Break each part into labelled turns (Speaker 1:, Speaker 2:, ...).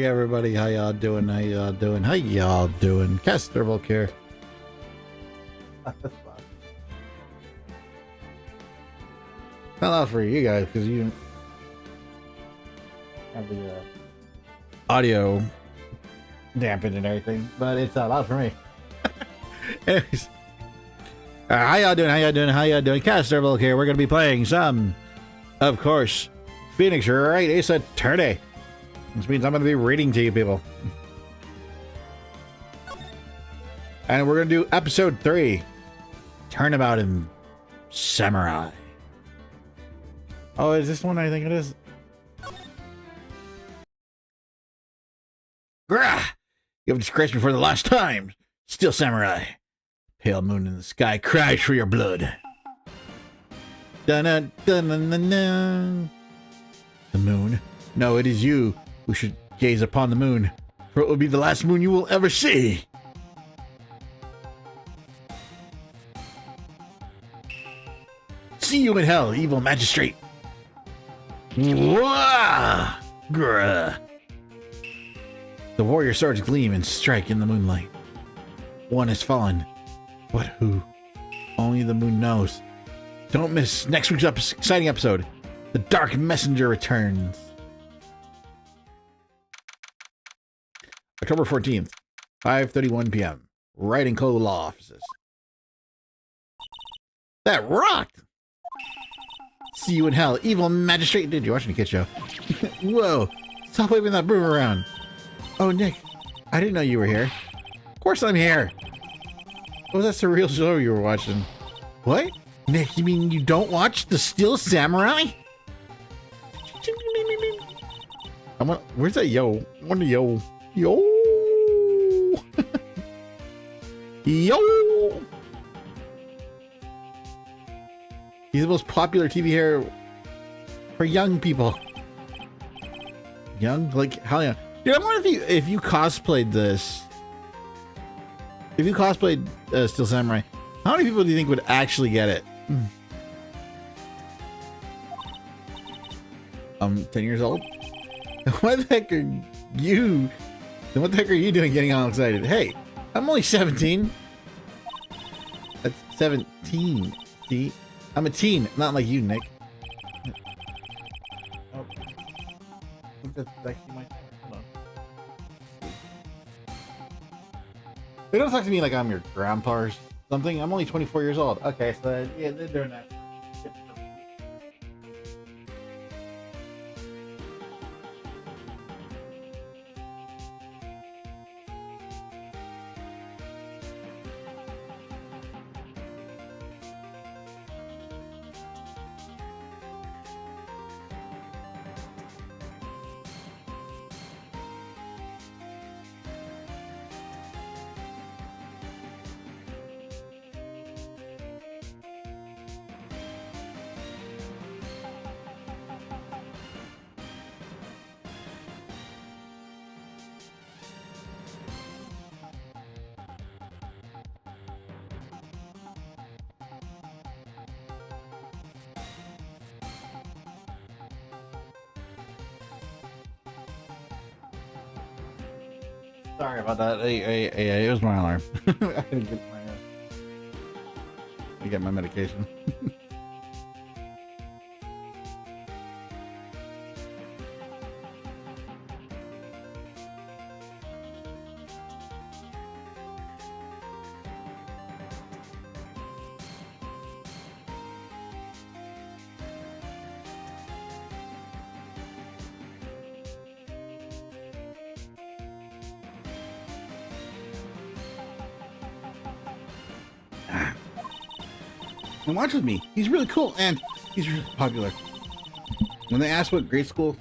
Speaker 1: morning, everybody. How y'all doing? How y'all doing? How y'all doing? Castor, Volk here. Not loud for you guys because you have the audio dampened and everything, but it's loud for me. Anyways, how y'all doing? How y'all doing? How y'all doing? Castor, Volk here. We're gonna be playing some, of course, Phoenix. You're right. It's a Saturday. This means I'm going to be reading to you people. And we're going to do episode 3. Turnabout in Samurai. Oh, is this one I think it is? Grah! You have disgraced me for the last time. Still Samurai. Pale moon in the sky cries for your blood. Dun-dun-dun-dun-dun. The moon? No, it is you who should gaze upon the moon, for it will be the last moon you will ever see. See you in hell, evil magistrate. Wah! Grah. The warrior swords gleam and strike in the moonlight. One has fallen, but who? Only the moon knows. Don't miss next week's exciting episode. The Dark Messenger returns. October 14th, 5:31 p.m. Writing Co. Law Offices. That rocked! See you in hell, evil magistrate. Dude, you're watching a kid show. Whoa, stop waving that broom around. Oh, Nick, I didn't know you were here. Of course I'm here. Oh, that's the real show you were watching. What? Nick, you mean you don't watch The Still Samurai? Where's that yo? I wonder yo. Yo! Yo! He's the most popular TV hero for young people. Young? Like, hell yeah. Dude, I wonder if you cosplayed this. If you cosplayed Still Samurai, how many people do you think would actually get it? 10 years old? What the heck are you? What the heck are you doing getting all excited? Hey, I'm only 17. That's 17. See? I'm a teen, not like you, Nick. Oh. I think that's actually my camera. Hold on. They don't talk to me like I'm your grandpa or something. I'm only 24 years old. Okay, so yeah, they're doing that. Sorry about that. Hey, it was my alarm. I didn't get my medication. And watch with me. He's really cool and he's really popular. When they ask grade school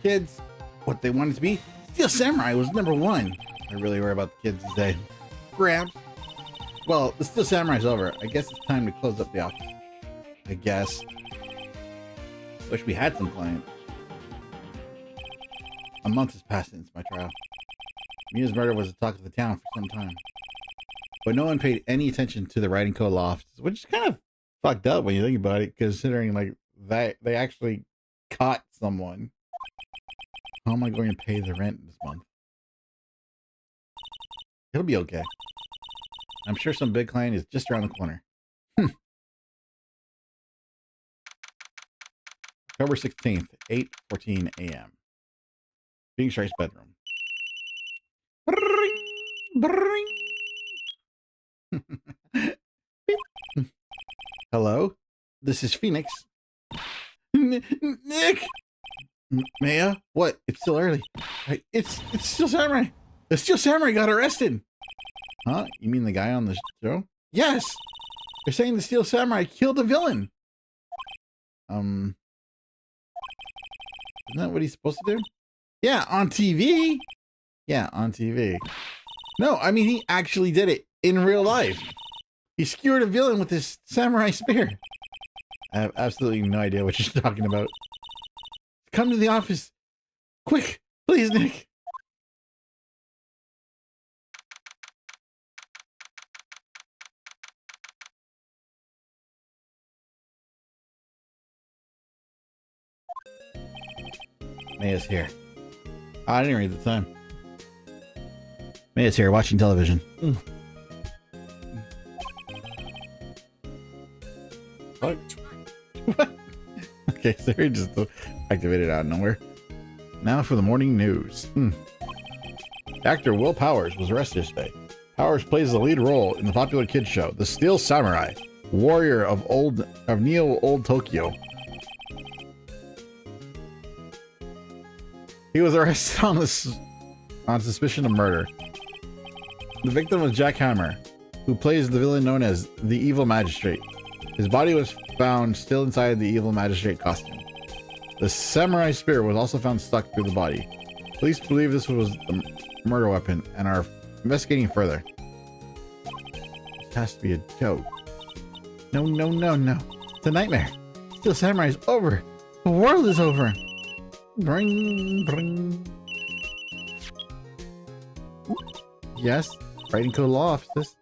Speaker 1: kids what they wanted to be, Steel Samurai was #1. I really worry about the kids these days. Gramps. Well, the Steel Samurai's over. I guess it's time to close up the office. I guess. Wish we had some clients. A month has passed since my trial. Mia's murder was the talk of the town for some time. But no one paid any attention to the writing co offices, which is kind of fucked up when you think about it, considering like that they actually caught someone. How am I going to pay the rent this month? It'll be okay. I'm sure some big client is just around the corner. October 16th, 8:14 a.m. Being Shark's bedroom. Bring. Hello? This is Phoenix. Nick! Maya? What? It's still early. It's Steel Samurai. The Steel Samurai got arrested. Huh? You mean the guy on the show? Yes! They're saying the Steel Samurai killed the villain. Isn't that what he's supposed to do? Yeah, on TV. Yeah, on TV. No, I mean, he actually did it in real life. He skewered a villain with his samurai spear. I have absolutely no idea what you're talking about. Come to the office. Quick, please, Nick. Maya's here. Oh, I didn't read the time. Maya's here watching television. What? What? Okay, so we just activated out of nowhere. Now for the morning news. Actor Will Powers was arrested today. Powers plays the lead role in the popular kids show, The Steel Samurai, warrior of Neo Old Tokyo. He was arrested on suspicion of murder. The victim was Jack Hammer, who plays the villain known as the Evil Magistrate. His body was found still inside the Evil Magistrate costume. The samurai spear was also found stuck through the body. Police believe this was the murder weapon and are investigating further. This has to be a joke. No. It's a nightmare. Steel Samurai is over. The world is over. Bring. Yes, writing code law offices.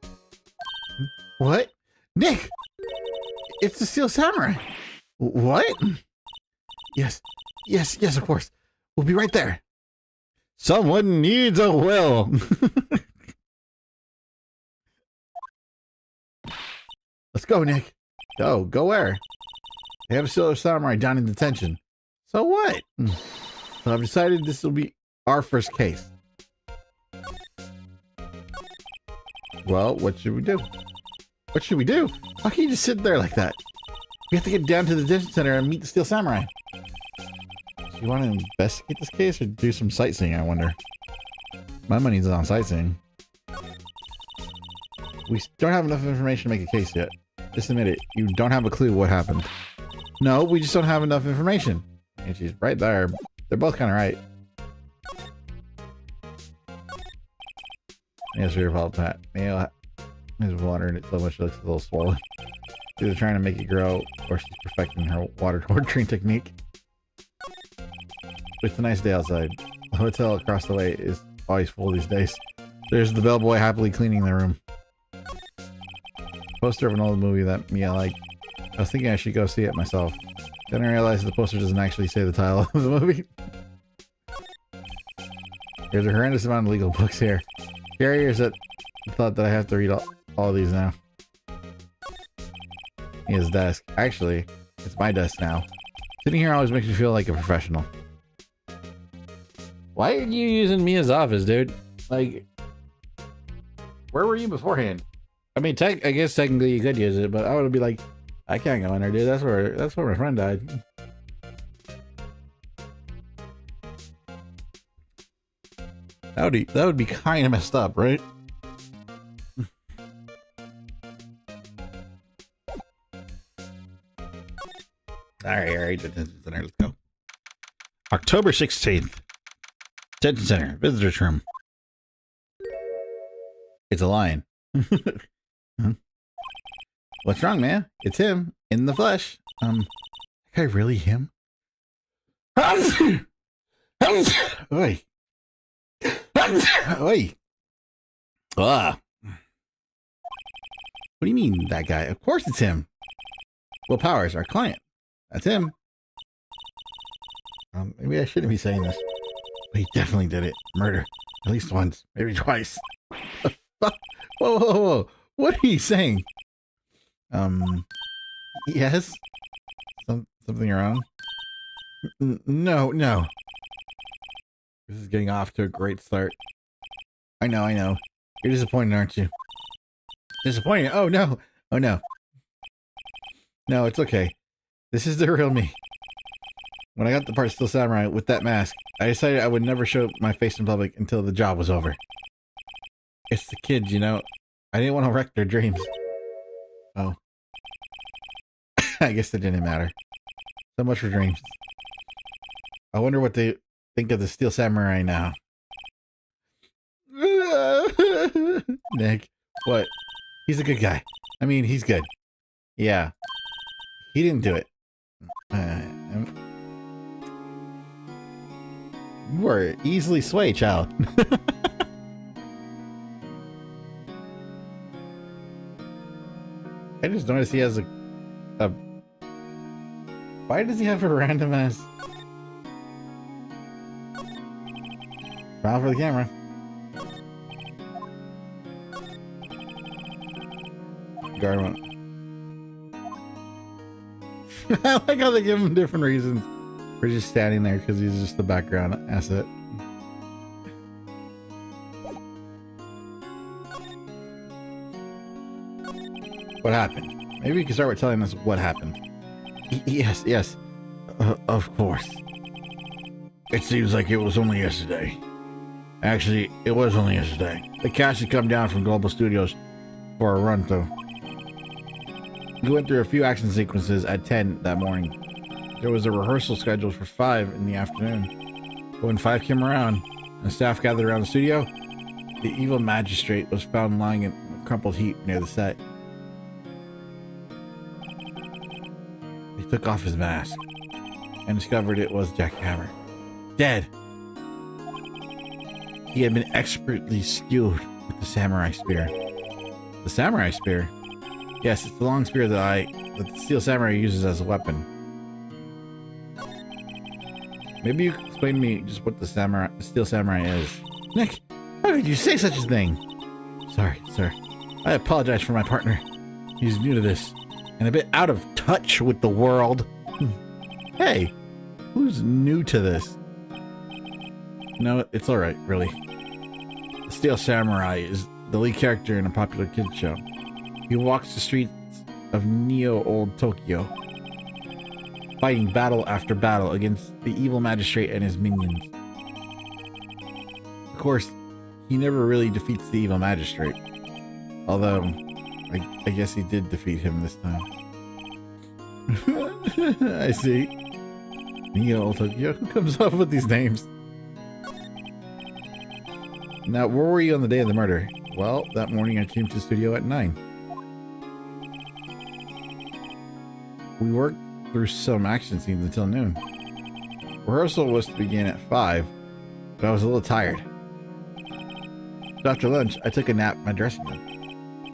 Speaker 1: What? Nick! It's the Steel Samurai! What? Yes, of course. We'll be right there. Someone needs a will! Let's go, Nick. Go where? They have a Steel Samurai down in detention. So what? So I've decided this will be our first case. Well, what should we do? What should we do? How can you just sit there like that? We have to get down to the detention center and meet the Steel Samurai. Do you want to investigate this case or do some sightseeing, I wonder? My money's on sightseeing. We don't have enough information to make a case yet. Just admit it. You don't have a clue what happened. No, we just don't have enough information. And she's right there. They're both kind of right. Yes, your fault, Pat. Mayo has water in it so much it looks a little swollen. She's either trying to make it grow or she's perfecting her water watering technique. It's a nice day outside. The hotel across the way is always full these days. There's the bellboy happily cleaning the room. Poster of an old movie that Mia liked. I was thinking I should go see it myself. Then I realized the poster doesn't actually say the title of the movie. There's a horrendous amount of legal books here. Carriers that thought that I have to read all of these now. His desk. Actually, it's my desk now. Sitting here always makes me feel like a professional. Why are you using Mia's office, dude? Like, where were you beforehand? I mean, I guess technically you could use it, but I would be like, I can't go in there, dude. That's where my friend died. That would be kind of messed up, right? All right, detention center. Let's go. October 16th. Detention center, visitors room. It's a lion. What's wrong, man? It's him in the flesh. That guy really him? Oi. Oi. Ah. What do you mean, that guy? Of course it's him. Will Powers, our client. That's him. Maybe I shouldn't be saying this, but he definitely did it. Murder. At least once, maybe twice. Whoa, whoa, whoa. What are you saying? Yes? Something wrong? No, no. This is getting off to a great start. I know. You're disappointed, aren't you? Disappointed? Oh, no. Oh, no. No, it's okay. This is the real me. When I got the part Steel Samurai with that mask, I decided I would never show my face in public until the job was over. It's the kids, you know. I didn't want to wreck their dreams. Oh. I guess it didn't matter. So much for dreams. I wonder what they think of the Steel Samurai now. Nick, what? He's a good guy. I mean, he's good. Yeah. He didn't do it. You are easily swayed, child. I just noticed he has a... Why does he have a random ass... Smile for the camera. Guard. I like how they give him different reasons for just standing there because he's just the background asset. What happened? Maybe you can start with telling us what happened. Yes. Of course. It seems like it was only yesterday. Actually, it was only yesterday. The cast had come down from Global Studios for a run-through. We went through a few action sequences at 10 that morning. There was a rehearsal scheduled for 5 in the afternoon. But when 5 came around and staff gathered around the studio, the evil magistrate was found lying in a crumpled heap near the set. He took off his mask and discovered it was Jack Hammer. Dead! He had been expertly skilled with the samurai spear. The samurai spear? Yes, it's the long spear that the Steel Samurai uses as a weapon. Maybe you can explain to me just what the Steel Samurai is. Nick, how could you say such a thing? Sorry, sir. I apologize for my partner. He's new to this, and a bit out of touch with the world. Hey, who's new to this? No, it's alright, really. The Steel Samurai is the lead character in a popular kids show. He walks the streets of Neo-Old Tokyo, fighting battle after battle against the evil magistrate and his minions. Of course, he never really defeats the evil magistrate. Although, I guess he did defeat him this time. I see. Neo-Old Tokyo? Who comes up with these names? Now, where were you on the day of the murder? Well, that morning I came to the studio at 9. We worked through some action scenes until noon. Rehearsal was to begin at 5, but I was a little tired. So after lunch, I took a nap in my dressing room.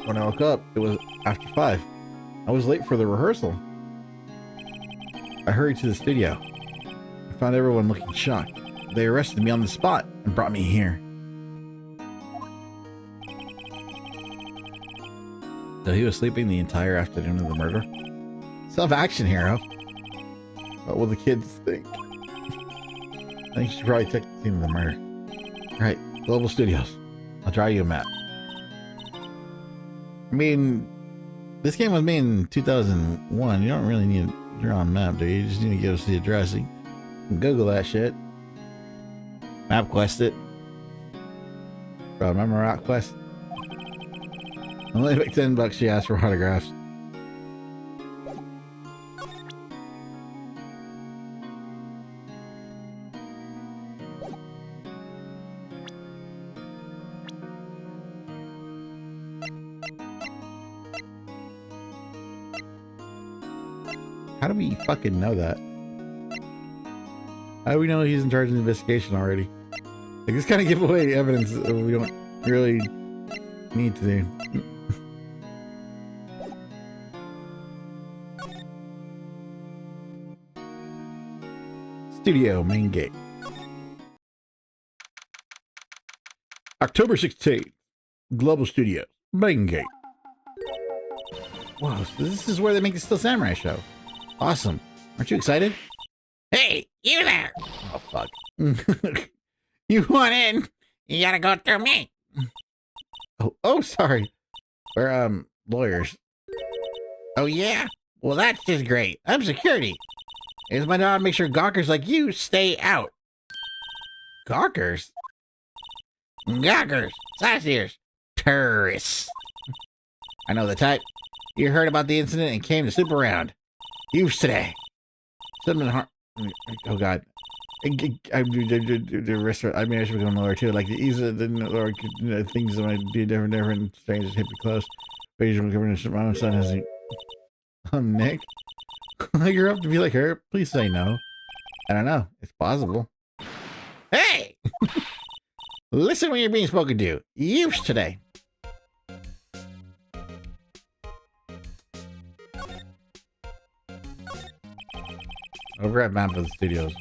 Speaker 1: When I woke up, it was after 5. I was late for the rehearsal. I hurried to the studio. I found everyone looking shocked. They arrested me on the spot and brought me here. So he was sleeping the entire afternoon of the murder? Self-action hero. What will the kids think? I think you should probably check the scene of the murder. Alright, Global Studios. I'll draw you a map. I mean, this game was made in 2001. You don't really need to draw a map, do you? You just need to give us the address. You can Google that shit. MapQuest it. Bro, remember MapQuest? Only like $10 she asked for autographs. How do we fucking know that? How do we know he's in charge of the investigation already? Like, this kind of give away evidence that we don't really need to do. Studio main gate. October 16th. Global Studios main gate. Wow, so this is where they make the Steel Samurai show. Awesome. Aren't you excited?
Speaker 2: Hey, you there!
Speaker 1: Oh, fuck.
Speaker 2: You want in? You gotta go through me.
Speaker 1: Oh, sorry. We're, lawyers.
Speaker 2: Oh, yeah? Well, that's just great. I'm security. It's my job to make sure gawkers like you stay out.
Speaker 1: Gawkers?
Speaker 2: Gawkers, sightseers, tourists.
Speaker 1: I know the type. You heard about the incident and came to snoop around. Use today. Something hard. Oh, God. I mean, I should become a lawyer too. Like the ease of the lawyer, things that might be different, strangers hit me close. But usually, my son hasn't. Nick, you're up to be like her. Please say no. I don't know. It's possible.
Speaker 2: Hey, listen when you're being spoken to. Use today.
Speaker 1: Over at map of the studios.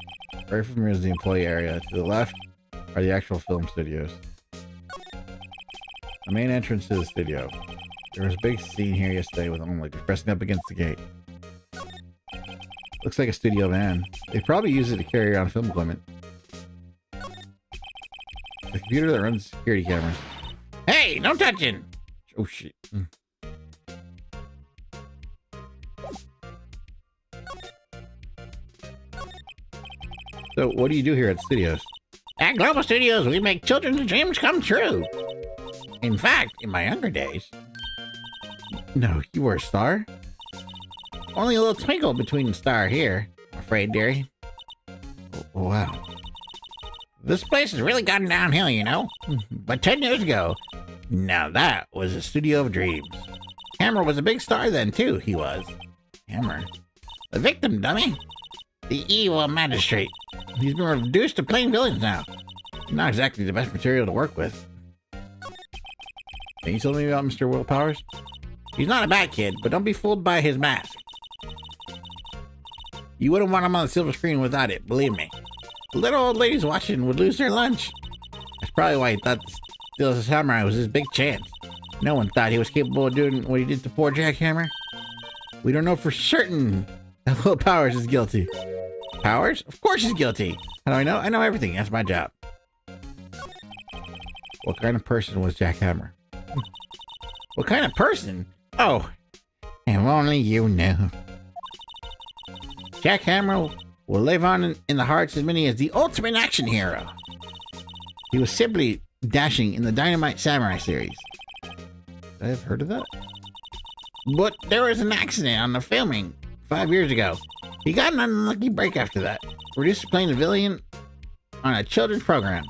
Speaker 1: Right from here is the employee area. To the left are the actual film studios. The main entrance to the studio. There was a big scene here yesterday with onlookers pressing up against the gate. Looks like a studio van. They probably use it to carry around film equipment. The computer that runs security cameras.
Speaker 2: Hey, no touching!
Speaker 1: Oh shit. So, what do you do here at the studios?
Speaker 2: At Global Studios, we make children's dreams come true. In fact, in my younger days...
Speaker 1: No, you were a star?
Speaker 2: Only a little twinkle between star here, I'm afraid, dearie.
Speaker 1: Oh, wow.
Speaker 2: This place has really gotten downhill, you know? But 10 years ago, now that was a studio of dreams. Hammer was a big star then, too, he was.
Speaker 1: Hammer?
Speaker 2: The victim, dummy. The evil magistrate. He's been reduced to plain villains now.
Speaker 1: Not exactly the best material to work with. Can you tell me about Mr. Will Powers?
Speaker 2: He's not a bad kid, but don't be fooled by his mask. You wouldn't want him on the silver screen without it, believe me. The little old ladies watching would lose their lunch. That's probably why he thought the Samurai was his big chance. No one thought he was capable of doing what he did to poor Jackhammer. We don't know for certain that Will Powers is guilty. Powers? Of course he's guilty. How do I know? I know everything. That's my job.
Speaker 1: What kind of person was Jackhammer?
Speaker 2: What kind of person? Oh, if only you knew. Jackhammer will live on in the hearts of many as the ultimate action hero. He was simply dashing in the Dynamite Samurai series.
Speaker 1: I've heard of that.
Speaker 2: But there was an accident on the filming 5 years ago. He got an unlucky break after that. Reduced to playing a villain on a children's program.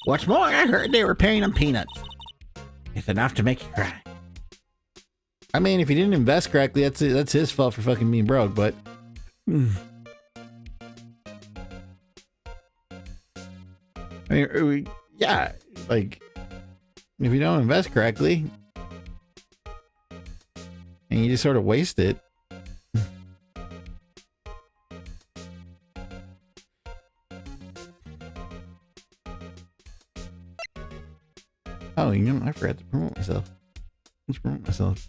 Speaker 2: What's more, I heard they were paying him peanuts. It's enough to make you cry.
Speaker 1: I mean, if he didn't invest correctly, that's his fault for fucking being broke, but... I mean, yeah, like, if you don't invest correctly, and you just sort of waste it... Oh, you know, I forgot to promote myself. Let's promote myself.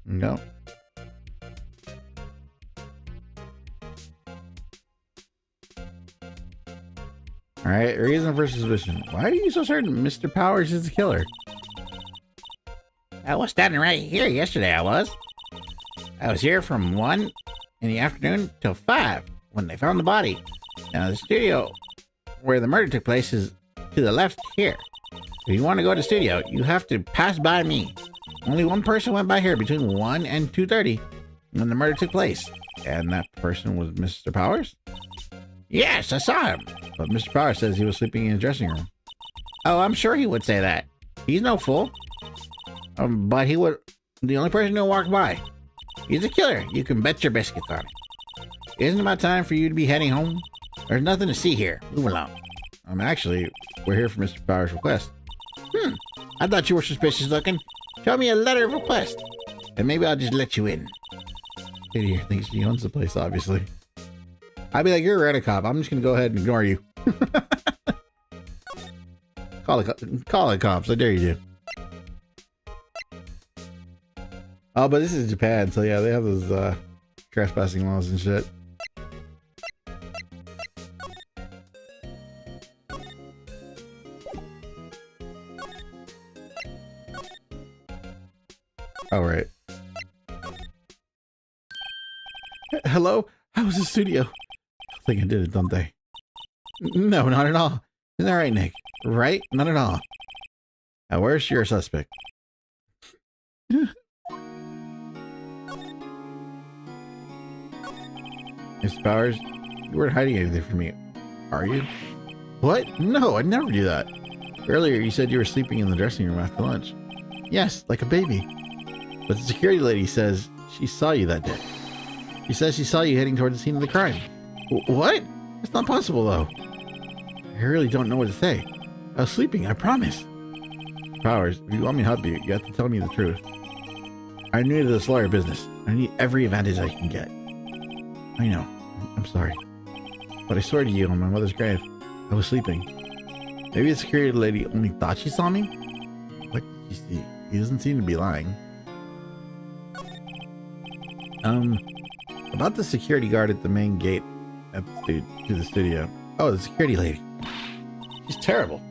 Speaker 1: No. Alright, reason for suspicion. Why are you so certain Mr. Powers is the killer?
Speaker 2: I was standing right here yesterday, I was. I was here from 1 in the afternoon till 5 when they found the body. Now, the studio where the murder took place is to the left here. If you want to go to the studio, you have to pass by me. Only one person went by here between 1 and 2:30 when the murder took place.
Speaker 1: And that person was Mr. Powers?
Speaker 2: Yes, I saw him.
Speaker 1: But Mr. Powers says he was sleeping in his dressing room.
Speaker 2: Oh, I'm sure he would say that. He's no fool. But he would... The only person who walked by. He's a killer. You can bet your biscuits on it. Isn't it about time for you to be heading home? There's nothing to see here. Move along.
Speaker 1: Actually, We're here for Mr. Powers' request.
Speaker 2: I thought you were suspicious looking. Show me a letter of request, and maybe I'll just let you in.
Speaker 1: Lady here thinks she owns the place, obviously. I'd be like, you're a rent-a-cop. I'm just gonna go ahead and ignore you. Call the cops. I dare you to. Oh, but this is Japan, so yeah, they have those trespassing laws and shit. All right. Hello? How was the studio? I think I did it, don't they? No, not at all. Isn't that right, Nick? Right? Not at all. Now, where's your suspect? Mr. Powers, you weren't hiding anything from me, are you? What? No, I'd never do that. Earlier, you said you were sleeping in the dressing room after lunch. Yes, like a baby. But the security lady says she saw you that day. She says she saw you heading towards the scene of the crime. What? That's not possible, though. I really don't know what to say. I was sleeping, I promise. Powers, if you want me to help you, you have to tell me the truth. I'm new to this lawyer business. I need every advantage I can get. I know. I'm sorry. But I swear to you, on my mother's grave, I was sleeping. Maybe the security lady only thought she saw me? What did you see? He doesn't seem to be lying. About the security guard at the main gate to the studio. Oh, the security lady. She's terrible.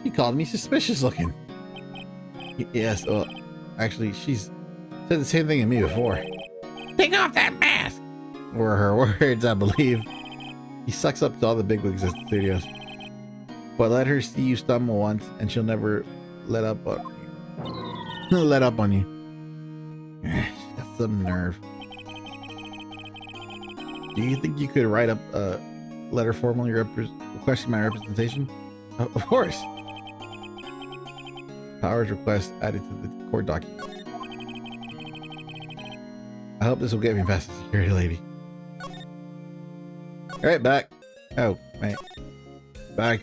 Speaker 1: She called me suspicious looking. Yes, well, actually, she's said the same thing to me before.
Speaker 2: Take off that mask!
Speaker 1: Were her words, I believe. He sucks up to all the bigwigs at the studios. But let her see you stumble once, and she'll never let up on you. Let up on you. She's got some nerve. Do you think you could write up a letter formally requesting my representation? Of course. Powers request added to the court document. I hope this will get me past the security lady. Alright, back. Oh, wait. Back.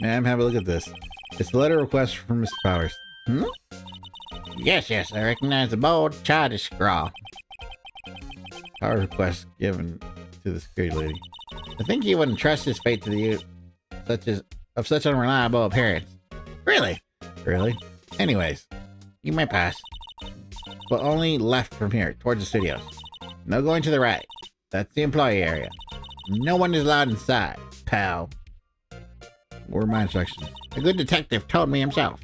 Speaker 1: Ma'am, have a look at this. It's the letter request from Mr. Powers.
Speaker 2: Yes, I recognize the bold, childish scrawl.
Speaker 1: Power request given to the security lady.
Speaker 2: I think he wouldn't trust his fate to the youth, of such unreliable appearance. Really?
Speaker 1: Really?
Speaker 2: Anyways, you may pass. But only left from here, towards the studios. No going to the right. That's the employee area. No one is allowed inside, pal.
Speaker 1: What were my instructions?
Speaker 2: A good detective told me himself.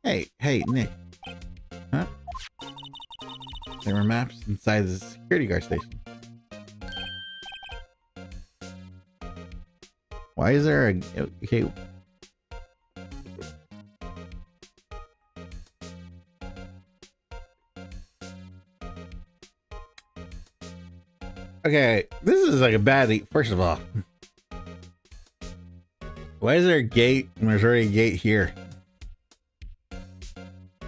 Speaker 1: Hey, Nick. Huh? There were maps inside the security guard station. Why is there a... Okay. Okay, this is like a bad... First of all, why is there a gate when there's already a gate here?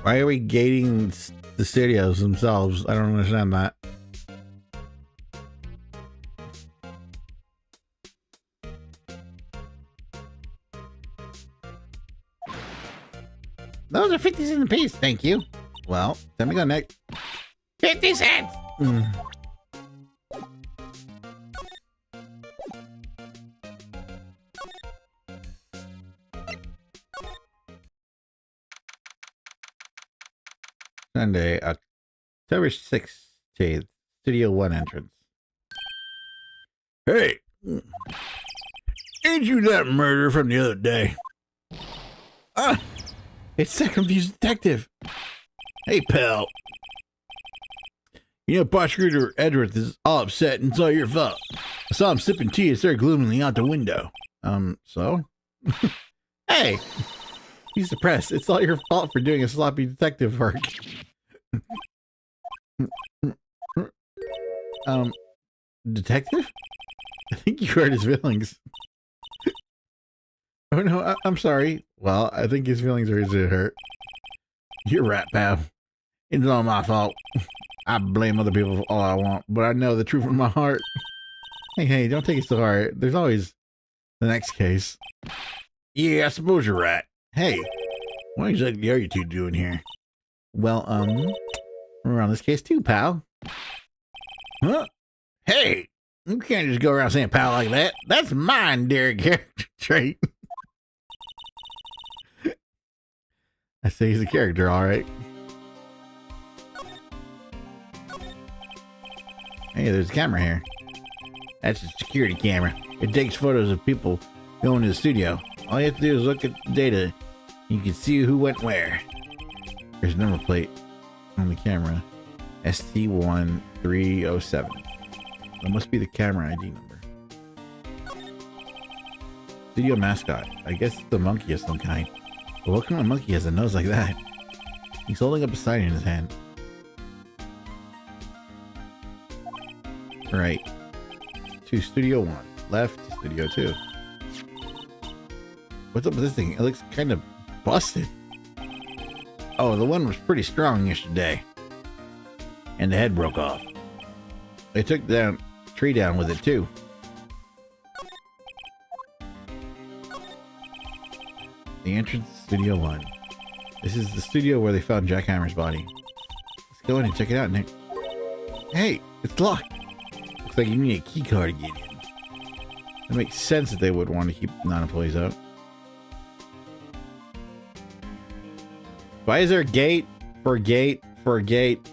Speaker 1: Why are we gating the studios themselves? I don't understand that.
Speaker 2: Those are 50 cents a piece, thank you.
Speaker 1: Well, time to go, Nick.
Speaker 2: 50 cents!
Speaker 1: Sunday, October 16th, Studio 1 entrance. Hey! Ain't you that murderer from the other day? Ah! It's that confused detective! Hey, pal! You know, Prosecutor Edwards is all upset and it's all your fault. I saw him sipping tea and stared gloomily out the window. So? Hey! He's depressed. It's all your fault for doing a sloppy detective work. Detective? I think you hurt his feelings. Oh no, I'm sorry. Well, I think his feelings are easy to hurt. You're right, pal. It's all my fault. I blame other people for all I want, but I know the truth from my heart. Hey, don't take it so hard. There's always the next case. Yeah, I suppose you're right. Hey, what exactly are you two doing here? Well, we're on this case too, pal. Huh? Hey, you can't just go around saying pal like that. That's my endearing character trait. I say he's a character, all right. Hey, there's a camera here. That's a security camera. It takes photos of people going to the studio. All you have to do is look at the data. You can see who went where. There's a number plate on the camera. ST1307. That must be the camera ID number. Studio mascot. I guess it's a monkey of some kind. But what kind of monkey has a nose like that? He's holding up a sign in his hand. Right. To Studio 1. Left to Studio 2. What's up with this thing? It looks kind of busted. Oh, the one was pretty strong yesterday. And the head broke off. They took the tree down with it too. The entrance to Studio 1. This is the studio where they found Jack Hammer's body. Let's go in and check it out, Nick. Hey, it's locked. Looks like you need a key card to get in. It makes sense that they would want to keep non-employees out. Why is there a gate for a gate for a gate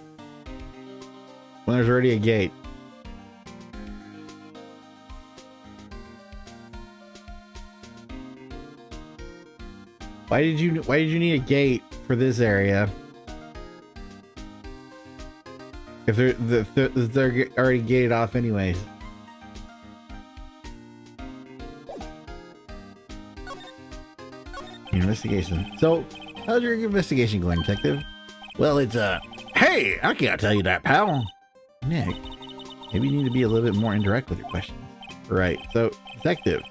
Speaker 1: when there's already a gate? Why did you need a gate for this area? If they're already gated off anyways. Investigation. So, how's your investigation going, detective? Well, it's hey, I can't tell you that, pal. Nick, maybe you need to be a little bit more indirect with your questions. Right. So, detective,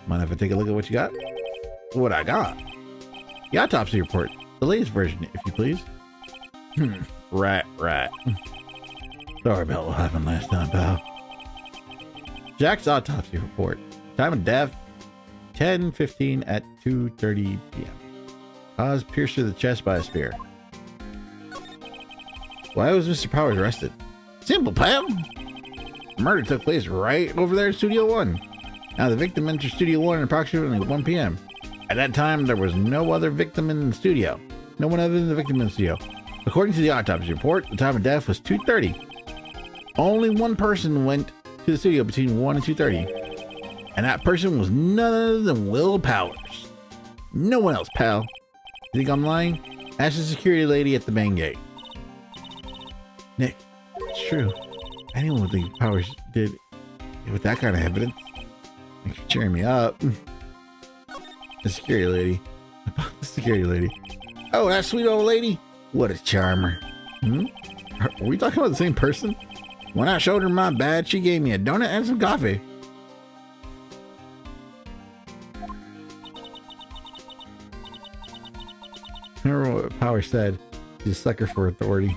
Speaker 1: mind if I take a look at what you got? What I got? The autopsy report, the latest version, if you please. Right. Sorry about what happened last time, pal. Jack's autopsy report. Time of death, 10:15 at 2:30 p.m. Cause pierced through the chest by a spear. Why was Mr. Powers arrested? Simple, pal. Murder took place right over there in Studio 1. Now the victim entered Studio 1 at approximately 1 p.m. At that time, there was no other victim in the studio. No one other than the victim in the studio. According to the autopsy report, the time of death was 2:30. Only one person went to the studio between 1 and 2:30. And that person was none other than Will Powers. No one else, pal. You think I'm lying? Ask the security lady at the main gate. Nick, it's true. Anyone would think Powers did it with that kind of evidence. Thanks for cheering me up. The security lady. The security lady. Oh, that sweet old lady? What a charmer. Are we talking about the same person? When I showed her my badge, she gave me a donut and some coffee. Remember what Power said? She's a sucker for authority.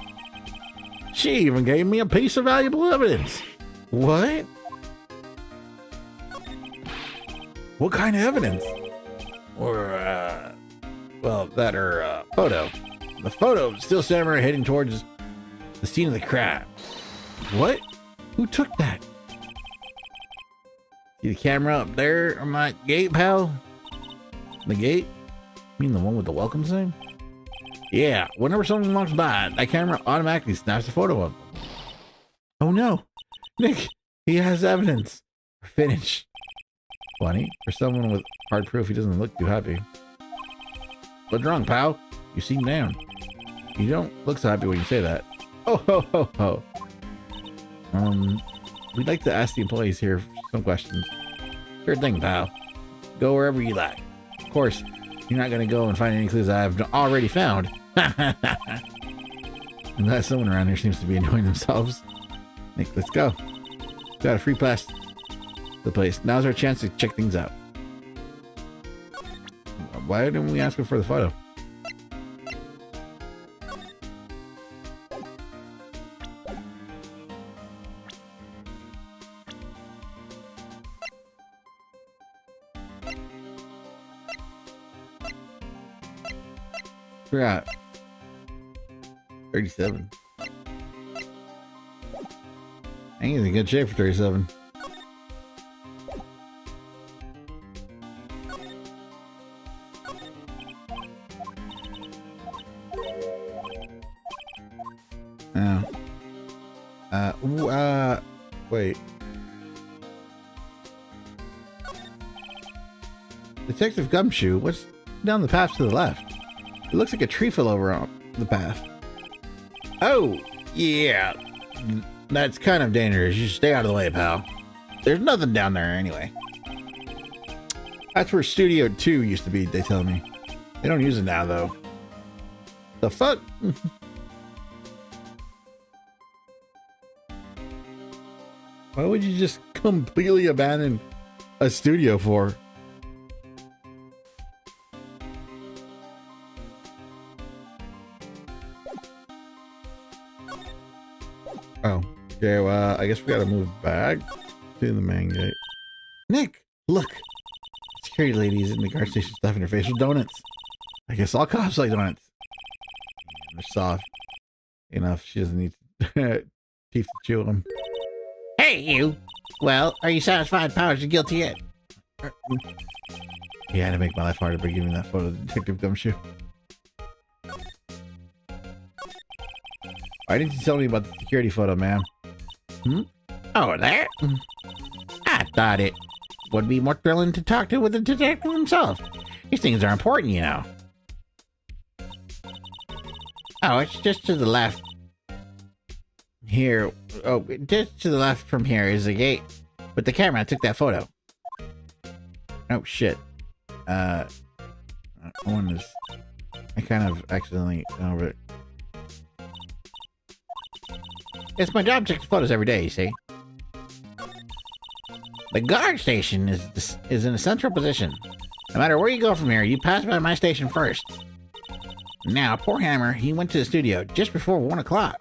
Speaker 1: She even gave me a piece of valuable evidence. What? What kind of evidence? Or, well, that or photo. The photo still samurai heading towards the scene of the crime. What? Who took that? See the camera up there on my gate, pal? The gate? You mean the one with the welcome sign? Yeah, whenever someone walks by, that camera automatically snaps a photo of them. Oh no! Nick, he has evidence. Finish. Funny, for someone with hard proof, he doesn't look too happy. What's wrong, pal? You seem down. You don't look so happy when you say that. Oh ho ho ho. We'd like to ask the employees here some questions. Sure thing, pal. Go wherever you like. Of course, you're not gonna go and find any clues I've already found. I'm glad someone around here seems to be enjoying themselves. Nick, let's go. Got a free pass to the place. Now's our chance to check things out. Why didn't we ask her for the photo? We're at 37. I think he's in good shape for 37. Wait. Detective Gumshoe, what's down the path to the left? It looks like a tree fell over on the path. Oh, yeah. That's kind of dangerous. You should stay out of the way, pal. There's nothing down there anyway. That's where Studio 2 used to be, they tell me. They don't use it now, though. The fuck? Why would you just completely abandon a studio for? Oh, okay, well, I guess we gotta move back to the main gate. Nick, look! Security lady is in the guard station stuffing her face with donuts. I guess all cops like donuts. They're soft enough, she doesn't need teeth to chew them.
Speaker 2: Hey, you! Well, are you satisfied Powers is guilty yet?
Speaker 1: Yeah, I had to make my life harder by giving that photo to Detective Gumshoe. Why didn't you tell me about the security photo, ma'am?
Speaker 2: Oh, there? I thought it would be more thrilling to talk to with the detective himself. These things are important, you know. Oh, it's just to the left. Here. Oh, just to the left from here is the gate. With the camera, I took that photo. Oh, shit. I kind of accidentally went over it. It's my job to take photos every day, you see. The guard station is in a central position. No matter where you go from here, you pass by my station first. Now, poor Hammer, he went to the studio just before 1 o'clock.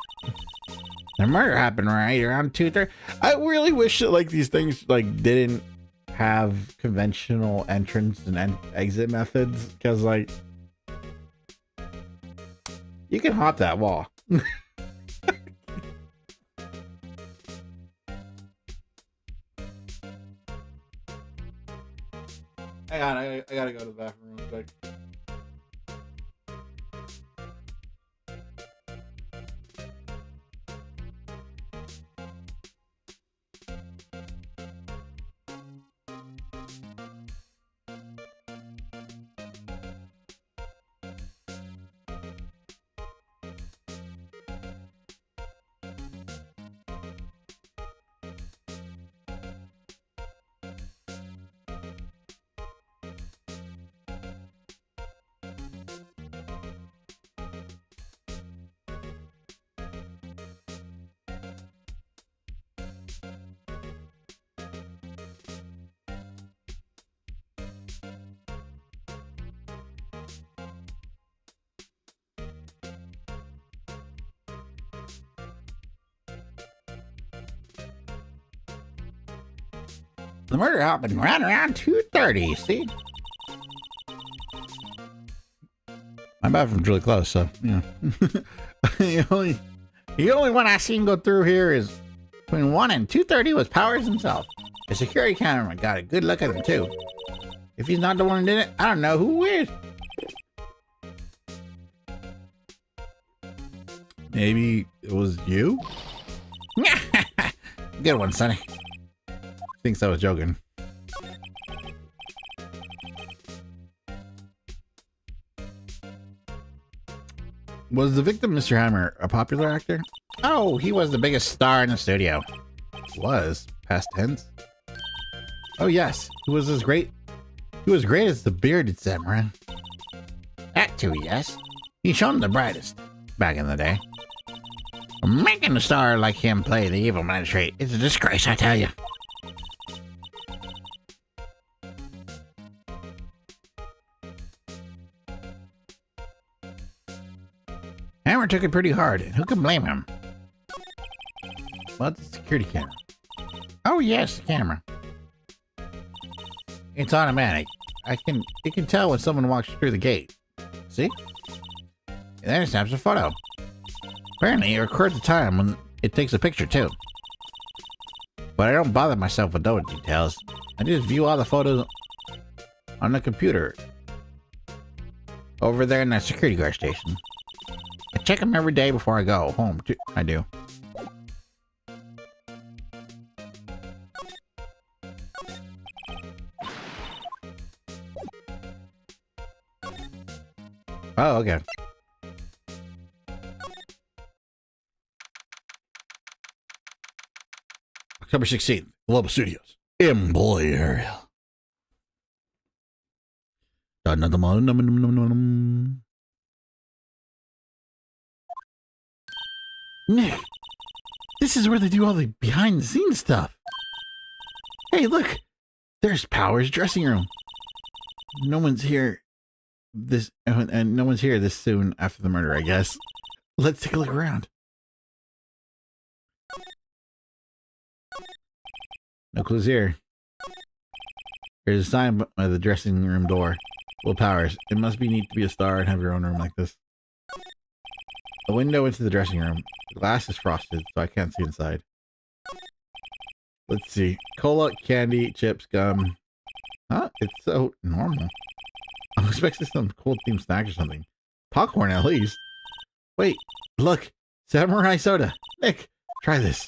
Speaker 2: The murder happened right around 2:30.
Speaker 1: I really wish that, like, these things, like, didn't have conventional entrance and exit methods, because, like, you can hop that wall. Hang on, I gotta go to the bathroom real quick.
Speaker 2: The murder happened right around 2:30, see?
Speaker 1: My bathroom's really close, so, yeah. the only
Speaker 2: one I seen go through here is between 1 and 2:30 was Powers himself. The security camera got a good look at him, too. If he's not the one who did it, I don't know who is.
Speaker 1: Maybe it was you?
Speaker 2: Good one, Sonny.
Speaker 1: Thinks I was joking. Was the victim Mr. Hammer a popular actor?
Speaker 2: Oh, he was the biggest star in the studio.
Speaker 1: Was? Past tense? Oh yes, he was great as the bearded samurai.
Speaker 2: That too, yes. He shone the brightest back in the day. Making a star like him play the evil magistrate is a disgrace, I tell you. Hammer took it pretty hard, and who can blame him?
Speaker 1: Well, it's a security camera.
Speaker 2: Oh yes, the camera. It's automatic. It can tell when someone walks through the gate. See? And then it snaps a photo. Apparently, it records the time when it takes a picture, too. But I don't bother myself with those details. I just view all the photos on the computer over there in that security guard station. I check them every day before I go home, too. I do. Oh, okay. October 16th, Global Studios, employee area.
Speaker 1: Nick, this is where they do all the behind-the-scenes stuff. Hey, look, there's Power's dressing room. No one's here and no one's here this soon after the murder, I guess. Let's take a look around. No clues here. There's a sign by the dressing room door. Will Powers. It must be neat to be a star and have your own room like this. A window into the dressing room. The glass is frosted, so I can't see inside. Let's see. Cola, candy, chips, gum. Huh? It's so normal. I'm expecting some cool themed snack or something. Popcorn, at least. Wait, look. Samurai soda. Nick, try this.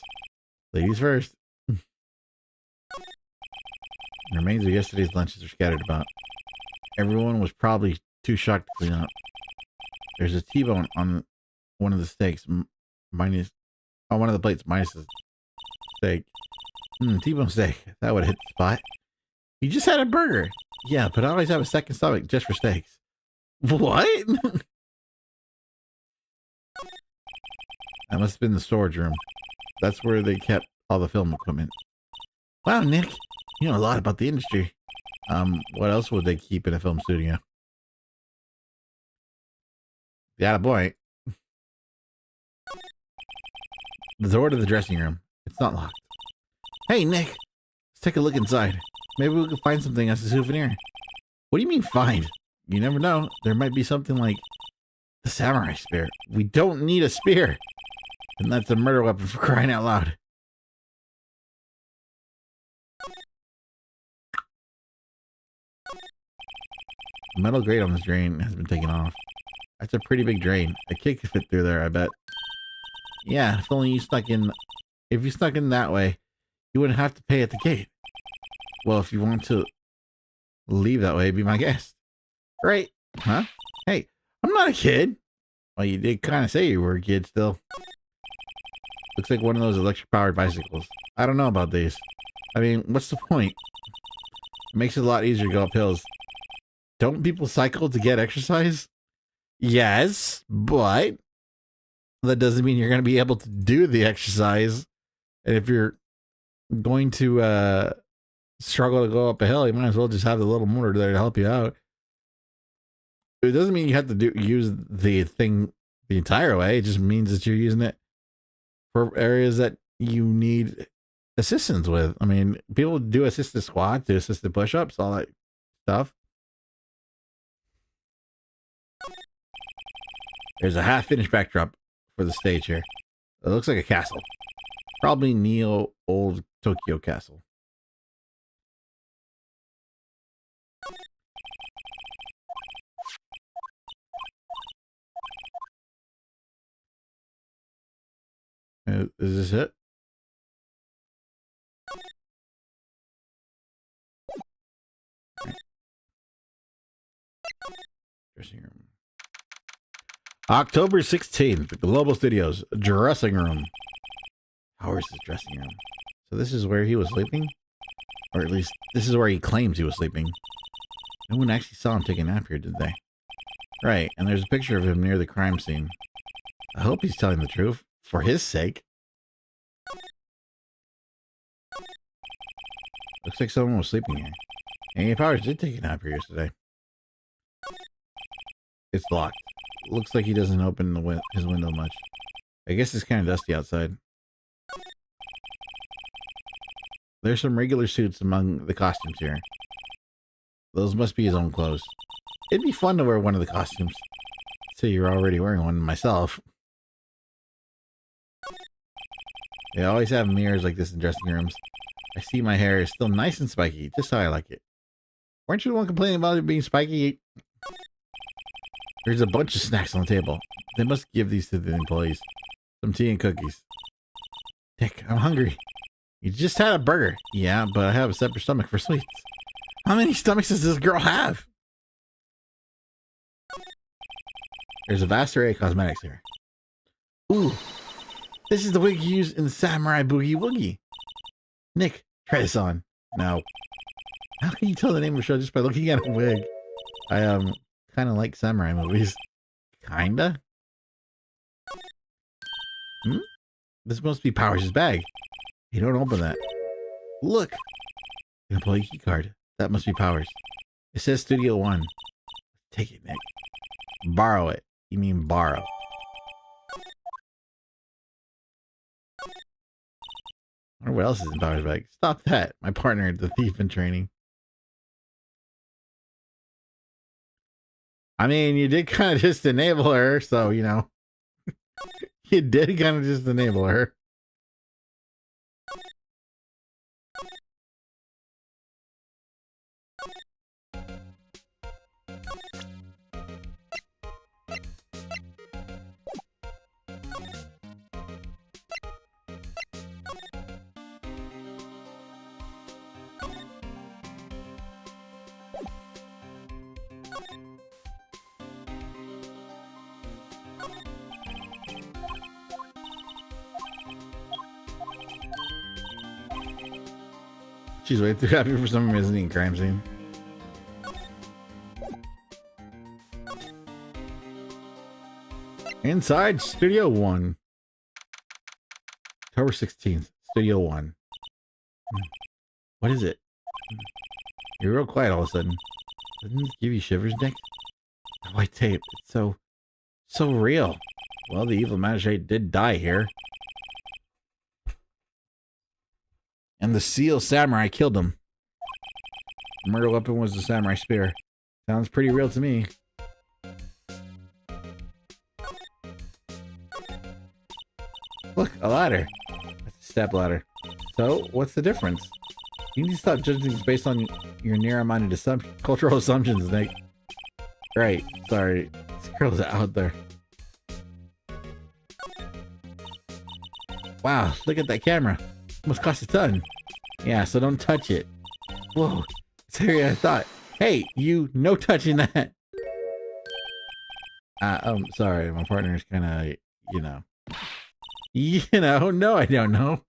Speaker 1: Ladies first. Remains of yesterday's lunches are scattered about. Everyone was probably too shocked to clean up. There's a T-bone on one of the steaks, minus on one of the plates, minus the steak. T-bone steak. That would hit the spot. You just had a burger. Yeah, but I always have a second stomach just for steaks. What? That must have been the storage room. That's where they kept all the film equipment. Wow, Nick, you know a lot about the industry. What else would they keep in a film studio? Yeah, boy. The door to the dressing room. It's not locked. Hey, Nick, let's take a look inside. Maybe we can find something as a souvenir. What do you mean find? You never know. There might be something like the samurai spear. We don't need a spear. And that's a murder weapon for crying out loud. The metal grate on this drain has been taken off. That's a pretty big drain. A kid could fit through there, I bet. Yeah, if only you snuck in. If you snuck in that way, you wouldn't have to pay at the gate. Well, if you want to leave that way, be my guest. Right? Huh? Hey, I'm not a kid. Well, you did kind of say you were a kid still. Looks like one of those electric-powered bicycles. I don't know about these. I mean, what's the point? It makes it a lot easier to go up hills. Don't people cycle to get exercise? Yes, but that doesn't mean you're going to be able to do the exercise. And if you're going to struggle to go up a hill, you might as well just have the little motor there to help you out. It doesn't mean you have to use the thing the entire way. It just means that you're using it for areas that you need assistance with. I mean, people do assisted squats, do assisted push-ups, all that stuff. There's a half-finished backdrop for the stage here. It looks like a castle. Probably Neo Old Tokyo Castle. Is this it? Dressing room. October 16th, Global Studios, dressing room. How is this dressing room? So this is where he was sleeping? Or at least, this is where he claims he was sleeping. No one actually saw him take a nap here, did they? Right, and there's a picture of him near the crime scene. I hope he's telling the truth, for his sake. Looks like someone was sleeping here. Amy Powers did take a nap here yesterday. It's locked. Looks like he doesn't open his window much. I guess it's kind of dusty outside. There's some regular suits among the costumes here. Those must be his own clothes. It'd be fun to wear one of the costumes. say you're already wearing one myself. They always have mirrors like this in dressing rooms. I see my hair is still nice and spiky, just how I like it. Weren't you the one complaining about it being spiky? There's a bunch of snacks on the table. They must give these to the employees. Some tea and cookies. Nick, I'm hungry. You just had a burger. Yeah, but I have a separate stomach for sweets. How many stomachs does this girl have? There's a vast array of cosmetics here. Ooh, this is the wig you use in the Samurai Boogie Woogie. Nick, try this on. No. How can you tell the name of the show just by looking at a wig? I kind of like samurai movies. Kinda? This must be Powers' bag. Hey, don't open that. Look! An employee key card. That must be Powers. It says Studio 1. Take it, Nick. Borrow it. You mean borrow. I wonder what else is in Powers' bag. Stop that. My partner, the thief in training. I mean, you did kind of just enable her, so, you know. You did kind of just enable her. She's way too happy for some visiting crime scene. Inside Studio 1. October 16th, Studio 1. What is it? You're real quiet all of a sudden. Doesn't this give you shivers, Nick? The white tape. It's so real. Well, the evil magistrate did die here. And the seal samurai killed him. The murder weapon was the samurai spear. Sounds pretty real to me. Look, a ladder. That's a step ladder. So, what's the difference? You need to stop judging things based on your narrow-minded cultural assumptions, Nick. Right, sorry. This girl's out there. Wow, look at that camera. Must cost a ton. Yeah, so don't touch it. Whoa, it's heavier than I thought. Hey, you, no touching that. Sorry, my partner's kind of, you know. No, I don't know.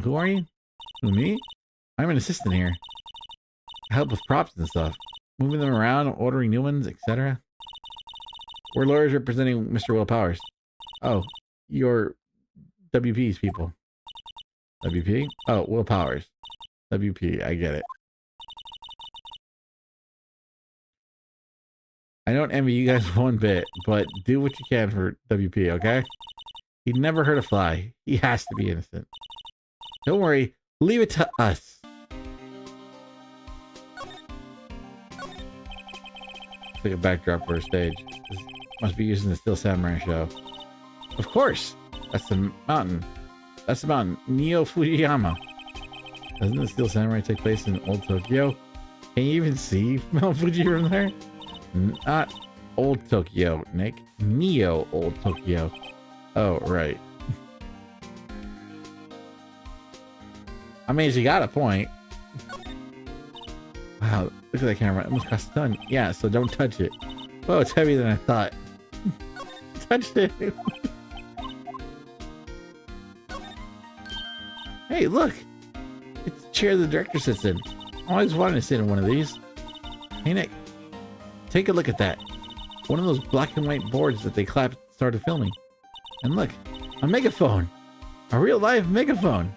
Speaker 1: Who are you? Who, me? I'm an assistant here. I help with props and stuff. Moving them around, ordering new ones, etc. We're lawyers representing Mr. Will Powers. Oh, you're WP's people. WP? Oh, Will Powers. WP, I get it. I don't envy you guys one bit, but do what you can for WP, okay? He'd never hurt a fly. He has to be innocent. Don't worry, leave it to us. It's like a backdrop for a stage. This must be used in the Steel Samurai show. Of course! That's the mountain. That's the mountain. Neo Fujiyama. Doesn't the Steel Samurai take place in Old Tokyo? Can you even see Mount Fuji from there? Not Old Tokyo, Nick. Neo Old Tokyo. Oh, right. I mean, she got a point. Wow, look at that camera. It must cost a ton. Yeah, so don't touch it. Whoa, it's heavier than I thought. Touched it. Hey, look! It's the chair the director sits in. I always wanted to sit in one of these. Hey, Nick. Take a look at that. One of those black and white boards that they clapped at the start of filming. And look, a megaphone. A real live megaphone.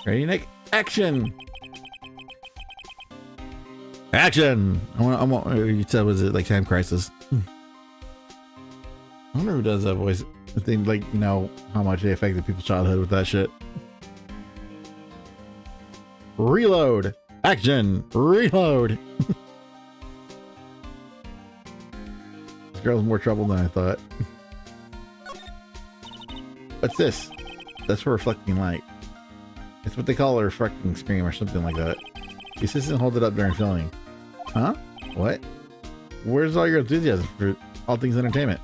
Speaker 1: Ready, Nick? Action! Action! I want, you said, was it like Time Crisis? I wonder who does that voice. If they, like, know how much they affected people's childhood with that shit. Reload! Action! Reload! girl's more trouble than I thought. What's this? That's for reflecting light. It's what they call a reflecting screen or something like that. The assistant holds it up during filming. Huh? What? Where's all your enthusiasm for all things entertainment?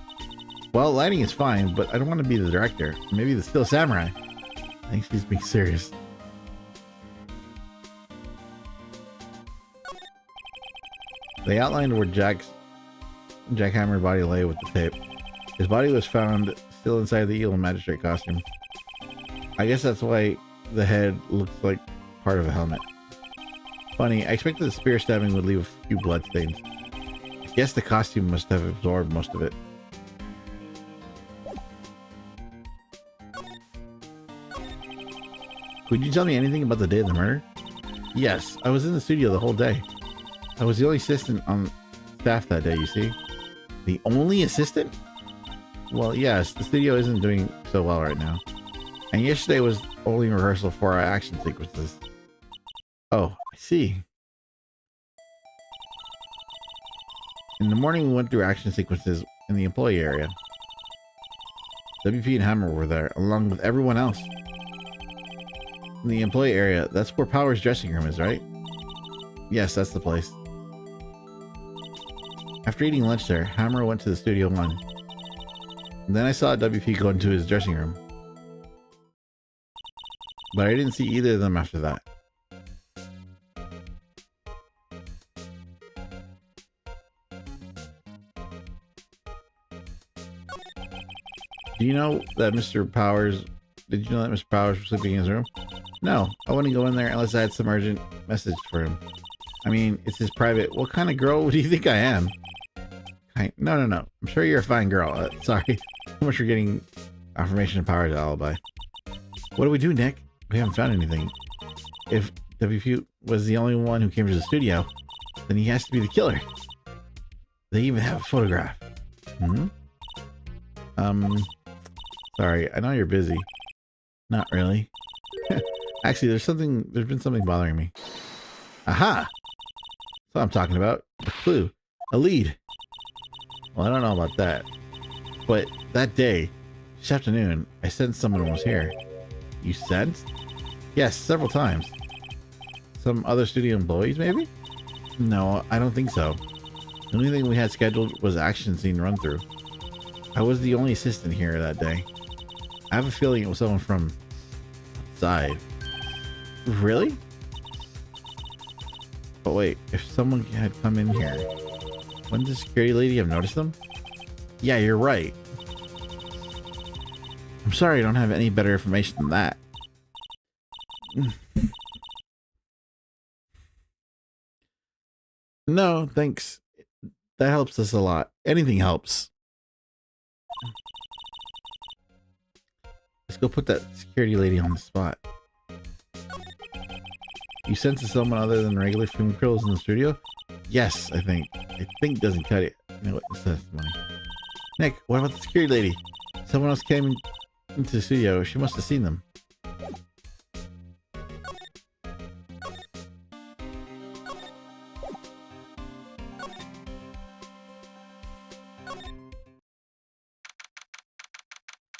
Speaker 1: Well, lighting is fine, but I don't want to be the director. Maybe the Still Samurai. I think she's being serious. They outlined where Jackhammer body lay with the tape. His body was found still inside the evil magistrate costume. I guess that's why the head looks like part of a helmet. Funny, I expected the spear stabbing would leave a few blood stains. I guess the costume must have absorbed most of it. Could you tell me anything about the day of the murder? Yes, I was in the studio the whole day. I was the only assistant on staff that day, you see. The only assistant? Well, yes, the studio isn't doing so well right now. And yesterday was only rehearsal for our action sequences. Oh, I see. In the morning, we went through action sequences in the employee area. WP and Hammer were there, along with everyone else. In the employee area, that's where Power's dressing room is, right? Yes, that's the place. After eating lunch there, Hammer went to the Studio 1. And then I saw WP go into his dressing room. But I didn't see either of them after that. Do you know that Mr. Powers... Did you know that Mr. Powers was sleeping in his room? No, I wouldn't go in there unless I had some urgent message for him. I mean, it's his private... What kind of girl do you think I am? No. I'm sure you're a fine girl. Sorry. So much for getting affirmation of Powers' alibi. What do we do, Nick? We haven't found anything. If WP was the only one who came to the studio, then he has to be the killer. They even have a photograph. Sorry, I know you're busy. Not really. Actually, there's been something bothering me. Aha! That's what I'm talking about. A clue. A lead. Well, I don't know about that. But that day, this afternoon, I sensed someone was here. You sensed? Yes, several times. Some other studio employees, maybe? No, I don't think so. The only thing we had scheduled was action scene run through. I was the only assistant here that day. I have a feeling it was someone from outside. Really? But wait, if someone had come in here, wouldn't the security lady have noticed them? Yeah, you're right. I'm sorry I don't have any better information than that. No, thanks. That helps us a lot. Anything helps. Let's go put that security lady on the spot. You sense someone other than regular film crews in the studio? Yes, I think. I think doesn't cut it. You know what? This testimony. Nick, what about the security lady? Someone else came into the studio. She must have seen them.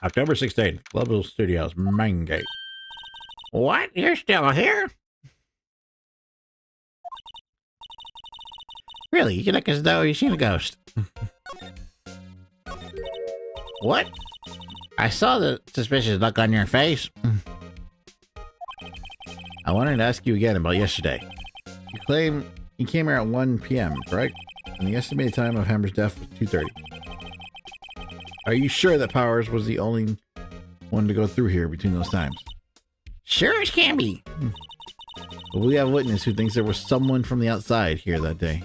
Speaker 1: October 16th, Global Studios, Main Gate.
Speaker 2: What? You're still here? Really? You look as though you've seen a ghost. What? I saw the suspicious look on your face.
Speaker 1: I wanted to ask you again about yesterday. You claim you came here at 1 p.m., correct? And the estimated time of Hammer's death was 2:30. Are you sure that Powers was the only one to go through here between those times?
Speaker 2: Sure as can be.
Speaker 1: But we have a witness who thinks there was someone from the outside here that day.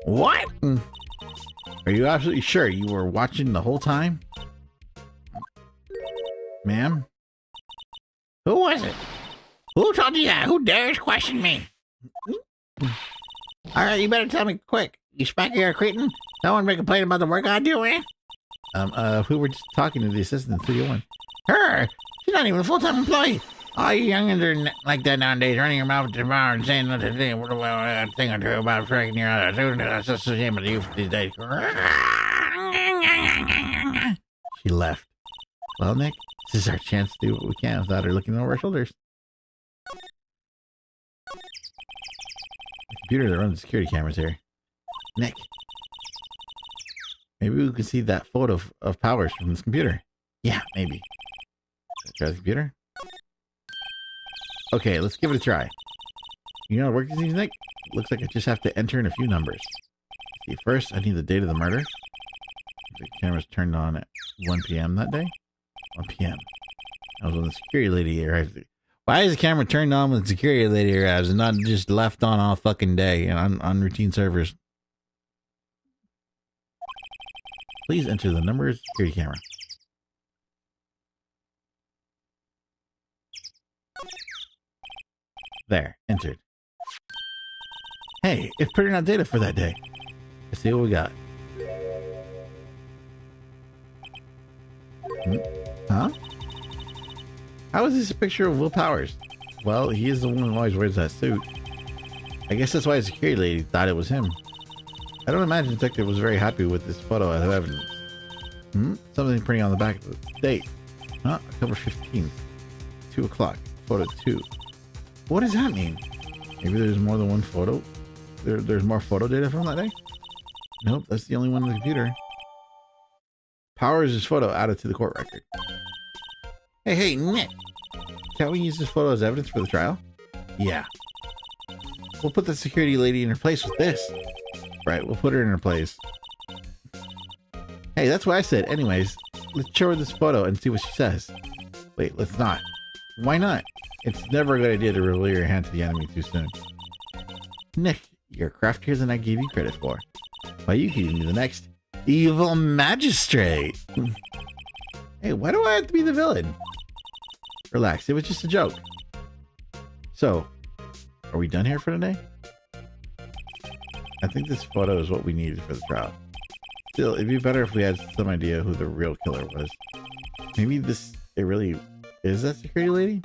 Speaker 2: What?
Speaker 1: Are you absolutely sure you were watching the whole time? Ma'am?
Speaker 2: Who was it? Who told you that? Who dares question me? Alright, you better tell me quick. You spanky or cretin? No one been complaining about the work I do, eh?
Speaker 1: We were just talking to the assistant in Studio 1.
Speaker 2: Her? She's not even a full-time employee. All you youngins are like that nowadays, running your mouth to bar and saying nothing a thing or two about breaking your other. That's just a shame of the youth these days.
Speaker 1: She left. Well, Nick, this is our chance to do what we can without her looking over our shoulders. The computer that runs the security cameras here. Nick, maybe we can see that photo of Powers from this computer. Yeah, maybe. Let's try the computer. Okay, let's give it a try. You know how to work these, Nick? Looks like I just have to enter in a few numbers. See, first, I need the date of the murder. The camera's turned on at 1 p.m. that day. 1 p.m. That was when the security lady arrived. Why is the camera turned on when the security lady arrives and not just left on all fucking day on routine servers? Please enter the number of the security camera. There, entered. Hey, it's printing out data for that day. Let's see what we got. Huh? How is this a picture of Will Powers? Well, he is the one who always wears that suit. I guess that's why the security lady thought it was him. I don't imagine the detective was very happy with this photo as evidence. Something printing on the back of the date. Huh? October 15th. 2 o'clock. Photo 2. What does that mean? Maybe there's more than one photo? There's more photo data from that day? Nope, that's the only one on the computer. Powers' photo added to the court record. Hey, Nick! Can't we use this photo as evidence for the trial? Yeah. We'll put the security lady in her place with this. Right, we'll put her in her place. Hey, that's what I said. Anyways, let's show her this photo and see what she says. Wait, let's not. Why not? It's never a good idea to reveal your hand to the enemy too soon. Nick, you're craftier than I gave you credit for. Why, you could even be the next evil magistrate. Hey, why do I have to be the villain? Relax, it was just a joke. So, are we done here for today? I think this photo is what we needed for the trial. Still, it'd be better if we had some idea who the real killer was. Maybe it really is that security lady?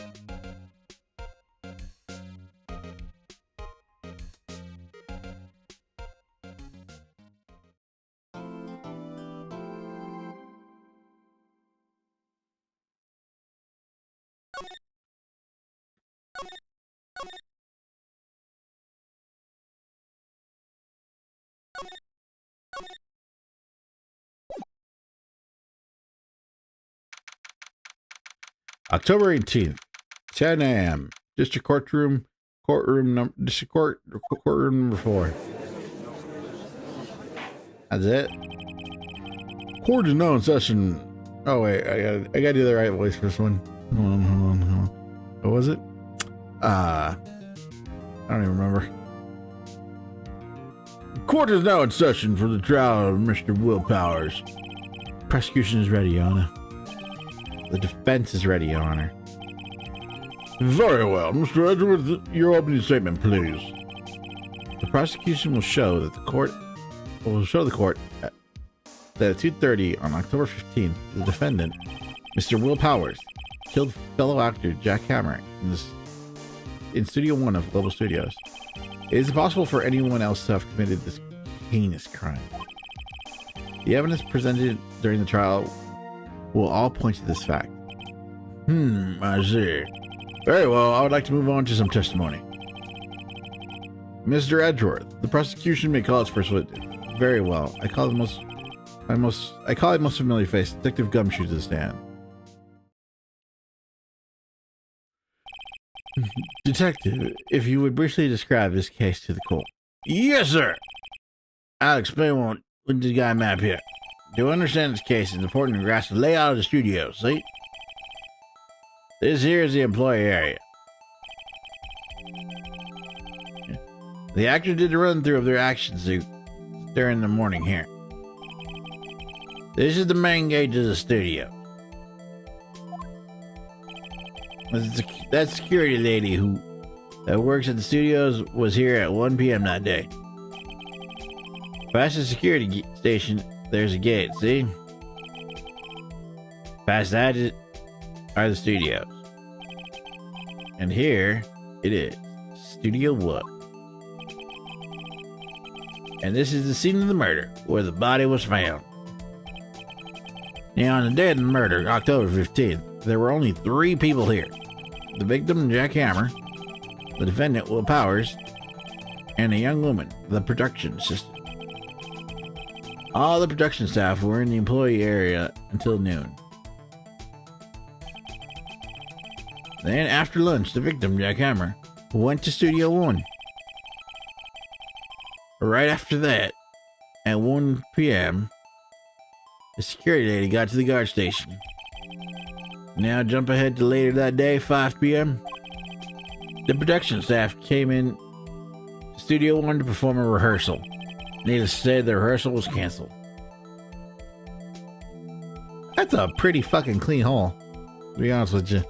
Speaker 1: October 18th, 10 a.m. District courtroom number 4. That's it. Court is now in session. Oh wait, I gotta do the right voice for this one. Hold on. What was it? I don't even remember. Court is now in session for the trial of Mr. Will Powers. Prosecution is ready, Your Honor. The defense is ready, Your Honor. Very well. Mr. Edgeworth, your opening statement, please. The prosecution will show the court that at 2:30 on October 15th, the defendant, Mr. Will Powers, killed fellow actor Jack Hammer in Studio 1 of Global Studios. It is impossible for anyone else to have committed this heinous crime. The evidence presented during the trial will all point to this fact. I see. Very well, I would like to move on to some testimony. Mr. Edgeworth, the prosecution may call its first witness. Very well. I call a most familiar face, Detective Gumshoe, to the stand. Detective, if you would briefly describe this case to the court. Yes, sir. I'll explain what this guy map here. To understand this case, it's important to grasp the layout of the studio, see? This here is the employee area. The actor did a run-through of their action suit during the morning here. This is the main gate to the studio. That security lady that works at the studios was here at 1 p.m. that day. Past the security station, there's a gate, see? Past that are the studios. And here it is, Studio 1. And this is the scene of the murder, where the body was found.
Speaker 2: Now, on the day of the murder, October 15th, there were only 3 people here. The victim, Jack Hammer, the defendant, Will Powers, and a young woman, the production assistant. All the production staff were in the employee area until noon. Then, after lunch, the victim, Jack Hammer, went to Studio 1. Right after that, at 1 p.m., the security lady got to the guard station. Now jump ahead to later that day, 5 p.m. The production staff came in to Studio 1 to perform a rehearsal. Needless to say, the rehearsal was canceled. That's a pretty fucking clean hole, to be honest with you.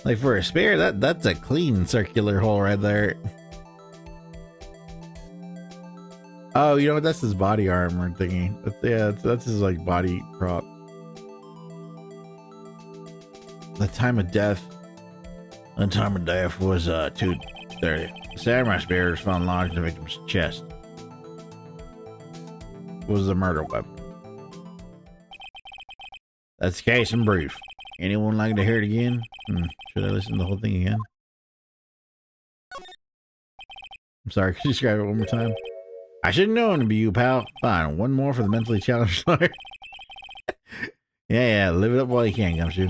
Speaker 2: Like, for a spear, that's a clean circular hole right there. Oh, you know what? That's his body armor thingy. That's his, like, body prop. The time of death was 2:30. The samurai spear was found lodged in the victim's chest. It was the murder weapon. That's the case in brief. Anyone like to hear it again? Should I listen to the whole thing again? I'm sorry, could you describe it one more time? I should have known to be you, pal. Fine, one more for the mentally challenged lawyer. yeah, live it up while you can, Gumshoe.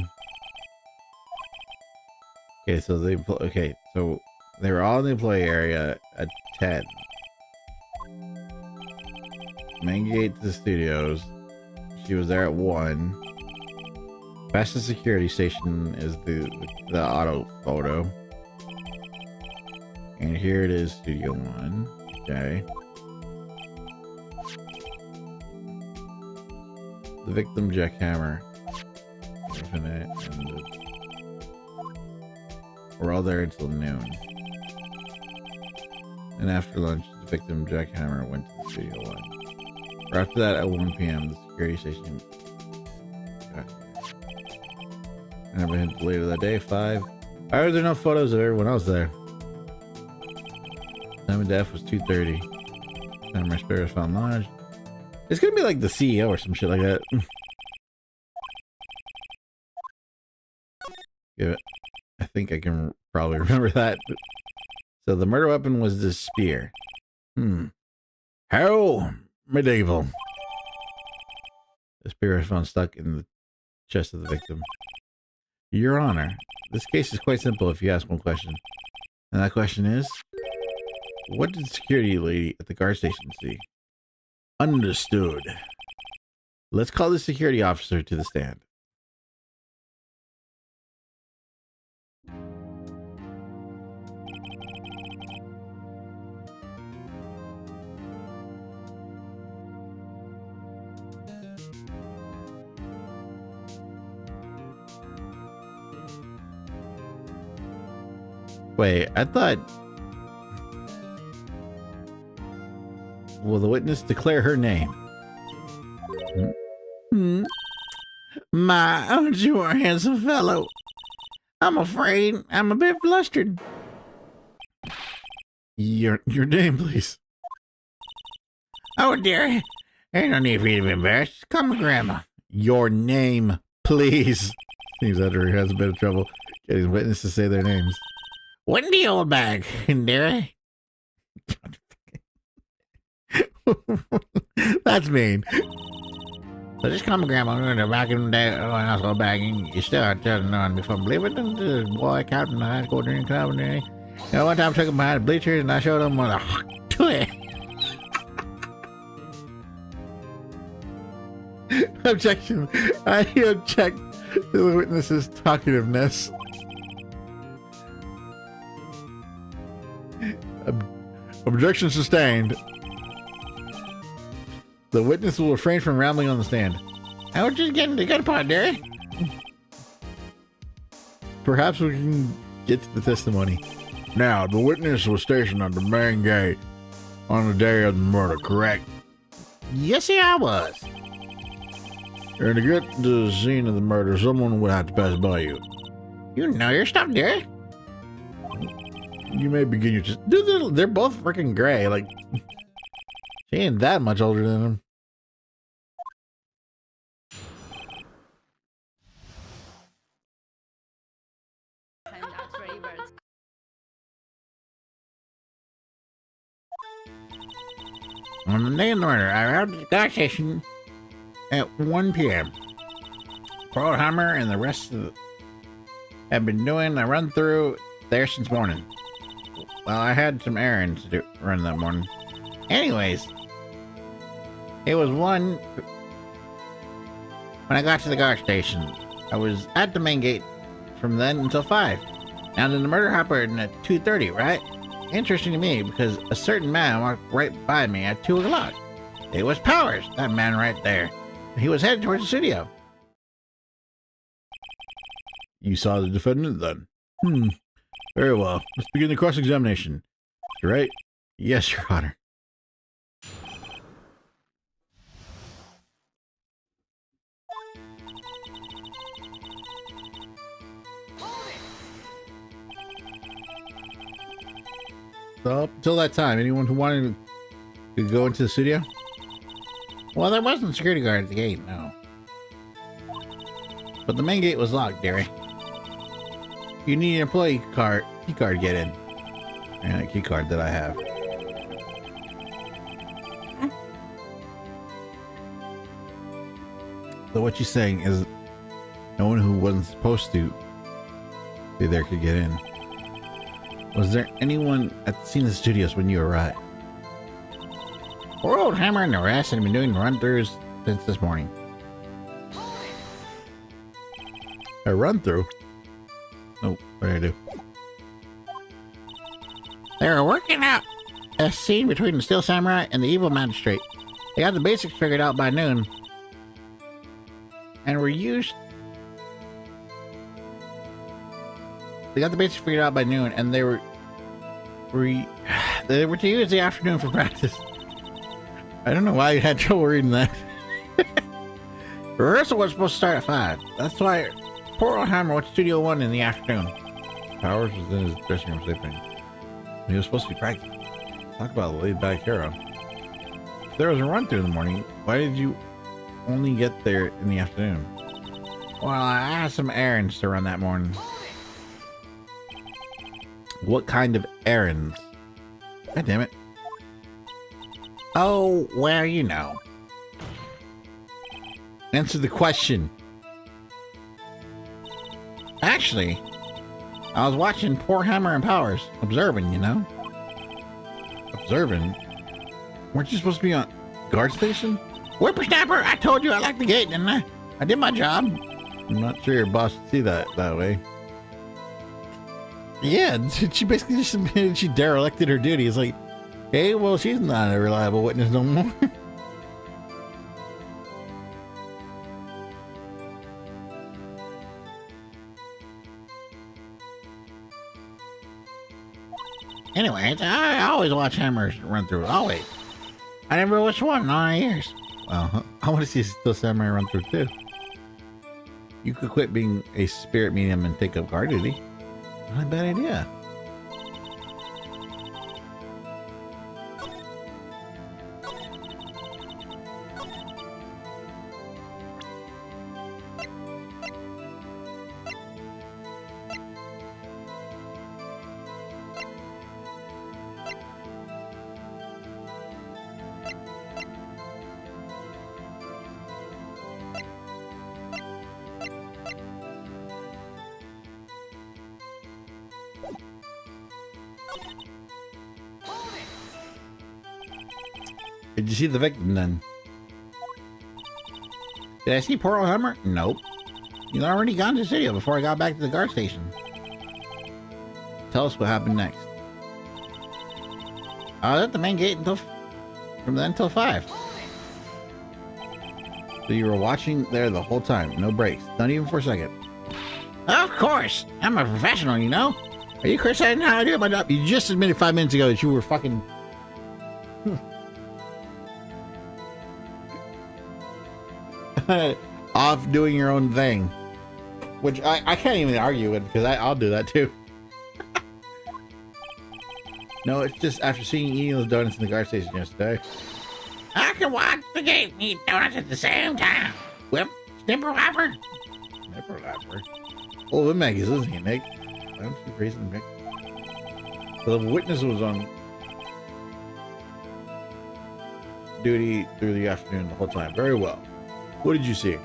Speaker 2: Okay, so they were all in the employee area at 10. Main gate to the studios. She was there at 1. Past the security station is the auto photo. And here it is, Studio 1. Okay. The victim, Jack Hammer. We're all there until noon. And after lunch, the victim, Jack Hammer, went to the Studio 1. Or after that, at 1 p.m., the security station got here. And everyone later that day, 5. Why are there no photos of everyone else there? Time of death was 2:30. Time my spirit was found lodged. It's gonna be like the CEO or some shit like that. Yeah, I think I can probably remember that. So the murder weapon was this spear. How medieval. The spear was found stuck in the chest of the victim. Your Honor, this case is quite simple if you ask one question. And that question is, what did the security lady at the guard station see? Understood. Let's call the security officer to the stand. Wait, I thought... Will the witness declare her name? My, aren't you a handsome fellow? I'm afraid I'm a bit flustered. Your name, please. Oh, dear. Ain't no need for you to be embarrassed. Come to Grandma. Your name, please. Seems that he has a bit of trouble getting witnesses to say their names. Wendy old bag, dear. That's mean. So just come, Grandma. Back in the day when I was going bagging, you still had to know before believing it. The boy captain in the high school drinking club. And you know, one time I took him behind the bleachers and I showed him what a twig. Objection. I object to the witness's talkativeness. Objection sustained. The witness will refrain from rambling on the stand. I was just getting the good part, Derry. Perhaps we can get to the testimony. Now, the witness was stationed at the main gate on the day of the murder, correct? Yes, sir, I was. And to get to the scene of the murder, someone would have to pass by you. You know your stuff, Derry. You may begin your... Dude, they're both freaking gray. Like, she ain't that much older than him. On the day of the murder, I arrived at the gas station at 1 p.m. Poor Hammer and the rest of the have been doing a run through there since morning. Well, I had some errands to run that morning. Anyways, it was 1 when I got to the gas station. I was at the main gate from then until 5. Now then the murder happened at 2:30, right? Interesting to me because a certain man walked right by me at 2 o'clock. It was Powers, that man right there. He was headed towards the studio.
Speaker 1: You saw the defendant then? Very well. Let's begin the cross-examination. You right? Yes, Your Honor. So, up until that time, anyone who wanted to go into the studio?
Speaker 2: Well, there wasn't a security guard at the gate, no.
Speaker 1: But the main gate was locked, dearie. You need an employee key card to get in. And a key card that I have. So what you're saying is no one who wasn't supposed to be there could get in. Was there anyone at the scene of the studios when you arrived?
Speaker 2: Poor old Hammer and the rest had been doing run-throughs since this morning.
Speaker 1: A run-through? Oh, what did I do?
Speaker 2: They were working out a scene between the Steel Samurai and the evil magistrate. They got the basics figured out by noon. And they got the basics figured out by noon, and they were to use the afternoon for practice.
Speaker 1: I don't know why you had trouble reading that.
Speaker 2: Rehearsal was supposed to start at 5. That's why poor old Hammer went to Studio 1 in the afternoon.
Speaker 1: Powers was in his dressing room sleeping. He was supposed to be practicing. Talk about a laid-back hero. If there was a run-through in the morning, why did you only get there in the afternoon?
Speaker 2: Well, I had some errands to run that morning.
Speaker 1: What kind of errands? God damn it.
Speaker 2: Oh, well, you know.
Speaker 1: Answer the question.
Speaker 2: Actually, I was watching poor Hammer and Powers, observing, you know?
Speaker 1: Observing? Weren't you supposed to be on guard station?
Speaker 2: Whippersnapper, I told you I liked the gate, didn't I? I did my job.
Speaker 1: I'm not sure your boss would see that way. Yeah, she basically just admitted she derelicted her duty. It's like, hey, well, she's not a reliable witness no more.
Speaker 2: Anyways, I always watch Hammers run through. Always. I never watched one in all my years.
Speaker 1: Well, I want to see Steel Samurai run through too. You could quit being a spirit medium and take up guard duty. Not a bad idea. Did you see the victim then?
Speaker 2: Did I see poor old Hammer? Nope. He'd already gone to the studio before I got back to the guard station.
Speaker 1: Tell us what happened next.
Speaker 2: I was at the main gate from then till 5.
Speaker 1: So you were watching there the whole time, no breaks, not even for a second.
Speaker 2: Of course! I'm a professional, you know? Are you criticizing how I do my job?
Speaker 1: You just admitted 5 minutes ago that you were fucking... off doing your own thing. Which I can't even argue with, because I'll do that too. No, it's just after seeing you eating those donuts in the guard station yesterday.
Speaker 2: I can watch the gate and eat donuts at the same time. Whip, snipper lapper.
Speaker 1: Snipper lapper? Oh, the Maggie's, isn't he, Nick? I don't see reason, Nick. The witness was on... duty through the afternoon the whole time. Very well. What did you see?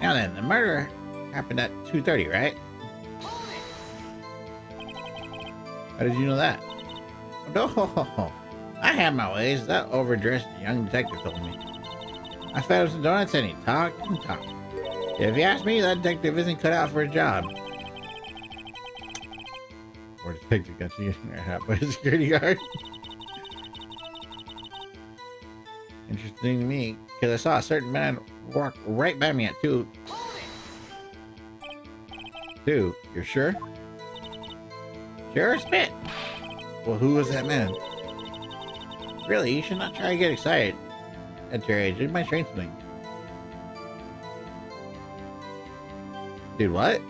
Speaker 2: Now then, the murder happened at 2:30, right?
Speaker 1: How did you know that?
Speaker 2: Oh, I have my ways. That overdressed young detective told me. I fed him some donuts and he talked and talked. If you ask me, that detective isn't cut out for a job.
Speaker 1: Or detective got you in your hat by a security guard.
Speaker 2: Interesting to me, because I saw a certain man walk right by me at 2.
Speaker 1: Dude, you're sure?
Speaker 2: Sure as spit.
Speaker 1: Well, who was that man?
Speaker 2: Really, you should not try to get excited at your age. It might strain something.
Speaker 1: Dude, what?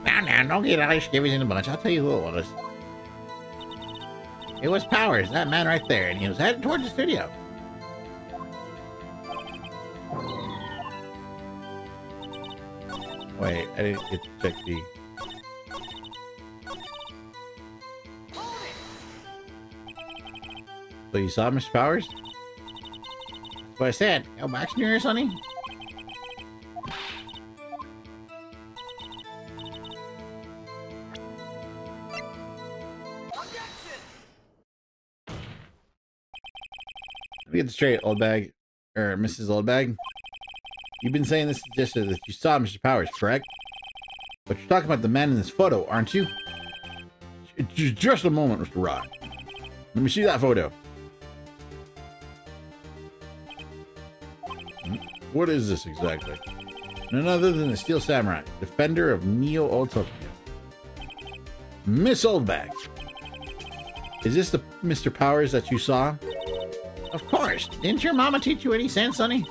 Speaker 2: Now, don't get all your skivvies in a bunch. I'll tell you who it was. It was Powers, that man right there, and he was headed towards the studio.
Speaker 1: Wait, I didn't get to check the... So you saw Mr. Powers?
Speaker 2: That's what I said. Go back to yours, honey.
Speaker 1: Let me get this straight, old bag. Or Mrs. Oldbag. You've been saying this suggested that you saw Mr. Powers, correct? But you're talking about the man in this photo, aren't you? Just a moment, Mr. Rod. Let me see that photo. What is this exactly? None other than the Steel Samurai, defender of Neo Old Tokyo. Miss Oldbag. Is this the Mr. Powers that you saw?
Speaker 2: Of course. Didn't your mama teach you any sense, honey?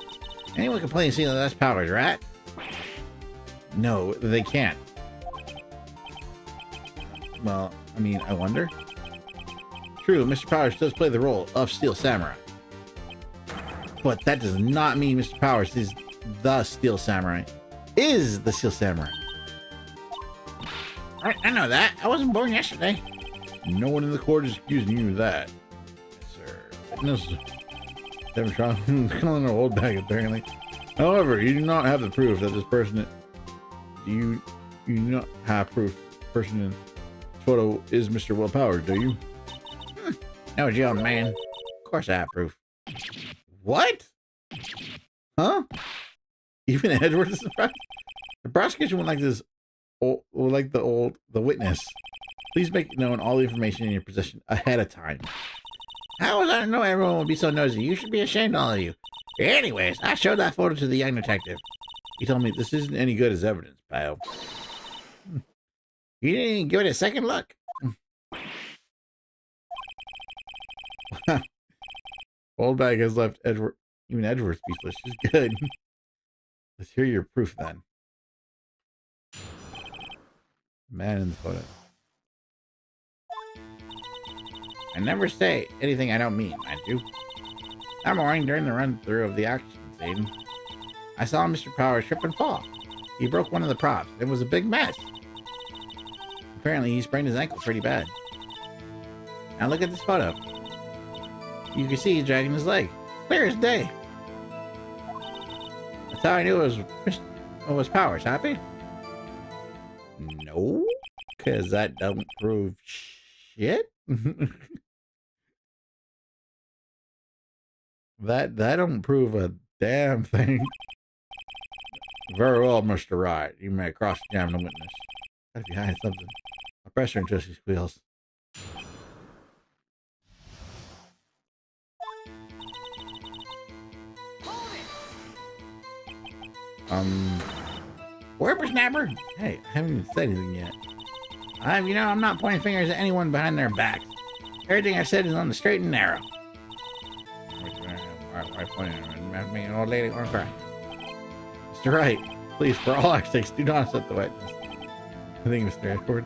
Speaker 2: Anyone can play and see that that's Powers, right?
Speaker 1: No, they can't. Well, I mean, I wonder. True, Mr. Powers does play the role of Steel Samurai. But that does not mean Mr. Powers is the Steel Samurai. Is the Steel Samurai.
Speaker 2: I know that. I wasn't born yesterday.
Speaker 1: No one in the court is accusing you of that. Yes, sir. Witness. Never tried killing an old bag, apparently. However, you do not have the proof that this person... You do not have proof the person in the photo is Mr. Will Powers, do you?
Speaker 2: No, Joe, man. Of course I have proof.
Speaker 1: What? Huh? Even Edward is surprised? The prosecution would like this... Would like the witness. Please make known all the information in your possession ahead of time.
Speaker 2: How was I to know everyone would be so nosy? You should be ashamed, all of you. Anyways, I showed that photo to the young detective.
Speaker 1: He told me this isn't any good as evidence, pal.
Speaker 2: You didn't even give it a second look.
Speaker 1: Oldbag has left even Edward speechless. She's good. Let's hear your proof then. Man in the photo.
Speaker 2: I never say anything I don't mean, mind you. That morning, during the run-through of the action scene, I saw Mr. Powers trip and fall. He broke one of the props. It was a big mess. Apparently, he sprained his ankle pretty bad. Now look at this photo. You can see he's dragging his leg. Clear as day. That's how I knew it was Powers. Happy?
Speaker 1: No, because that don't prove shit. That don't prove a damn thing. Very well, Mr. Wright. You may cross-examine the witness. If you hide something, I'll press her until she squeals.
Speaker 2: Whippersnapper?
Speaker 1: Hey, I haven't even said anything yet.
Speaker 2: I'm not pointing fingers at anyone behind their backs. Everything I said is on the straight and narrow. Why pointing at me, an old lady, or cry?
Speaker 1: Mr. Wright, please, for all our sakes, do not upset the witness. I think Mr. Edward.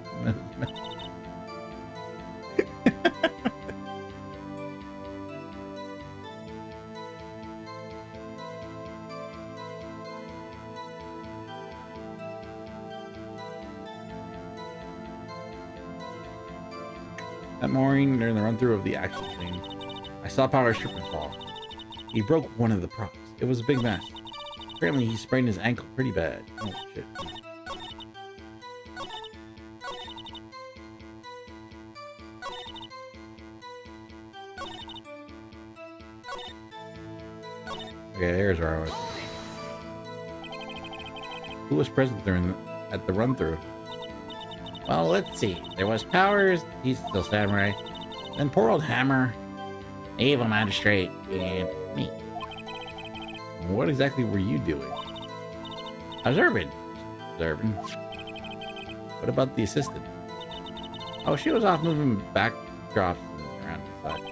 Speaker 1: That morning, during the run-through of the action scene, I saw Powers trip and fall. He broke one of the props. It was a big mess. Apparently, he sprained his ankle pretty bad. Oh, shit. Okay, there's where I was. Who was present at the run-through?
Speaker 2: Well, let's see. There was Powers, he's still samurai. Then poor old Hammer, evil magistrate, and me.
Speaker 1: What exactly were you doing?
Speaker 2: Observing.
Speaker 1: What about the assistant?
Speaker 2: Oh, she was off moving backdrops around inside.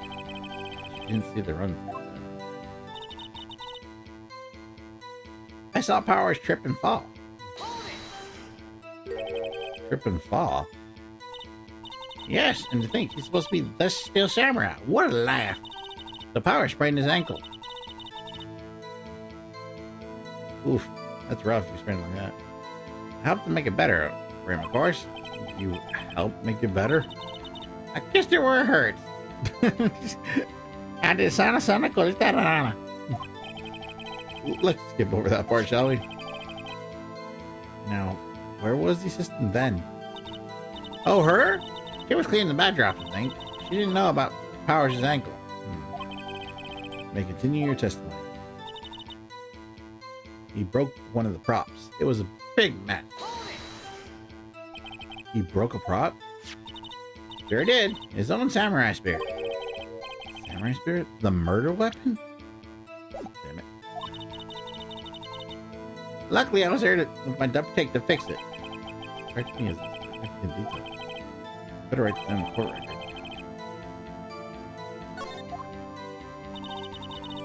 Speaker 1: She didn't see the run-through.
Speaker 2: I saw Powers trip and fall.
Speaker 1: Trip and fall?
Speaker 2: Yes, and to think he's supposed to be the Steel Samurai. What a laugh. The Powers sprained his ankle.
Speaker 1: Oof, that's rough. You sprained like that.
Speaker 2: I helped to make it better for him, of course.
Speaker 1: You helped make it better?
Speaker 2: I kissed her where it hurts. I did sana colita rana.
Speaker 1: Let's skip over that part, shall we? Now, where was the assistant then?
Speaker 2: Oh, her? She was cleaning the backdrop, I think. She didn't know about Powers' ankle.
Speaker 1: May continue your testimony. He broke one of the props.
Speaker 2: It was a big mess.
Speaker 1: He broke a prop?
Speaker 2: Sure did. His own samurai spear.
Speaker 1: Samurai spirit? The murder weapon? Damn it.
Speaker 2: Luckily, I was there with my duct tape to fix it.
Speaker 1: Strikes me as significant detail. Better write down the court record.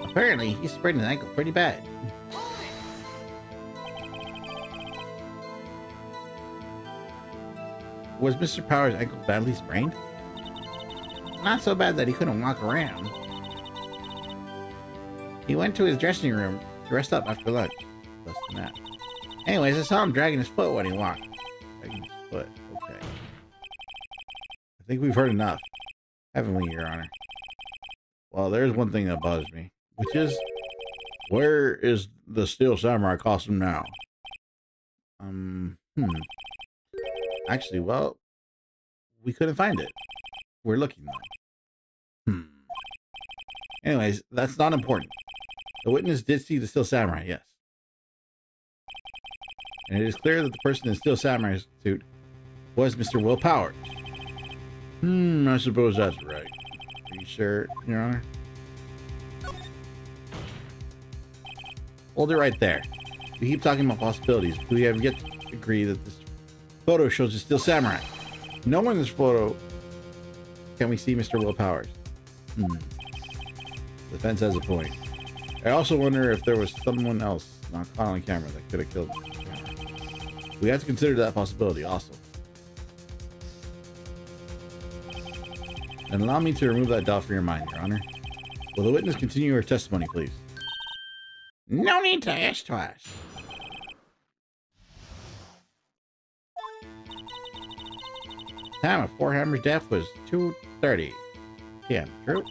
Speaker 2: Apparently, he sprained his ankle pretty bad.
Speaker 1: Was Mr. Powers' ankle badly sprained?
Speaker 2: Not so bad that he couldn't walk around. He went to his dressing room to rest up after lunch.
Speaker 1: Less than that.
Speaker 2: Anyways, I saw him dragging his foot when he walked.
Speaker 1: Dragging his foot. Okay. I think we've heard enough, haven't we, Your Honor? Well, there's one thing that bothers me, which is, where is the Steel Samurai costume now? Actually, well, we couldn't find it. We're looking though. Anyways, that's not important. The witness did see the Steel Samurai, yes. And it is clear that the person in the Steel Samurai suit was Mr. Will Powers. I suppose that's right. Are you sure, Your Honor? Hold it right there. We keep talking about possibilities. We have yet to agree that this photo shows a Steel Samurai. Nowhere in this photo can we see Mr. Will Powers. The defense has a point. I also wonder if there was someone else not caught on camera that could have killed him. We have to consider that possibility also. And allow me to remove that doubt from your mind, Your Honor. Will the witness continue her testimony, please?
Speaker 2: No need to ask twice. Time of poor Hammer's death was 2:30 p.m. True.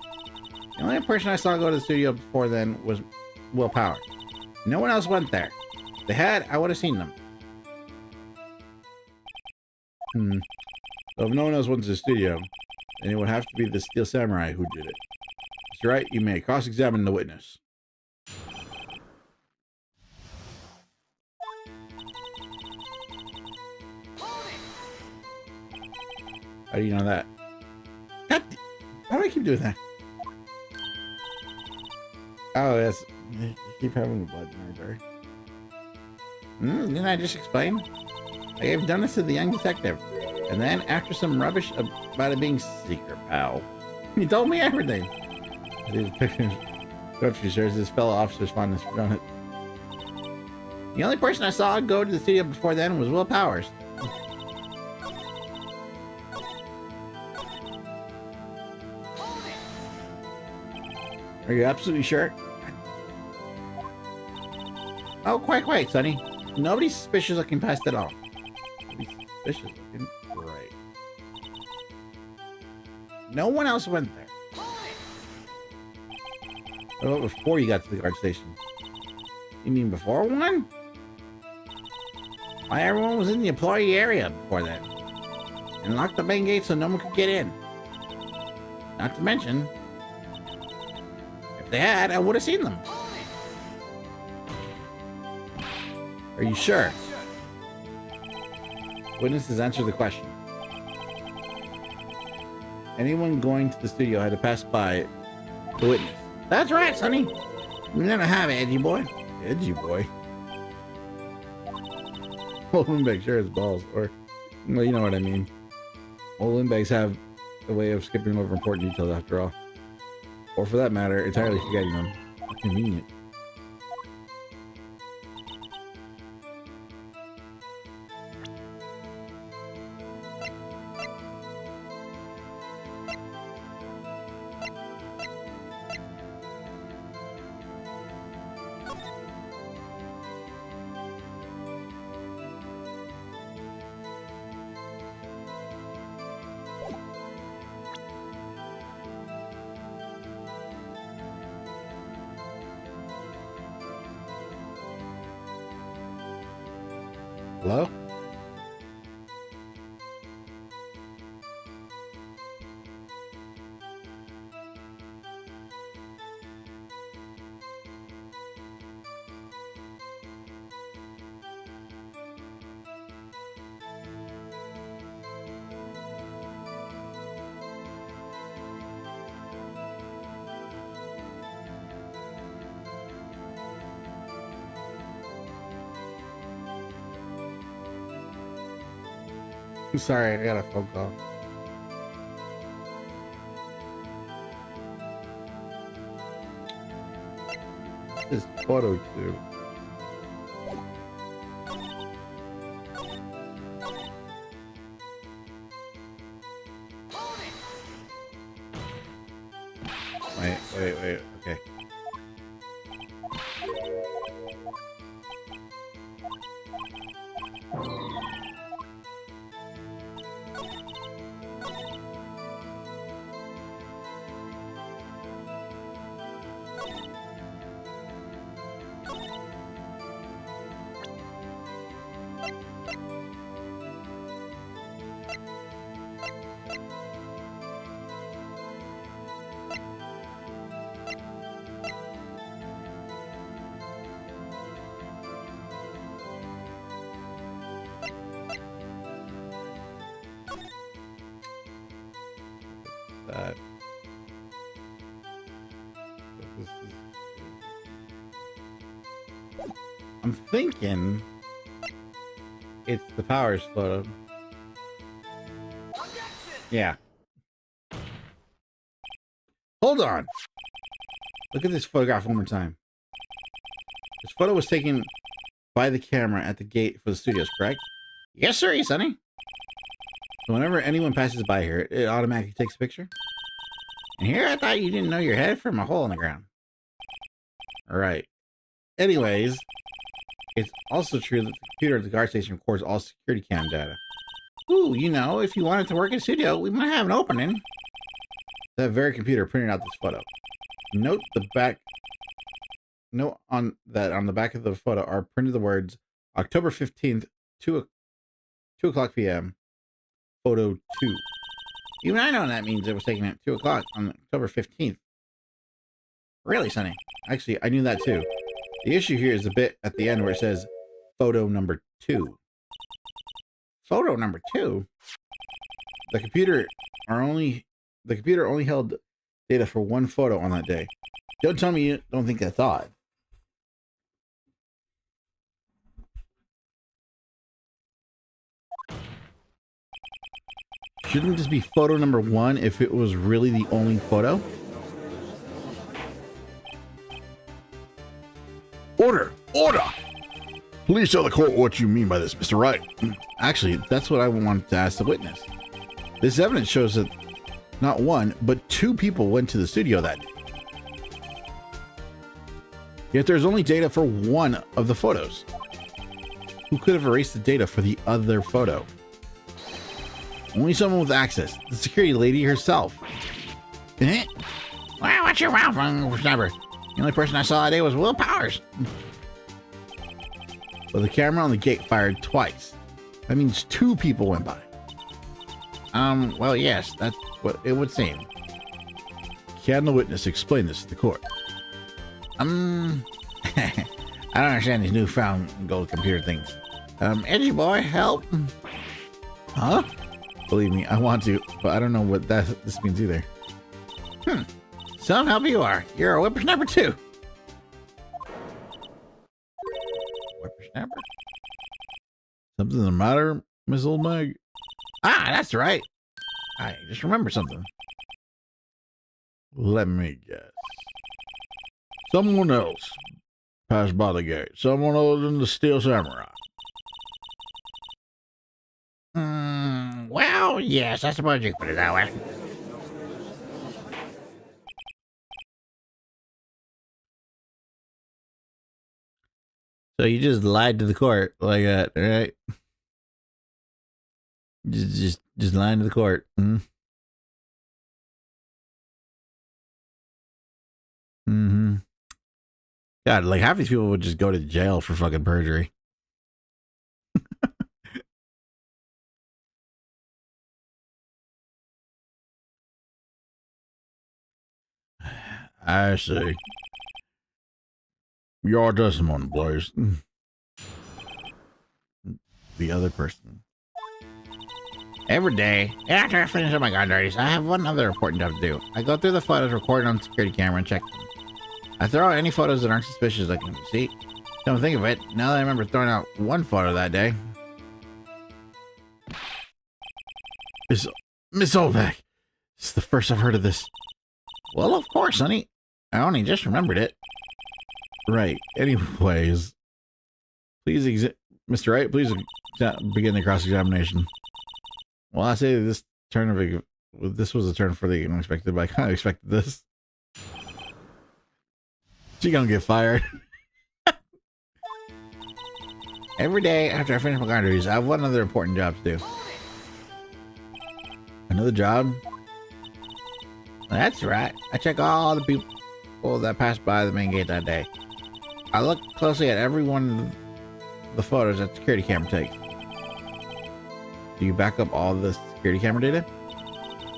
Speaker 2: The only person I saw go to the studio before then was Will Powers. No one else went there. If they had, I would have seen them.
Speaker 1: So if no one else went to the studio, then it would have to be the Steel Samurai who did it. Mr. Wright, you may cross-examine the witness. How do you know that?
Speaker 2: How do I keep doing that?
Speaker 1: Oh, yes. You keep having the blood in there.
Speaker 2: Didn't I just explain? I gave done this to the young detective. And then, after some rubbish about it being secret, pal, he told me everything.
Speaker 1: The detective shares this fellow officer's fondness for doing it.
Speaker 2: The only person I saw go to the studio before then was Will Powers.
Speaker 1: Are you absolutely sure?
Speaker 2: Oh, quite, Sonny. Nobody's suspicious looking past it all.
Speaker 1: Nobody's suspicious looking? Right.
Speaker 2: No one else went there. What about before you got to the guard station? You mean before one? Why, everyone was in the employee area before that. And locked the main gate so no one could get in. Not to mention, if they had, I would have seen them. Are you sure? Witnesses answer the question. Anyone going to the studio had to pass by the witness. That's right, Sonny. We never have it, edgy boy. Edgy boy. Old windbags sure has balls, or, well, you know what I mean. Old windbags have a way of skipping over important details after all. Or for that matter, entirely forgetting them. Convenient. Hello? I'm sorry, I got a phone call. This photo too. Wait, okay. That. I'm thinking it's the Powers photo. Yeah. Hold on. Look at this photograph one more time. This photo was taken by the camera at the gate for the studios, correct? Yes, sir, Sonny. So whenever anyone passes by here, it automatically takes a picture. And here I thought you didn't know your head from a hole in the ground. Alright. Anyways, it's also true that the computer at the guard station records all security cam data. Ooh, you know, if you wanted to work in a studio, we might have an opening. That very computer printed out this photo. Note on the back of the photo are printed the words October 15th, 2 o'clock p.m. Photo 2. Even I know that means it was taken at 2 o'clock on October 15th. Really, Sonny? Actually, I knew that too. The issue here is the bit at the end where it says photo number 2. Photo number 2? The computer only held data for one photo on that day. Don't tell me you don't think that's odd. Shouldn't this be photo number 1 if it was really the only photo?
Speaker 1: Order! Order! Please tell the court what you mean by this, Mr. Wright.
Speaker 2: Actually, that's what I wanted to ask the witness. This evidence shows that not one, but 2 people went to the studio that day. Yet there's only data for one of the photos. Who could have erased the data for the other photo? Only someone with access, the security lady herself. Eh? Well, what's your mouth on, Sniper? The only person I saw today was Will Powers.
Speaker 1: Well, the camera on the gate fired twice. That means 2 people went by.
Speaker 2: Well, yes, that's what it would seem.
Speaker 1: Can the witness explain this to the court?
Speaker 2: I don't understand these newfound gold computer things. Edgy boy, help.
Speaker 1: Huh? Believe me, I want to, but I don't know what this means either.
Speaker 2: Some help you are. You're a whippersnapper too. Whippersnapper?
Speaker 1: Something the matter, Miss Old Meg?
Speaker 2: Ah, that's right. I just remembered something.
Speaker 1: Let me guess. Someone else passed by the gate. Someone other than the Steel Samurai.
Speaker 2: Well, yes, I suppose you could put it that way.
Speaker 1: So you just lied to the court like that, right? Just lying to the court. God, like half these people would just go to jail for fucking perjury. I see. Your testimony, please. The other person.
Speaker 2: Every day, after I finish up my gun duties, I have one other important job to do. I go through the photos recorded on the security camera and check them. I throw out any photos that aren't suspicious looking. See? Don't think of it. Now that I remember throwing out one photo that day.
Speaker 1: Miss Olbeck. This is the first I've heard of this.
Speaker 2: Well, of course, honey. I only just remembered it.
Speaker 1: Right. Anyways, please, Mr. Wright, please begin the cross-examination. Well, I say this was a turn for the unexpected, but I kind of expected this. She gonna get fired.
Speaker 2: Every day after I finish my gun duties, I have one other important job to do.
Speaker 1: Another job?
Speaker 2: That's right. I check all the people that passed by the main gate that day. I look closely at every one of the photos that the security camera takes.
Speaker 1: Do you back up all the security camera data?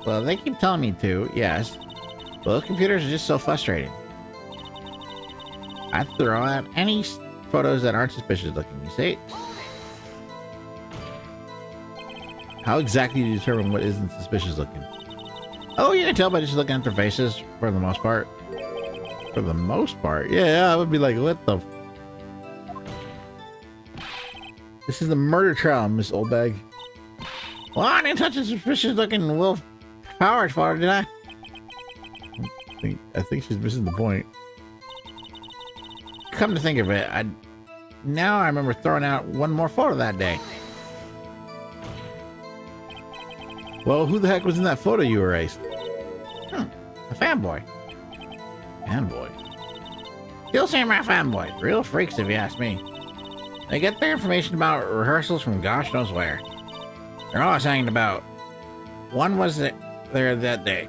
Speaker 2: Well, they keep telling me to, yes. But those computers are just so frustrating. I throw out any photos that aren't suspicious looking, you see?
Speaker 1: How exactly do you determine what isn't suspicious looking?
Speaker 2: Oh, you can tell by just looking at their faces, for the most part.
Speaker 1: For the most part? Yeah, I would be like, what the... This is the murder trial, Miss Oldbag.
Speaker 2: Well, I didn't touch a suspicious looking Will Powers photo, did I?
Speaker 1: I think she's missing the point.
Speaker 2: Come to think of it, now I remember throwing out one more photo that day.
Speaker 1: Well, who the heck was in that photo you erased?
Speaker 2: A fanboy.
Speaker 1: Fanboy?
Speaker 2: Still Samurai fanboys. Real freaks, if you ask me. They get their information about rehearsals from gosh knows where. They're always hanging about. One was there that day.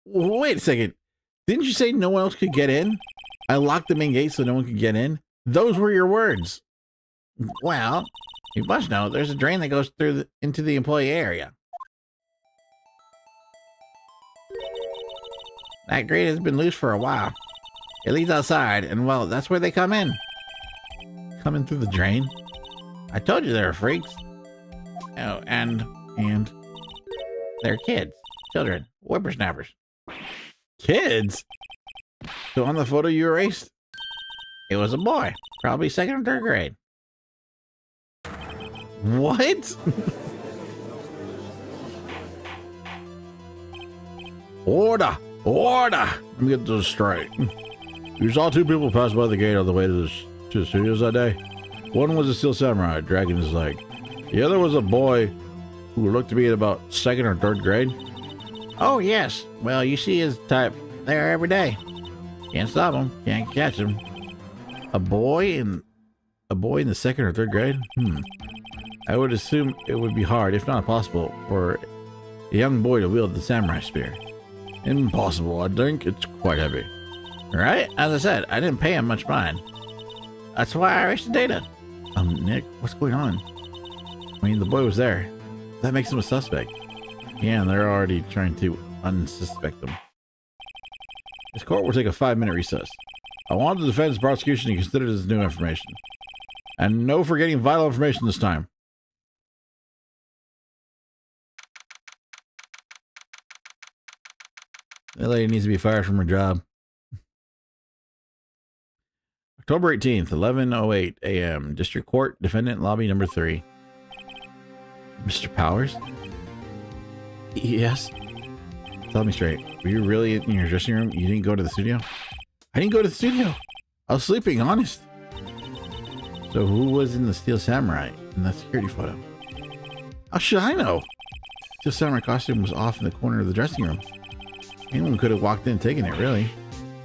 Speaker 1: Wait a second. Didn't you say no one else could get in? I locked the main gate so no one could get in? Those were your words.
Speaker 2: Well, you must know there's a drain that goes through into the employee area. That grate has been loose for a while. It leads outside, and well, that's where they come in.
Speaker 1: Coming through the drain?
Speaker 2: I told you they were freaks. Oh, and they're kids, children, whippersnappers.
Speaker 1: Kids? So on the photo you erased?
Speaker 2: It was a boy, probably 2nd or 3rd grade.
Speaker 1: What? Order! Order! Let me get this straight. You saw 2 people pass by the gate on the way to the studios that day. One was a Steel Samurai dragging his leg. The other was a boy who looked to be in about 2nd or 3rd grade.
Speaker 2: Oh, yes. Well, you see his type there every day. Can't stop him. Can't catch him.
Speaker 1: A boy in the 2nd or 3rd grade? I would assume it would be hard, if not impossible, for A young boy to wield the samurai spear. Impossible, I think. It's quite heavy.
Speaker 2: Right? As I said, I didn't pay him much mind. That's why I erased the data.
Speaker 1: Nick, what's going on? I mean, the boy was there. That makes him a suspect. Yeah, and they're already trying to unsuspect him. This court will take a 5-minute recess. I want the defense prosecution to consider this new information. And no forgetting vital information this time. That lady needs to be fired from her job. October 18th, 11:08 a.m. District Court, Defendant Lobby Number 3. Mr. Powers? Yes? Tell me straight. Were you really in your dressing room? You didn't go to the studio? I didn't go to the studio. I was sleeping, honest. So who was in the Steel Samurai in that security photo? How should I know? Steel Samurai costume was off in the corner of the dressing room. Anyone could have walked in and taken it, really.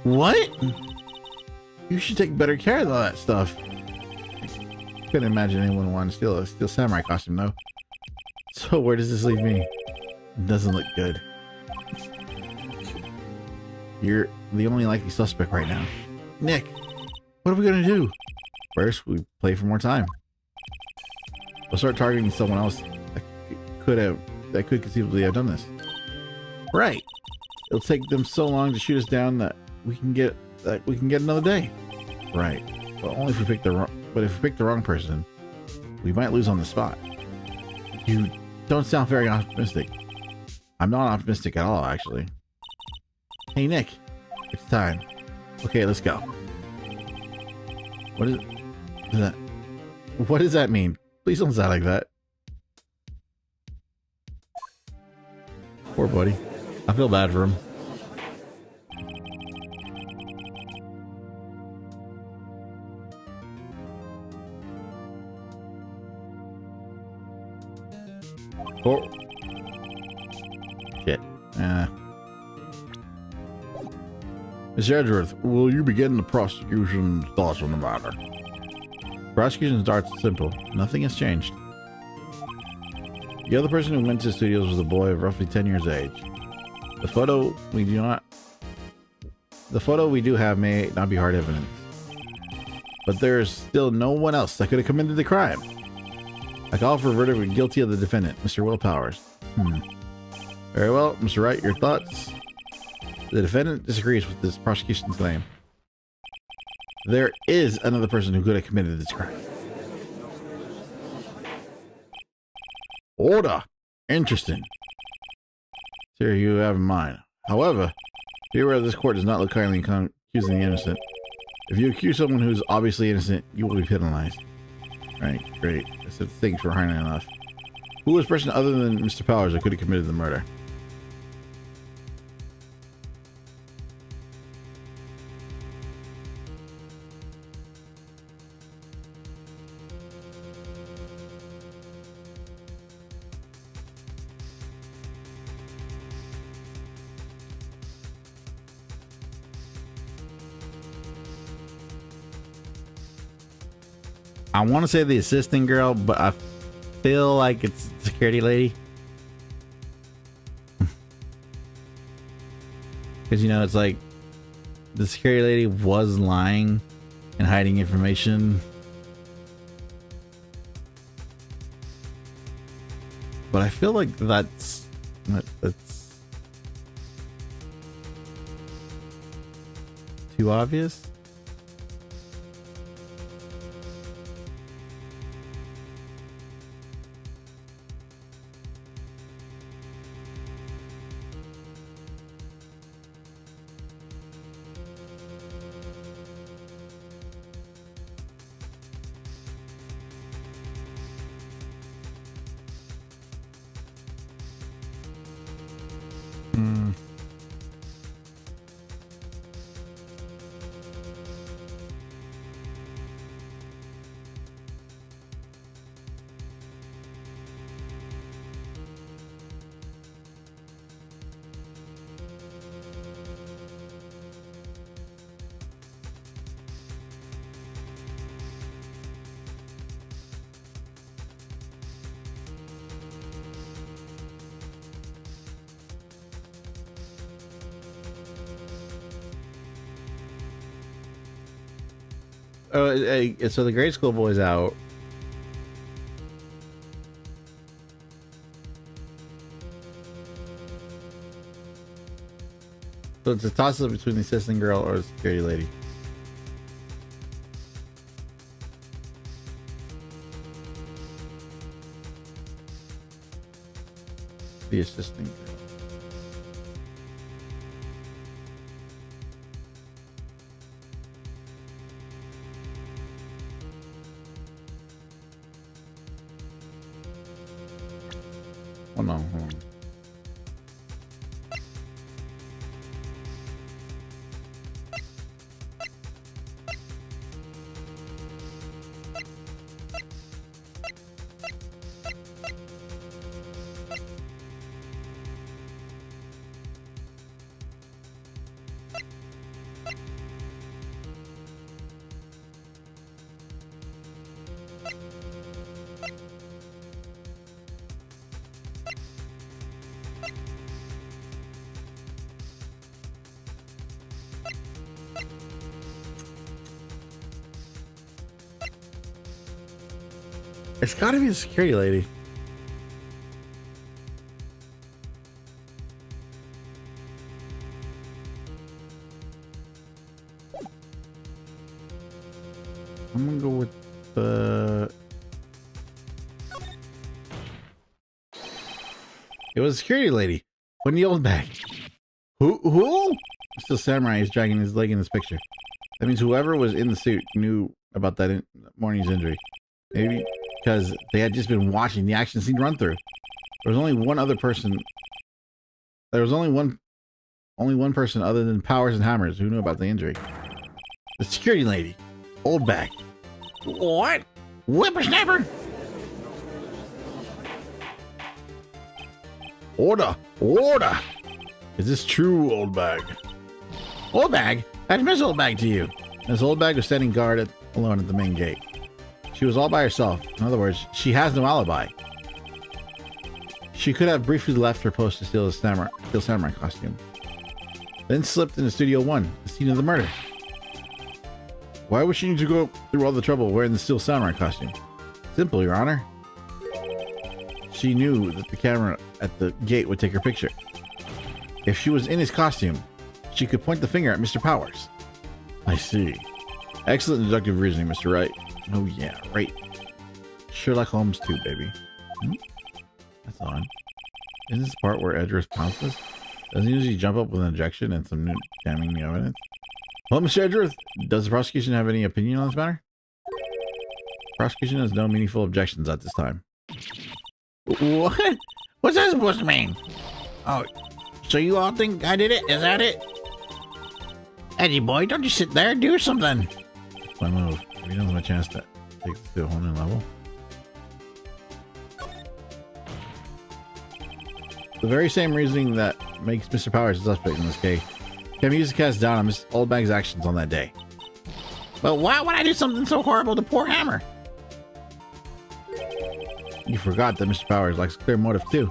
Speaker 1: What? You should take better care of all that stuff. I couldn't imagine anyone wanting to steal a Steel Samurai costume, though. So where does this leave me? It doesn't look good. You're the only likely suspect right now. Nick, what are we gonna do? First, we play for more time. We'll start targeting someone else that could conceivably have done this. Right. It'll take them so long to shoot us down that we can get another day. Right. But only if we pick the wrong person, we might lose on the spot. You don't sound very optimistic. I'm not optimistic at all, actually. Hey, Nick. It's time. Okay, let's go. What does that mean? Please don't sound like that. Poor buddy. I feel bad for him. Oh. Shit. Mr. Edgeworth, will you begin the prosecution's thoughts on the matter? Prosecution starts simple. Nothing has changed. The other person who went to the studios was a boy of roughly 10 years of age. The photo we do have may not be hard evidence. But there's still no one else that could have committed the crime. I call for a verdict of guilty of the defendant, Mr. Will Powers. Very well, Mr. Wright, your thoughts? The defendant disagrees with this prosecution's claim. There is another person who could have committed this crime. Order! Interesting. Here you have in mind. However, be aware this court does not look kindly on accusing the innocent. If you accuse someone who's obviously innocent, you will be penalized. Right, great. I said thanks for hiding enough. Who was the person other than Mr. Powers that could have committed the murder? I want to say the assistant girl, but I feel like it's the security lady. Because, you know, it's like the security lady was lying and hiding information. But I feel like that's too obvious. So the grade school boy's out. So it's a toss-up between the assistant girl or the security lady. The assistant girl. Hold on, hold on. It's gotta be the security lady. I'm gonna go with the... It was the security lady. When the old bag. Who? Still Samurai is dragging his leg in this picture. That means whoever was in the suit knew about that morning's injury. Maybe because they had just been watching the action scene run through. There was only one other person. There was only one person other than Powers and Hammers who knew about the injury. The security lady. Old bag.
Speaker 2: What? Whippersnapper?
Speaker 1: Order! Order! Is this true, old bag?
Speaker 2: Old bag? That's Miss Old Bag to you.
Speaker 1: Miss Old Bag was standing guard alone at the main gate. She was all by herself. In other words, she has no alibi. She could have briefly left her post to steal the samurai costume. Then slipped into Studio 1, the scene of the murder. Why would she need to go through all the trouble wearing the steel samurai costume? Simple, Your Honor. She knew that the camera at the gate would take her picture. If she was in his costume, she could point the finger at Mr. Powers. I see. Excellent deductive reasoning, Mr. Wright. Oh yeah, right. Sherlock Holmes too, baby. That's odd. Isn't this the part where Edgeworth pounces? Doesn't he usually jump up with an objection and some new damning new evidence? Well, Mr. Edgeworth, does the prosecution have any opinion on this matter? Prosecution has no meaningful objections at this time.
Speaker 2: What? What's that supposed to mean? Oh, so you all think I did it? Is that it? Eddie boy, don't you sit there. Do something.
Speaker 1: That's my move. If he doesn't have a chance to take this to a whole new level. The very same reasoning that makes Mr. Powers a suspect in this case can be used to cast down on Miss Old Bag's actions on that day.
Speaker 2: But why would I do something so horrible to poor Hammer?
Speaker 1: You forgot that Mr. Powers likes a clear motive too.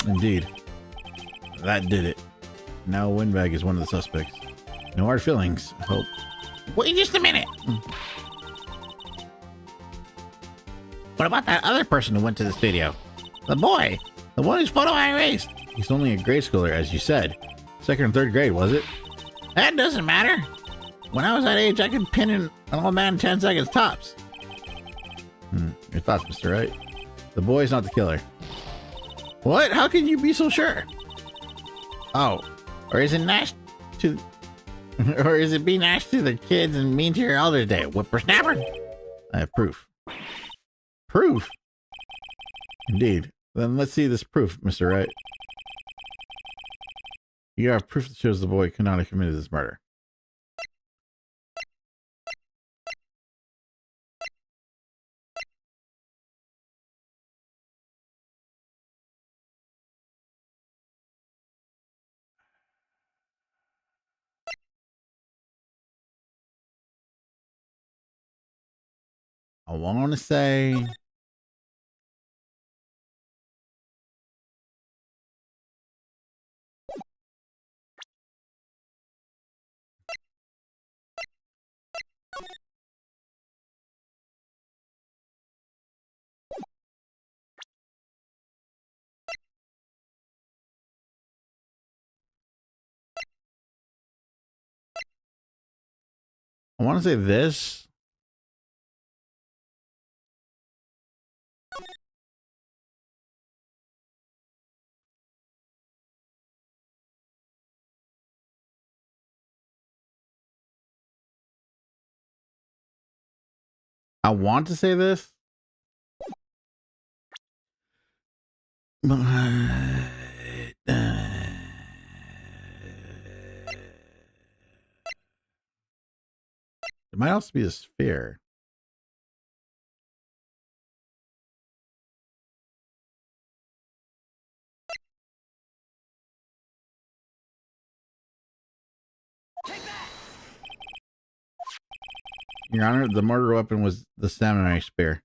Speaker 1: Indeed. That did it. Now Windbag is one of the suspects. No hard feelings, I hope.
Speaker 2: Wait just a minute. What about that other person who went to the studio? The boy. The one whose photo I erased.
Speaker 1: He's only a grade schooler, as you said. Second and third grade, was it?
Speaker 2: That doesn't matter. When I was that age, I could pin in an old man in 10 seconds tops.
Speaker 1: Your thoughts, Mr. Wright? The boy's not the killer.
Speaker 2: What? How can you be so sure? Oh, or is it nice to... or is it be nice to the kids and mean to your elders day? Whippersnapper?
Speaker 1: I have proof. Proof? Indeed. Then let's see this proof, Mr. Wright. You have proof that shows the boy could not have committed this murder. I want to say... I want to say this. I want to say this. But, it might also be a sphere. Your Honor, the murder weapon was the samurai spear.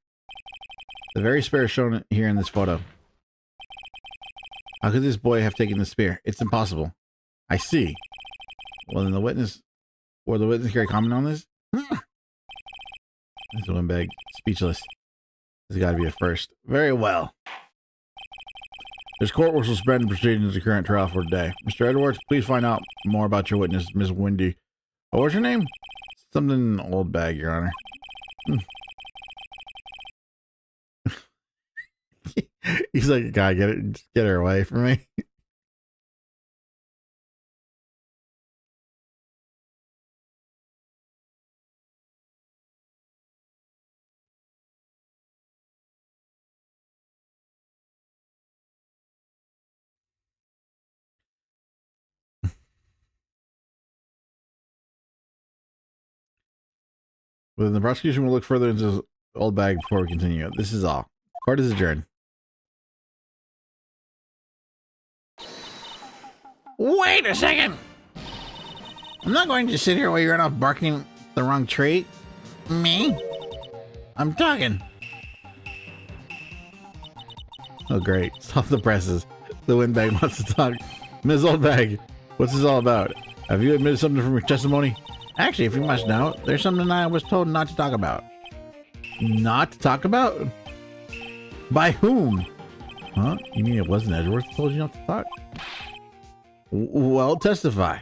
Speaker 1: The very spear shown here in this photo. How could this boy have taken the spear? It's impossible. I see. Well, then the witness carry comment on this? This one bag, speechless. There's got to be a first. Very well. This court will suspend proceedings of the current trial for today. Mr. Edwards, please find out more about your witness, Miss Wendy. Oh, what's your name? Something old bag, Your Honor. He's like, God, just get her away from me. Well, the prosecution will look further into this old bag before we continue. This is all. Court is adjourned.
Speaker 2: Wait a second! I'm not going to sit here while you run off barking the wrong tree. Me? I'm talking.
Speaker 1: Oh, great. Stop the presses. The windbag wants to talk. Ms. Oldbag, what's this all about? Have you admitted something from your testimony?
Speaker 2: Actually, if you must know, there's something I was told not to talk about.
Speaker 1: Not to talk about? By whom? Huh? You mean it wasn't Edwards who told you not to talk? Well, testify.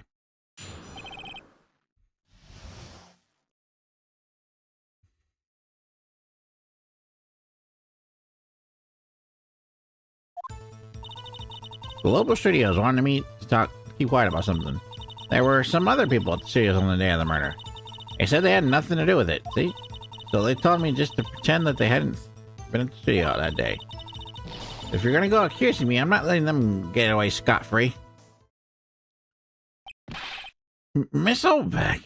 Speaker 2: The local studios wanted me to keep quiet about something. There were some other people at the studios on the day of the murder. They said they had nothing to do with it, see? So they told me just to pretend that they hadn't been at the studio that day. If you're gonna go accusing me, I'm not letting them get away scot-free.
Speaker 1: Miss Oldback.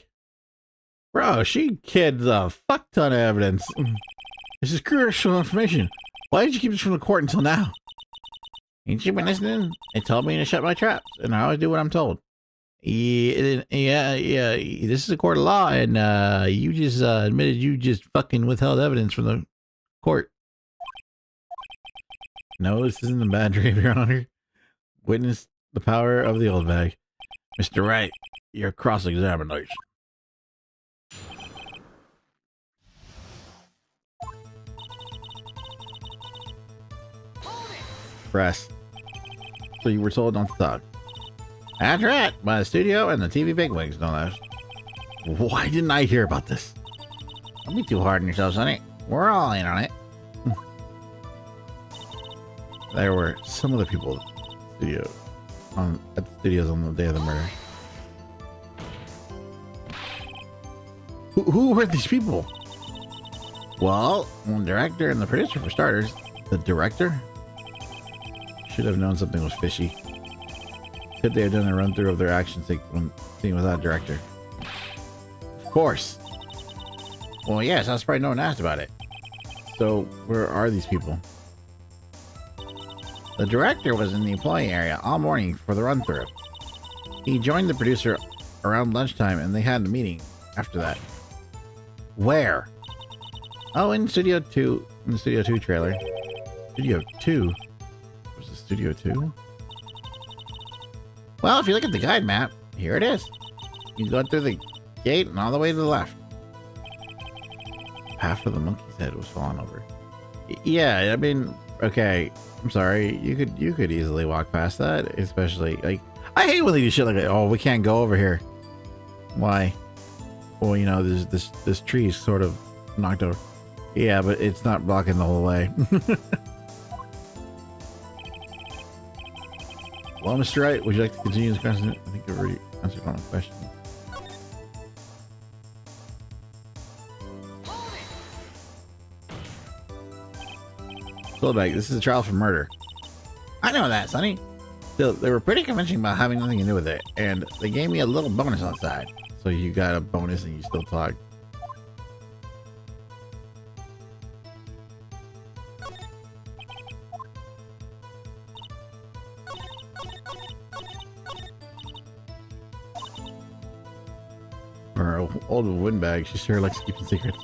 Speaker 1: Bro, she kids a fuck ton of evidence. This is crucial information. Why did you keep this from the court until now?
Speaker 2: Ain't you been listening? They told me to shut my traps, and I always do what I'm told.
Speaker 1: Yeah, this is a court of law, and you just admitted you just fucking withheld evidence from the court. No, this isn't a bad dream, Your Honor. Witness the power of the old bag. Mr. Wright, your cross-examination. Press. So you were told not to talk.
Speaker 2: That's right, by the studio and the TV bigwigs, no less.
Speaker 1: Why didn't I hear about this?
Speaker 2: Don't be too hard on yourself, Sonny. We're all in on it.
Speaker 1: There were some other people at the studios on the day of the murder. Who were these people?
Speaker 2: Well, the director and the producer, for starters.
Speaker 1: The director? Should have known something was fishy. Could they have done a run through of their action scene without a director? Of course.
Speaker 2: Well, yes, I was surprised no one asked about it.
Speaker 1: So, where are these people?
Speaker 2: The director was in the employee area all morning for the run through. He joined the producer around lunchtime, and they had a meeting after that.
Speaker 1: Where?
Speaker 2: Oh, in Studio 2, in the Studio 2 trailer.
Speaker 1: Studio 2? Was it Studio 2?
Speaker 2: Well, if you look at the guide map, here it is. You go through the gate and all the way to the left.
Speaker 1: Half of the monkey's head was falling over.
Speaker 2: Yeah, I mean,
Speaker 1: okay, I'm sorry. You could easily walk past that, especially like I hate when they do shit like that. Oh, we can't go over here. Why? Well, you know, this tree is sort of knocked over. Yeah, but it's not blocking the whole way. Well, Mr. Wright, would you like to continue this question? I think I've already answered one question. Goldbag, this is a trial for murder.
Speaker 2: I know that, Sonny.
Speaker 1: Still, they were pretty convincing about having nothing to do with it, and they gave me a little bonus on the side. So you got a bonus and you still talk. Or old windbag, she sure likes keeping secrets.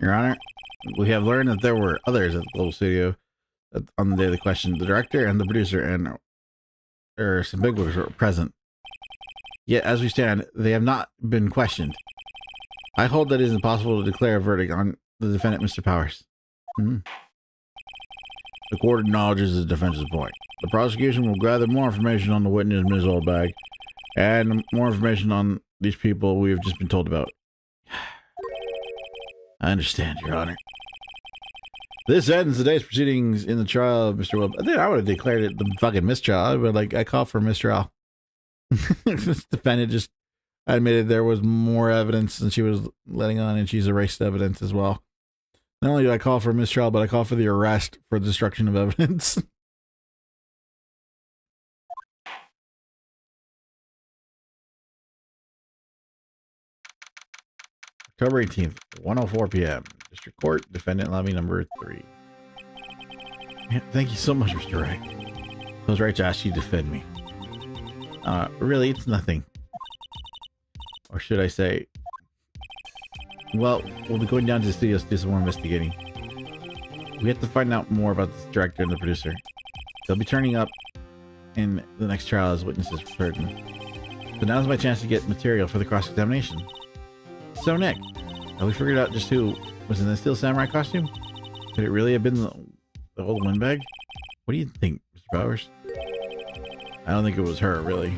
Speaker 1: Your Honor, we have learned that there were others at the global studio on the day of the question. The director and the producer and some bigwigs were present. Yet, as we stand, they have not been questioned. I hold that it is impossible to declare a verdict on the defendant, Mr. Powers. The court acknowledges the defense's point. The prosecution will gather more information on the witness, Ms. Oldbag, and more information on these people we have just been told about. I understand, Your Honor. This ends today's proceedings in the trial of Mr. Webb. I think I would have declared it the fucking mistrial, but like I call for mistrial. This defendant just admitted there was more evidence than she was letting on, and she's erased evidence as well. Not only do I call for a mistrial, but I call for the arrest for destruction of evidence. October 18th, 1:04 p.m. District Court, defendant lobby number 3. Yeah, thank you so much, Mr. Wright. I was right to ask you to defend me. Really, it's nothing. Or should I say... Well, we'll be going down to the studios to do some more investigating. We have to find out more about the director and the producer. They'll be turning up in the next trial as witnesses for certain. So now's my chance to get material for the cross-examination. So, Nick, have we figured out just who was in the Steel Samurai costume? Could it really have been the old windbag? What do you think, Mr. Powers? I don't think it was her, really.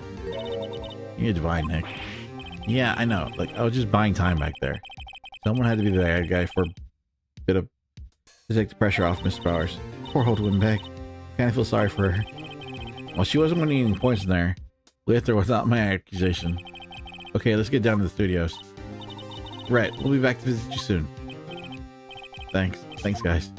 Speaker 1: You're divine, Nick. Yeah, I know. Like, I was just buying time back there. Someone had to be the bad guy for a bit of... to take the pressure off Mr. Powers. Poor old windbag. Kinda feel sorry for her. Well, she wasn't winning any points in there. With or without my accusation. Okay, let's get down to the studios. Right, we'll be back to visit you soon. Thanks. Thanks, guys.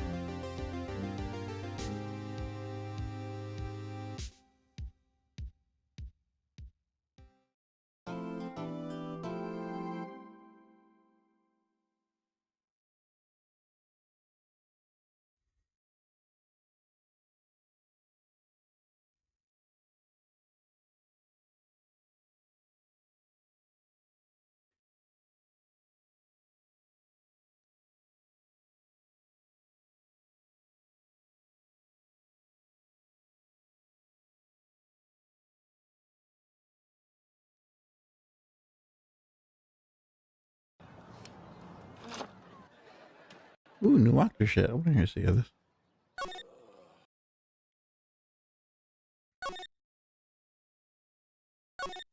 Speaker 1: Ooh, new actor shit. I want to hear see this.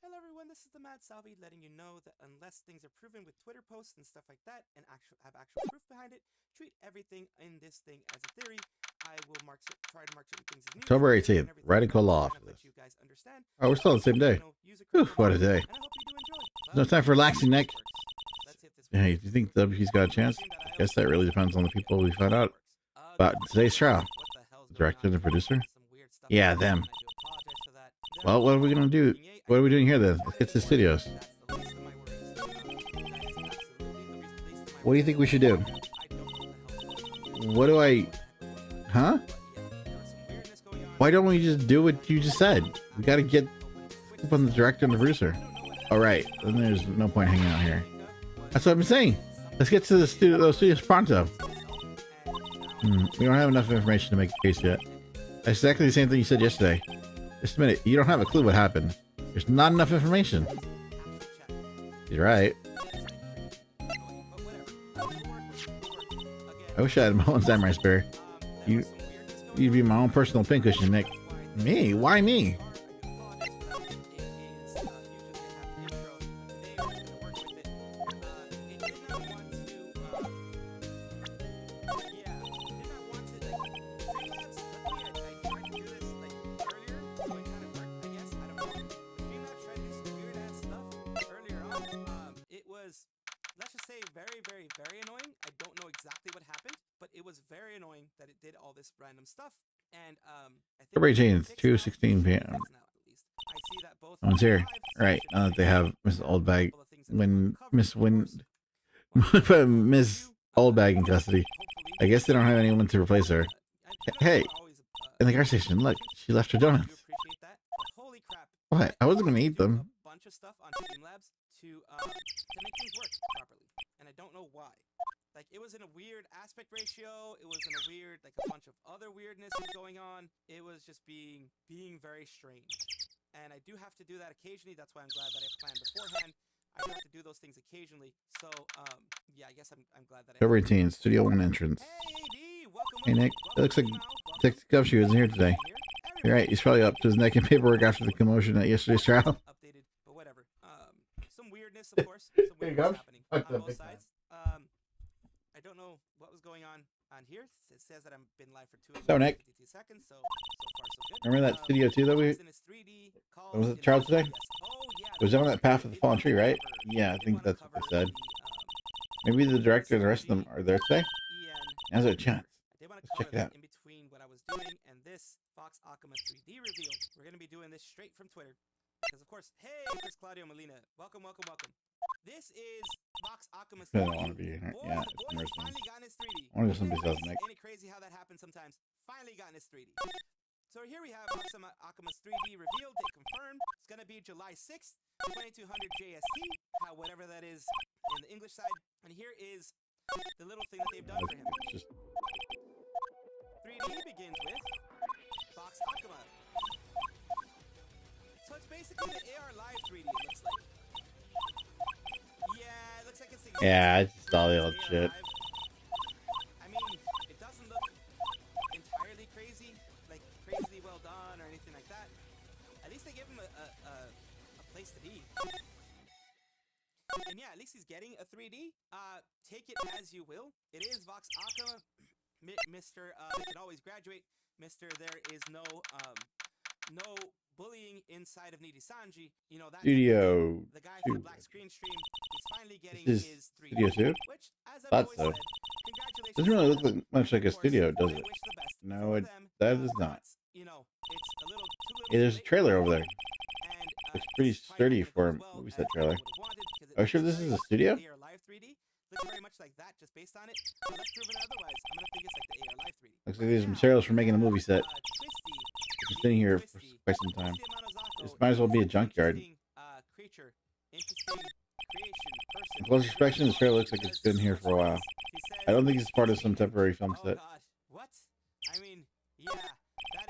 Speaker 3: Hello everyone, this is the Mad Salvi letting you know that unless things are proven with Twitter posts and stuff like that and have actual proof behind it, treat everything in this thing as a theory. I will try to mark certain things as news.
Speaker 1: October 18th, radical law for this. Oh, we're still on the same day. Whew, what a day. No time for relaxing, Nick. Hey, do you think WP's got a chance? I guess that really depends on the people we find out about today's trial. The director and the producer? Yeah, them. Well, what are we gonna do? What are we doing here then? Let's get to the studios. What do you think we should do?
Speaker 3: I don't know what the hell.
Speaker 1: What do I... Huh?
Speaker 3: But yeah, there was some weirdness going on.
Speaker 1: Why don't we just do what you just said? We gotta get up on the director and the producer. Alright, then there's no point hanging out here. That's what I'm saying. Let's get to the those studios pronto. We don't have enough information to make a case yet. That's exactly the same thing you said yesterday. Just a minute, you don't have a clue what happened. There's not enough information. You're right. I wish I had my own samurai spear. You'd be my own personal pincushion, Nick. Me? Why me?
Speaker 3: Very annoying. I don't know exactly what happened, but it was very annoying that it did all this random stuff. And I think
Speaker 1: February 18th, 2:16 p.m.
Speaker 3: I see that both
Speaker 1: Someone's here.
Speaker 3: live
Speaker 1: Right, now that they have Miss Oldbag,
Speaker 3: couple of things that
Speaker 1: when
Speaker 3: we'll cover,
Speaker 1: Miss
Speaker 3: of course.
Speaker 1: Miss Oldbag in custody. I guess they don't have anyone to replace her. Hey, in the car station, look, she left her donuts.
Speaker 3: Appreciate that. But holy crap.
Speaker 1: What? I wasn't gonna eat them.
Speaker 3: A bunch of stuff on Streamlabs to make things work properly. And I don't know why. Like, it was in a weird aspect ratio. It was in a weird, like, a bunch of other weirdness going on. It was just being very strange. And I do have to do that occasionally. That's why I'm glad that I planned beforehand. I do have to do those things occasionally. So, yeah, I guess I'm glad that I...
Speaker 1: February 18th, Studio 1 entrance.
Speaker 3: Hey, D, welcome,
Speaker 1: Hey, Nick.
Speaker 3: welcome,
Speaker 1: It looks like
Speaker 3: welcome, welcome.
Speaker 1: Detective Gumshoe isn't here today. You're right, he's probably up to his neck in paperwork after the commotion at yesterday's trial.
Speaker 3: Updated, but whatever. Some weirdness, of course. Some
Speaker 1: There you
Speaker 3: weirdness
Speaker 1: go.
Speaker 3: happening
Speaker 1: Fuck
Speaker 3: on
Speaker 1: that
Speaker 3: both
Speaker 1: big man.
Speaker 3: sides. I don't know what was going on here. It says that I've been live for 2
Speaker 1: So, Nick.
Speaker 3: 52 seconds, so far so good.
Speaker 1: Remember that studio 2 that we...
Speaker 3: It's in its 3D called
Speaker 1: Was it
Speaker 3: in
Speaker 1: Charles
Speaker 3: Yes.
Speaker 1: today?
Speaker 3: Oh, yeah.
Speaker 1: Was it on that path of the fallen tree, right? Yeah, I
Speaker 3: They
Speaker 1: think
Speaker 3: wanna
Speaker 1: that's what they
Speaker 3: cover
Speaker 1: said.
Speaker 3: the,
Speaker 1: Maybe the director and the rest of them are there today?
Speaker 3: Ian.
Speaker 1: Now's our chance.
Speaker 3: They want to
Speaker 1: Let's check
Speaker 3: cover
Speaker 1: it out.
Speaker 3: in between what I was doing and this Fox Akuma 3D reveal. We're going to be doing this straight from Twitter. Because, of course, hey, Chris Claudio Molina. Welcome, welcome, welcome. This is Fox Akuma 3D.
Speaker 1: I don't want to be here.
Speaker 3: Boy,
Speaker 1: Yeah,
Speaker 3: the
Speaker 1: it's
Speaker 3: boy has
Speaker 1: immersive.
Speaker 3: finally gotten his 3D.
Speaker 1: I want to go someplace else, Nick.
Speaker 3: Ain't it crazy how that happens sometimes? Finally gotten his 3D. So here we have Akuma's 3D reveal date confirmed. It's going to be July 6th, 2200 JST, whatever that is in the English side. And here is the little thing that they've done for him.
Speaker 1: Just
Speaker 3: 3D begins with Fox Akuma. So it's basically the AR Live 3D, it looks like. Yeah, it looks like it's exactly
Speaker 1: yeah, it's just all the
Speaker 3: AR
Speaker 1: old shit.
Speaker 3: Live. I mean, it doesn't look entirely crazy, like crazily well done or anything like that. At least they give him a place to be. And yeah, at least he's getting a 3D. Take it as you will. It is Vox Akuma, Mr. They can always graduate. Mr. There is no bullying inside of Nidhi Sanji. You know that.
Speaker 1: Studio
Speaker 3: The guy from the
Speaker 1: 2.
Speaker 3: Black Screen Stream is finally getting
Speaker 1: This is
Speaker 3: his 3D.
Speaker 1: Studio 2?
Speaker 3: Which, as I've
Speaker 1: Thought
Speaker 3: always
Speaker 1: so.
Speaker 3: said, congratulations.
Speaker 1: Doesn't really look like, much like a
Speaker 3: Of course,
Speaker 1: studio, does
Speaker 3: I
Speaker 1: it?
Speaker 3: wish the best
Speaker 1: No,
Speaker 3: for
Speaker 1: it
Speaker 3: them,
Speaker 1: that is not.
Speaker 3: but, you know, it's a little too little
Speaker 1: Hey, there's a
Speaker 3: too late.
Speaker 1: trailer over there.
Speaker 3: And,
Speaker 1: Looks pretty
Speaker 3: it's probably
Speaker 1: sturdy
Speaker 3: not
Speaker 1: for
Speaker 3: gonna
Speaker 1: a
Speaker 3: go as
Speaker 1: movie
Speaker 3: well
Speaker 1: set
Speaker 3: as I
Speaker 1: trailer.
Speaker 3: would've wanted, 'cause it
Speaker 1: Are you sure
Speaker 3: looks
Speaker 1: this is
Speaker 3: very
Speaker 1: a studio?
Speaker 3: much like the AR Live 3D. Looks very much like that just based on it. But let's prove it otherwise. I'm gonna think it's like the AR Live 3D.
Speaker 1: Looks like there's materials for making a movie set.
Speaker 3: Twisty.
Speaker 1: It's been sitting here for
Speaker 3: Twisty.
Speaker 1: quite some time.
Speaker 3: Twisty Amanozako
Speaker 1: This might as well be a
Speaker 3: is an
Speaker 1: junkyard.
Speaker 3: interesting, creature. Interesting creation, person.
Speaker 1: On close inspection, the trailer looks like it's been here for a while.
Speaker 3: He says,
Speaker 1: I don't think it's part of some temporary film
Speaker 3: oh
Speaker 1: set.
Speaker 3: God, what? I mean, yeah, that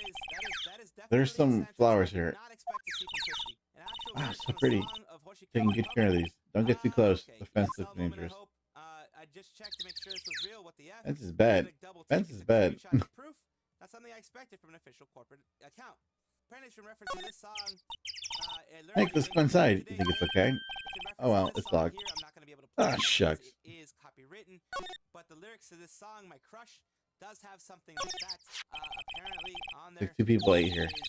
Speaker 3: is definitely
Speaker 1: There's some
Speaker 3: a sentence
Speaker 1: flowers
Speaker 3: I did
Speaker 1: here.
Speaker 3: not expect to see from Twisty. An actual
Speaker 1: Wow,
Speaker 3: lyric
Speaker 1: so
Speaker 3: from a
Speaker 1: pretty.
Speaker 3: song of Hoshikawa
Speaker 1: Taking good care of
Speaker 3: Makoto.
Speaker 1: these. Don't get too close.
Speaker 3: Okay.
Speaker 1: The fence
Speaker 3: Yes,
Speaker 1: looks
Speaker 3: I'll moment of
Speaker 1: dangerous.
Speaker 3: hope. I just checked to make sure this was real. What the F?
Speaker 1: Fence is bad.
Speaker 3: Did a double
Speaker 1: Fence
Speaker 3: take
Speaker 1: is
Speaker 3: and took a
Speaker 1: bad.
Speaker 3: screenshot for proof. That's something I expected from an official corporate account. Apparently, it's in reference to this song.
Speaker 1: Nick, let's go inside. You think it's okay? Oh, well, it's locked.
Speaker 3: Here. I'm not gonna be able to play
Speaker 1: Ah,
Speaker 3: it because
Speaker 1: shucks.
Speaker 3: It is copywritten, but the lyrics to this song, "My Crush," does have something like that. Apparently on there.
Speaker 1: Like 2 people ate here.
Speaker 3: It is,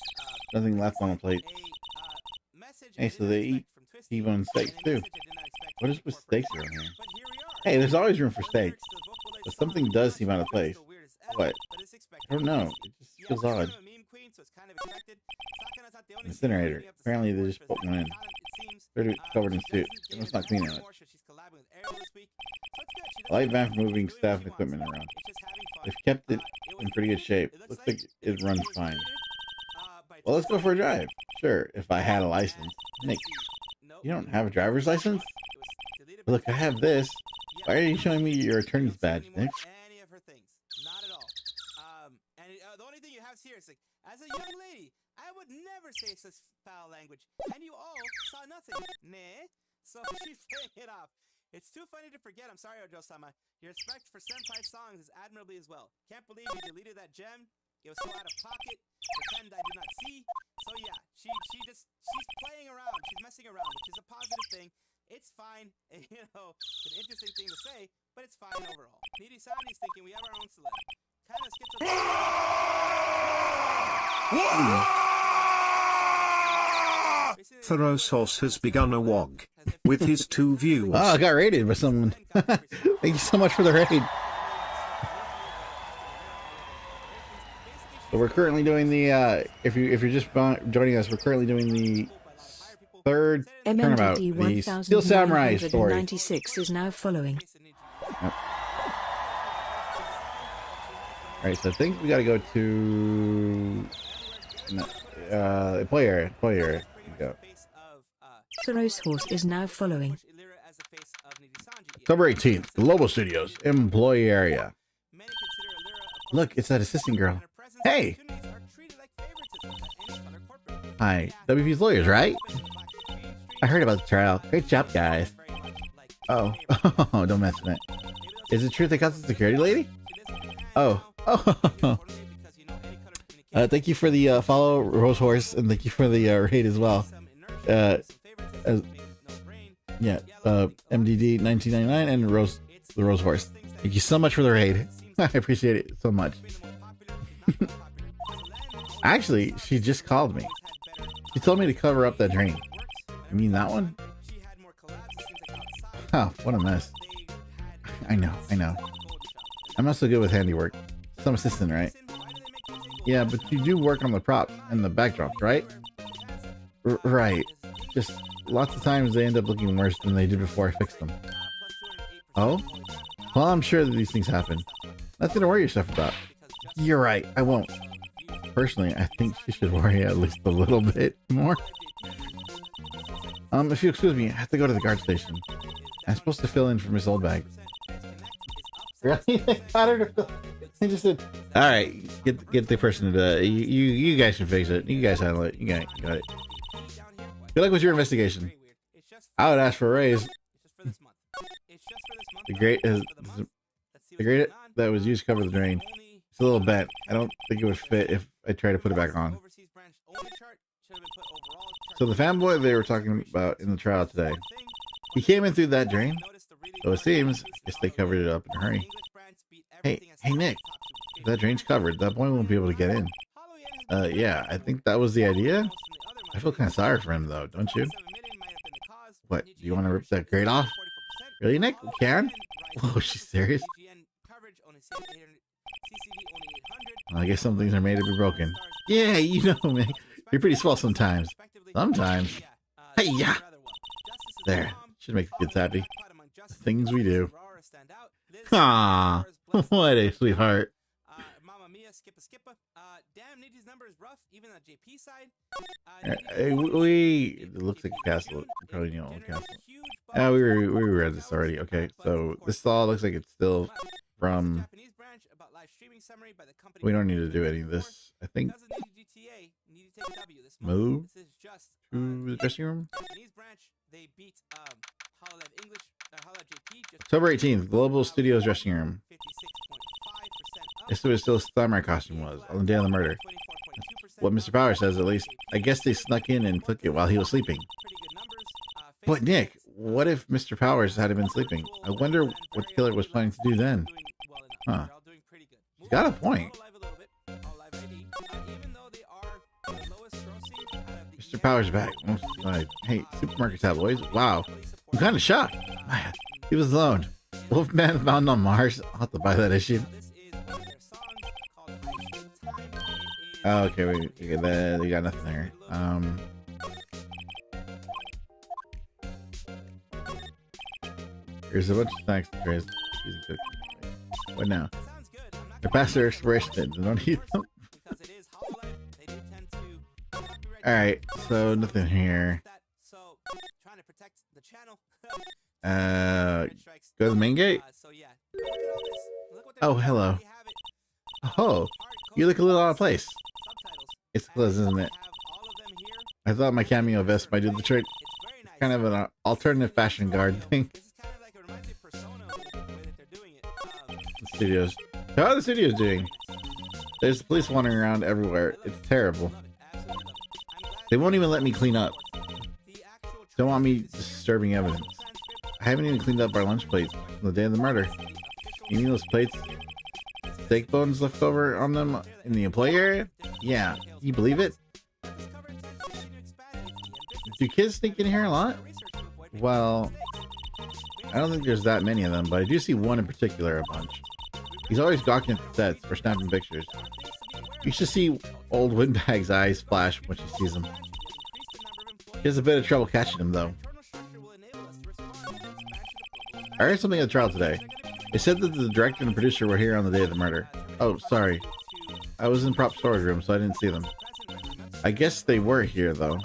Speaker 1: Nothing left on the plate.
Speaker 3: a message
Speaker 1: Hey,
Speaker 3: I
Speaker 1: so
Speaker 3: did not
Speaker 1: they
Speaker 3: expect
Speaker 1: eat
Speaker 3: from Twisty,
Speaker 1: T-bone steaks
Speaker 3: and a
Speaker 1: too.
Speaker 3: message I did not expect
Speaker 1: What
Speaker 3: from
Speaker 1: is
Speaker 3: the
Speaker 1: with
Speaker 3: corporate
Speaker 1: steaks around
Speaker 3: account.
Speaker 1: here?
Speaker 3: But here we are.
Speaker 1: Hey, there's always room for
Speaker 3: The
Speaker 1: steaks.
Speaker 3: lyrics to the vocal
Speaker 1: But
Speaker 3: song,
Speaker 1: something
Speaker 3: "My
Speaker 1: does
Speaker 3: Crush,"
Speaker 1: seem out of
Speaker 3: is
Speaker 1: place.
Speaker 3: still weird as F,
Speaker 1: What?
Speaker 3: but it's expected
Speaker 1: I don't
Speaker 3: from
Speaker 1: know.
Speaker 3: Twisty.
Speaker 1: It just
Speaker 3: Yeah,
Speaker 1: feels
Speaker 3: she's
Speaker 1: odd.
Speaker 3: kind of a meme queen, so it's kind of expected. Sakana's not the only
Speaker 1: Incinerator.
Speaker 3: singer
Speaker 1: Apparently they
Speaker 3: bringing
Speaker 1: just
Speaker 3: up
Speaker 1: put
Speaker 3: the
Speaker 1: one in.
Speaker 3: talent, it seems.
Speaker 1: They're covered in
Speaker 3: She
Speaker 1: suit.
Speaker 3: doesn't
Speaker 1: It
Speaker 3: give
Speaker 1: must
Speaker 3: it
Speaker 1: not clean
Speaker 3: an
Speaker 1: on it.
Speaker 3: anymore, so she's collabing with Ariel this week. So it's good. She's
Speaker 1: Light van for moving staff and equipment around. They've kept it in pretty good shape. Looks like it runs fine. Well, let's go for a drive. Sure, if I had a license. Nick, you don't have a driver's license? Look, I have this. Why are you showing me your attorney's badge, Nick?
Speaker 3: Any of her things. Not at all. The only thing you have here is like, as a young lady, I would never say such foul language. And you all saw nothing. Nah. So she's playing it off. It's too funny to forget. I'm sorry, Ojo-sama. Your respect for Senpai's songs is admirably as well. Can't believe you deleted that gem. It was so out of pocket. Pretend I do not see. So yeah, she's playing around. She's messing around, which is a positive thing. It's fine. You know, it's an interesting thing to say, but it's fine overall. Needy Sandy's thinking we have our own celeb. Kind of
Speaker 4: Thoros Horse has begun a wog with his 2 views.
Speaker 1: Oh, I got raided by someone. Thank you so much for the raid. So we're currently doing the if you're just joining us, we're currently doing the 3rd turnabout, the Steel Samurai story.
Speaker 5: 96 is now following.
Speaker 1: Yep. Alright, so I think we gotta go to play area. Go.
Speaker 5: Thoros Horse is now following.
Speaker 1: October 18th, Global Studios, employee area. Look, it's that assistant girl. Hey! Hi, WP's lawyers, right? I heard about the trial. Great job, guys. Oh, don't mention it. Is it true they got the security lady? Oh. Thank you for the follow, Rose Horse, and thank you for the raid as well. MDD 1999 and the Rose Horse. Thank you so much for the raid. I appreciate it so much. Actually, she just called me. She told me to cover up that drain. You mean that one? Oh, what a mess. I know. I'm not so good with handiwork. Some assistant, right? Yeah, but you do work on the props and the backdrops, right? Right. Just lots of times they end up looking worse than they did before I fixed them. Oh? Well, I'm sure that these things happen. Nothing to worry yourself about. You're right, I won't. Personally, I think she should worry at least a little bit more. If you excuse me, I have to go to the guard station. I'm supposed to fill in for Miss Oldbag. Really? They got her to fill. They just said, "All right, get the person to you guys can fix it. You guys handle it. You got it. Good luck with your investigation. I would ask for a raise. The grate that was used to cover the drain. It's a little bent. I don't think it would fit if I try to put it back on." So the fanboy they were talking about in the trial today, he came in through that drain. So it seems, guess they covered it up in a hurry. Hey Nick, if that drain's covered, that boy won't be able to get in. Yeah, I think that was the idea. I feel kind of sorry for him though, don't you? What, do you want to rip that grate off? Really, Nick? We can? Whoa, she's serious? Well, I guess some things are made to be broken. Yeah, you know, man. You're pretty swell sometimes. Sometimes. Hey, yeah. There. Should make the kids happy. The things we do. Aww. What a sweetheart. It looks like a castle. Probably the old castle. Yeah, we read this already. Okay, so this all looks like it's still from. We don't need to do any of this. I think. Move to the dressing room. October 18th, Global Studios dressing room. This was still Samurai costume was on the day of the murder. What Mr. Power says, at least. I guess they snuck in and took it while he was sleeping. But Nick, what if Mr. Powers had been sleeping? I wonder what the killer was planning to do then. Huh. He's got a point. Mr. Powers back. Hey, supermarket tabloids. Wow. I'm kind of shocked. Man, he was alone. Wolfman found on Mars. I'll have to buy that issue. Oh, okay, we got nothing there. Here's a bunch of snacks. cheese and cookies. What now?
Speaker 3: Sounds good. I'm not
Speaker 1: They're past their expiration date. Don't eat them.
Speaker 3: because it is Hololive. They do tend to copyright
Speaker 1: Alright, so nothing here.
Speaker 3: that. So trying to protect the channel. Strikes.
Speaker 1: Go to the main gate?
Speaker 3: So yeah. Look at all this. Look what they're
Speaker 1: Oh,
Speaker 3: doing.
Speaker 1: hello.
Speaker 3: They have it.
Speaker 1: Oh, you look a little out of place.
Speaker 3: Subtitles.
Speaker 1: It's close, isn't it?
Speaker 3: Have all of them here.
Speaker 1: I thought my cameo vest might do the trick.
Speaker 3: It's very nice.
Speaker 1: Kind of an alternative fashion guard thing.
Speaker 3: This is kind of like, it reminds me of Persona, the way that they're doing it.
Speaker 1: The studios. How are the studios doing? There's police wandering around everywhere. It's terrible. They won't even let me clean up. Don't want me disturbing evidence. I haven't even cleaned up our lunch plates from the day of the murder. You mean those plates? Steak bones left over on them in the employee area? Yeah. You believe it? Do kids sneak in here a lot? Well, I don't think there's that many of them, but I do see one in particular a bunch. He's always gawking at the sets or snapping pictures. You should see old Windbag's eyes flash when she sees him. He has a bit of trouble catching him, though. I heard something at the trial today. They said that the director and the producer were here on the day of the murder. Oh, sorry. I was in prop storage room, so I didn't see them. I guess they were here, though.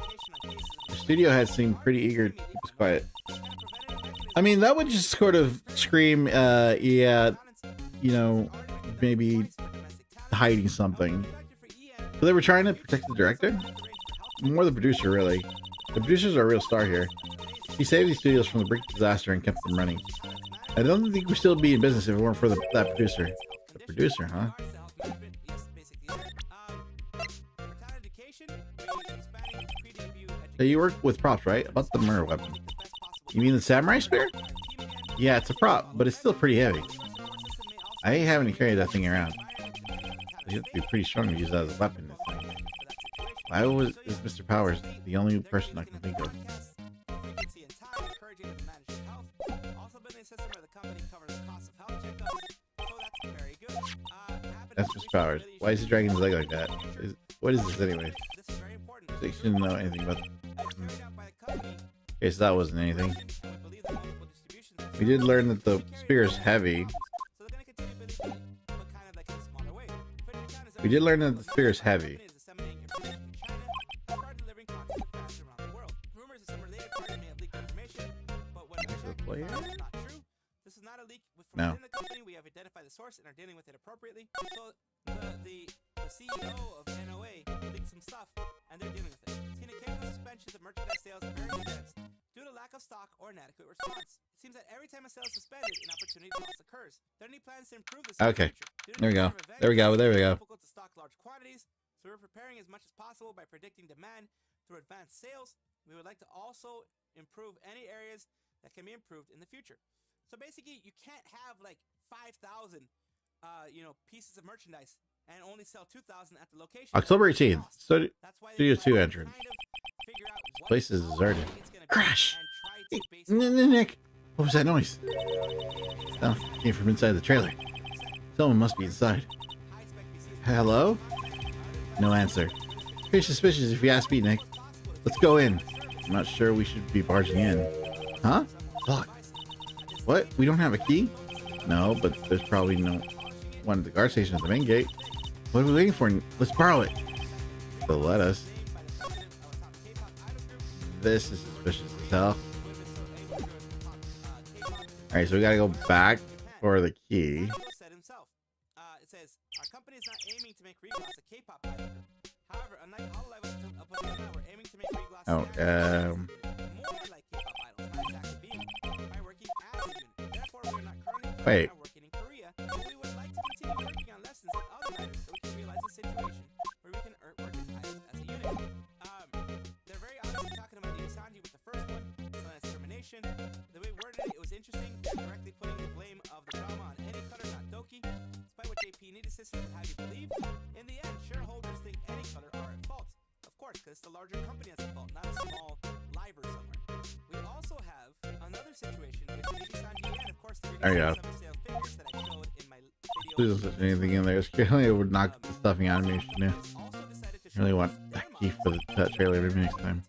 Speaker 1: The studio head seemed pretty eager to keep us quiet. I mean, that would just sort of scream, yeah, you know, maybe hiding something. So they were trying to protect the director? More the producer, really. The producers are a real star here. He saved these studios from the brick disaster and kept them running. I don't think we'd still be in business if it weren't for that producer. The producer, huh? So you work with props, right? About the murder weapon. You mean the samurai spear? Yeah, it's a prop, but it's still pretty heavy. I hate having to carry that thing around. You have to be pretty strong to use that as a weapon. Why is Mr. Powers the only person I can think of? That's Mr. Powers. Why is he dragging his leg like that? What is this anyway? They shouldn't know anything about Okay, so that wasn't anything. We did learn that the spear is heavy. We did learn that the spear is heavy. No. We have identified the source and are dealing with it appropriately. So the CEO of NOA leaked some stuff and they're dealing with it. Seen occasional suspensions of merchandise sales at various events due to lack of stock or inadequate response. It seems that every time a sale is suspended, an opportunity loss occurs. Are there any plans to improve this? Okay. There we go. There we go. There we go. Difficult to stock large quantities, so we're preparing as much as possible by predicting demand through advanced sales. We would like to also improve any areas that can be improved in the future. So basically, you can't have like 5,000, pieces of merchandise and only sell 2,000 at the location. October 18th. Studio 2 entrance. This place is deserted. Crash! Hey, Nick! What was that noise? Sound came from inside the trailer. Someone must be inside. Hello? No answer. Pretty suspicious if you ask me, Nick. Let's go in. I'm not sure we should be barging in. Huh? Locked. What? We don't have a key? No, but there's probably no one at the guard station at the main gate. What are we waiting for? Let's borrow it. They'll let us. This is suspicious as hell. Alright, so we gotta go back for the key. It says, our company is not aiming to make Reglass a K-pop idol. However, unlike Hololive, we're aiming to make Reglass more like K-pop idols by exactly being by working as a unit. Therefore, we are not currently working in Korea, but we would like to continue working on lessons in other matters so we can realize a situation where we can work as idols as a unit. They're very obviously talking about Sanji with the first one, so that's termination. The way we worded it, it was interesting. They're directly putting the blame of the drama on any cutter, not Doki. Despite what JP needed system would have you believe, in the end, shareholders think any color are at fault. Of course, because it's the larger company that's at fault, not a small liver somewhere. We also have another situation with maybe Sanji and, of course, the sales figures that I showed in my video. Please don't put anything in there. It would knock the stuffing animation in. I really want that key for that trailer maybe next time.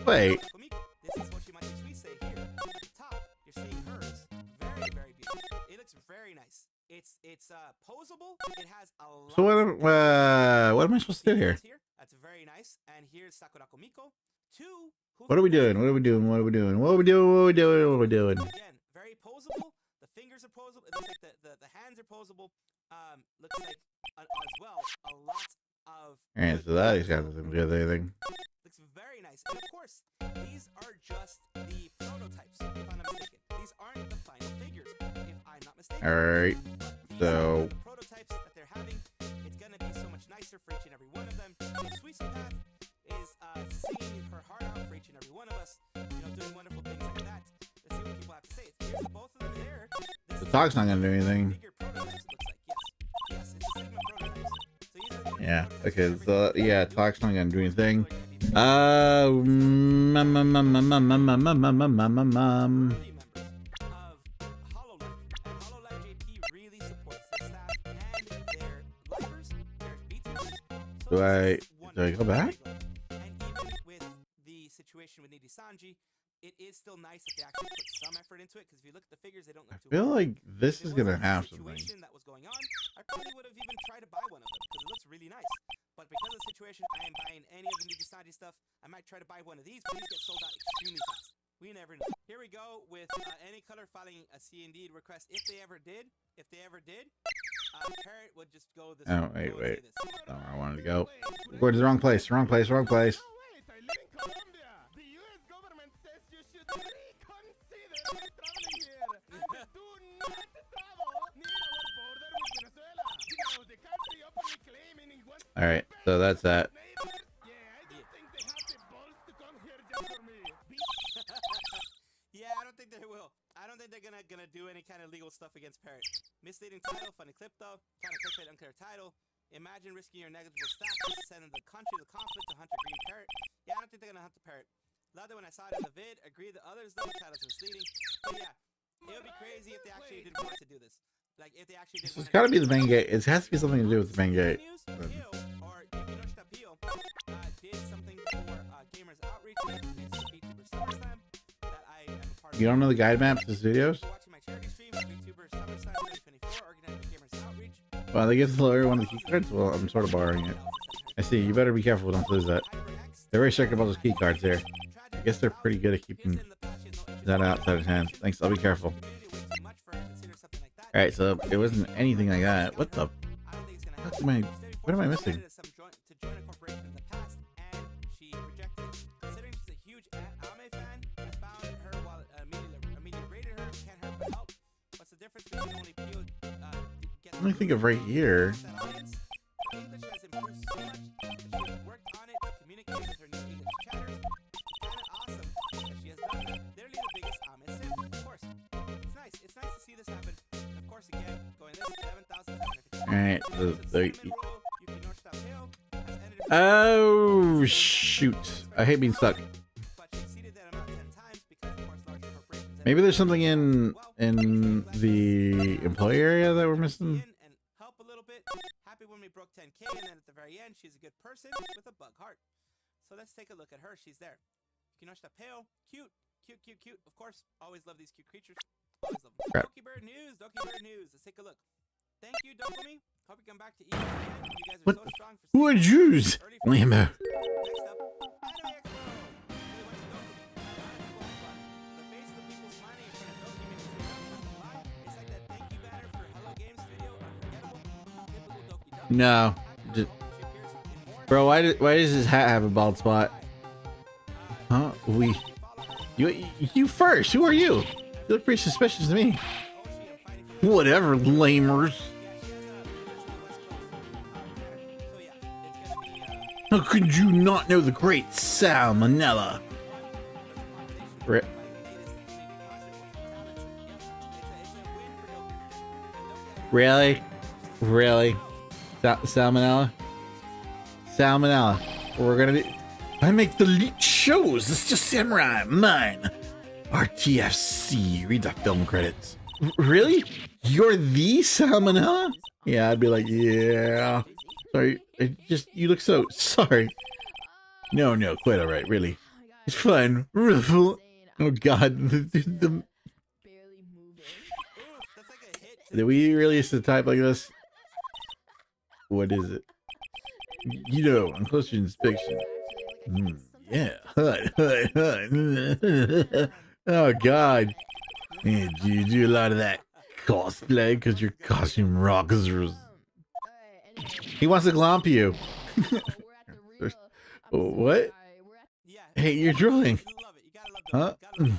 Speaker 1: Wait. This is Hoshimachi Suisei here. At the top, you're seeing hers. So what am I supposed to do here?
Speaker 3: That's very nice. And here's Sakurako Miko. Two.
Speaker 1: What are we doing? What are we doing? What are we doing? What are we doing? What are we doing? What are we doing?
Speaker 3: Again, very posable. The fingers are posable. It looks like the hands are posable. Looks like as well a lot of.
Speaker 1: Alright, so that he's got nothing to do with anything.
Speaker 3: Looks very nice. And of course, these are just the prototypes, if I'm not mistaken. These aren't the final figures, if I'm not mistaken.
Speaker 1: Alright, so.
Speaker 3: The prototypes that they're having, it's going to be so much nicer for each and every one of them. So Sweet Path is singing her heart out for each and every one of us, you know, doing wonderful things like that. Let's see what people have to say. Here's the both of them there.
Speaker 1: The talk's not going to do anything.
Speaker 3: Figure prototypes, it looks like. Yes, it's a Sigma prototypes. So these are the
Speaker 1: Yeah,
Speaker 3: prototypes.
Speaker 1: okay, so yeah, talk's not going to do anything.
Speaker 3: Early members of HoloLive. And HoloLive JP really supports their staff and their lifers, their beaters.
Speaker 1: Do I go back?
Speaker 3: And even with the situation with Nidhi Sanji, it is still nice that they actually put some effort into it, because if you look at the figures, they don't
Speaker 1: I
Speaker 3: look too
Speaker 1: feel
Speaker 3: well.
Speaker 1: like this is
Speaker 3: If it
Speaker 1: going to
Speaker 3: wasn't
Speaker 1: have
Speaker 3: the
Speaker 1: something.
Speaker 3: situation that was going on, I probably would have even tried to buy one of them, because it looks really nice. But because of the situation, I am buying any of the Nidhi Sanji stuff. I might try to buy one of these, but these get sold out extremely fast. We never know. Here we go with any color filing a C&D request. If they ever did, Parrot would just go this.
Speaker 1: Oh,
Speaker 3: go and say
Speaker 1: wait.
Speaker 3: this.
Speaker 1: That's not where I wanted to go. We're going to the wrong place, wrong place, wrong place. Alright, so that's that.
Speaker 3: Yeah, I don't think they will. I don't think they're gonna do any kind of legal stuff against Parrot. Misleading title, funny clip though. Kind of clickbait, unclear title. Imagine risking your negligible staff to send in the country the conflict to hunt a green parrot. Yeah, I don't think they're gonna hunt the parrot. Loved it when I saw it in the vid. Agree the others though. Title's misleading. But yeah, it would be crazy if they actually did want to do this. Like if they actually did.
Speaker 1: It's got to be the main gate. It has to be something to do with the main gate.
Speaker 3: Pio, or Yukinoshita Pio, did something for Gamers Outreach. It's VTuber SummerSlam that I am a part of.
Speaker 1: You don't know the guide map to the studios?
Speaker 3: Watching my charity stream, VTuber SummerSlam 2024, organized by Gamers Outreach.
Speaker 1: Well, they give everyone the key cards? Well, I'm sort of borrowing it. I see. You better be careful. Don't lose that. They're very strict about those key cards there. I guess they're pretty good at keeping that outside of hands. Thanks. I'll be careful. Alright, so it wasn't anything like that. What the? What am I missing? Let me think of right here. Alright, oh shoot. I hate being stuck. Maybe there's something in the employee area that we're missing.
Speaker 3: Help a little bit. Happy when we broke 10K, and then at the very end, she's a good person with a bug heart. So let's take a look at her. She's there. Kinoshita Pale, cute. Of course, always love these cute creatures. Always love them. Doki Bird News. Let's take a look. Thank you, Dokumi. Hope you come back to eat again. You guys are
Speaker 1: What?
Speaker 3: so strong for
Speaker 1: Who would use Lambo?
Speaker 3: Next up, Anime Expo. Really went to Dokumi. The face of the people smiling in front of Dokumi makes me laugh. It's like that thank you banner for Hello Games Studio. Unforgettable. Typical Doki.
Speaker 1: No. Just, bro, why does his hat have a bald spot? Huh? You first. Who are you? You look pretty suspicious to me. Whatever, lamers. How could you not know the great Salmonella? Really? Salmonella? We're gonna be... I make the leaked shows. It's just Samurai. Mine. RTFC. Read the film credits. Really? You're the Salmonella? Yeah, I'd be like, yeah. Sorry, you look so sorry. No, quite all right, really. It's fine. Oh God, did we really used to type like this? What is it? You know, on closer inspection. Yeah. Oh, God. Man, do you do a lot of that cosplay? Because your costume rocks. He wants to glomp you. What?
Speaker 3: Yeah.
Speaker 1: Hey, you're drooling.
Speaker 3: You love it. You gotta love
Speaker 1: Huh?
Speaker 3: them. You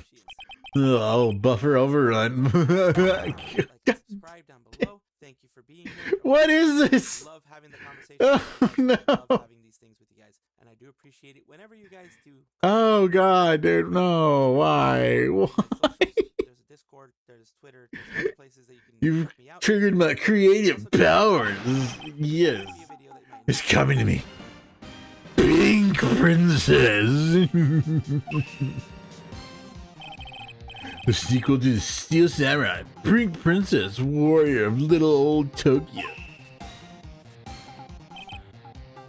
Speaker 3: gotta love machines.
Speaker 1: Oh, buffer overrun.
Speaker 3: Like and subscribe down below. Thank you for being here.
Speaker 1: What is this?
Speaker 3: Love having the conversation.
Speaker 1: Oh, no.
Speaker 3: Love having these things with you guys, and I do appreciate it whenever you guys do.
Speaker 1: Oh, God, dude. No. Why? Why?
Speaker 3: There's a Discord. There's Twitter. There's other places that you can
Speaker 1: You've
Speaker 3: check me out.
Speaker 1: triggered my creative powers. Yes.
Speaker 3: Maybe a video that might
Speaker 1: It's coming to me. Pink Princess. The sequel to the Steel Samurai, Pink Princess, Warrior of Little Old Tokyo.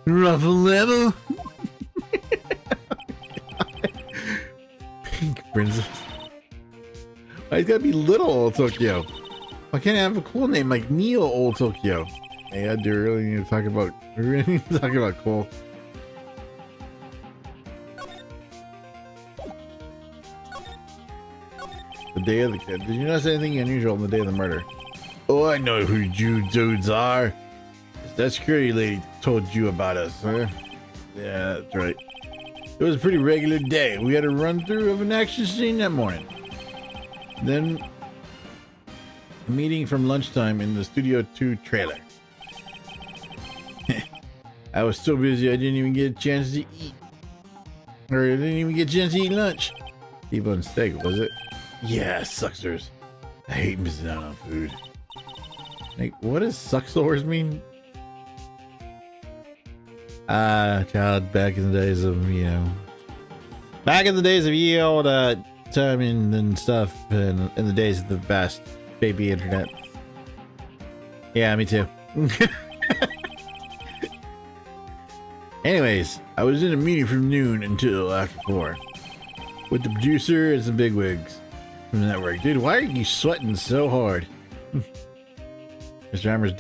Speaker 1: Ruffle level. Pink Princess. Why it's gotta be Little Old Tokyo? Why can't I have a cool name like Neo Old Tokyo? Hey, I do really need to talk about. We really need to talk about cool. The day of the kid. Did you notice anything unusual on the day of the murder? Oh, I know who you dudes are. That security lady told you about us, huh? Yeah, that's right. It was a pretty regular day. We had a run through of an action scene that morning. Then a meeting from lunchtime in the Studio 2 trailer. I was so busy I didn't even get a chance to eat. Or I didn't even get a chance to eat lunch. T-bone steak, was it? Yeah, sucksters. I hate missing out on food. Like, what does sucksters mean? Child, back in the days of, you know, back in the days of ye old time and stuff, and in the days of the vast baby internet. Yeah, me too. Anyways, I was in a meeting from noon until after 4 with the producer and some bigwigs from the network. Dude, why are you sweating so hard? Mr. Hammer's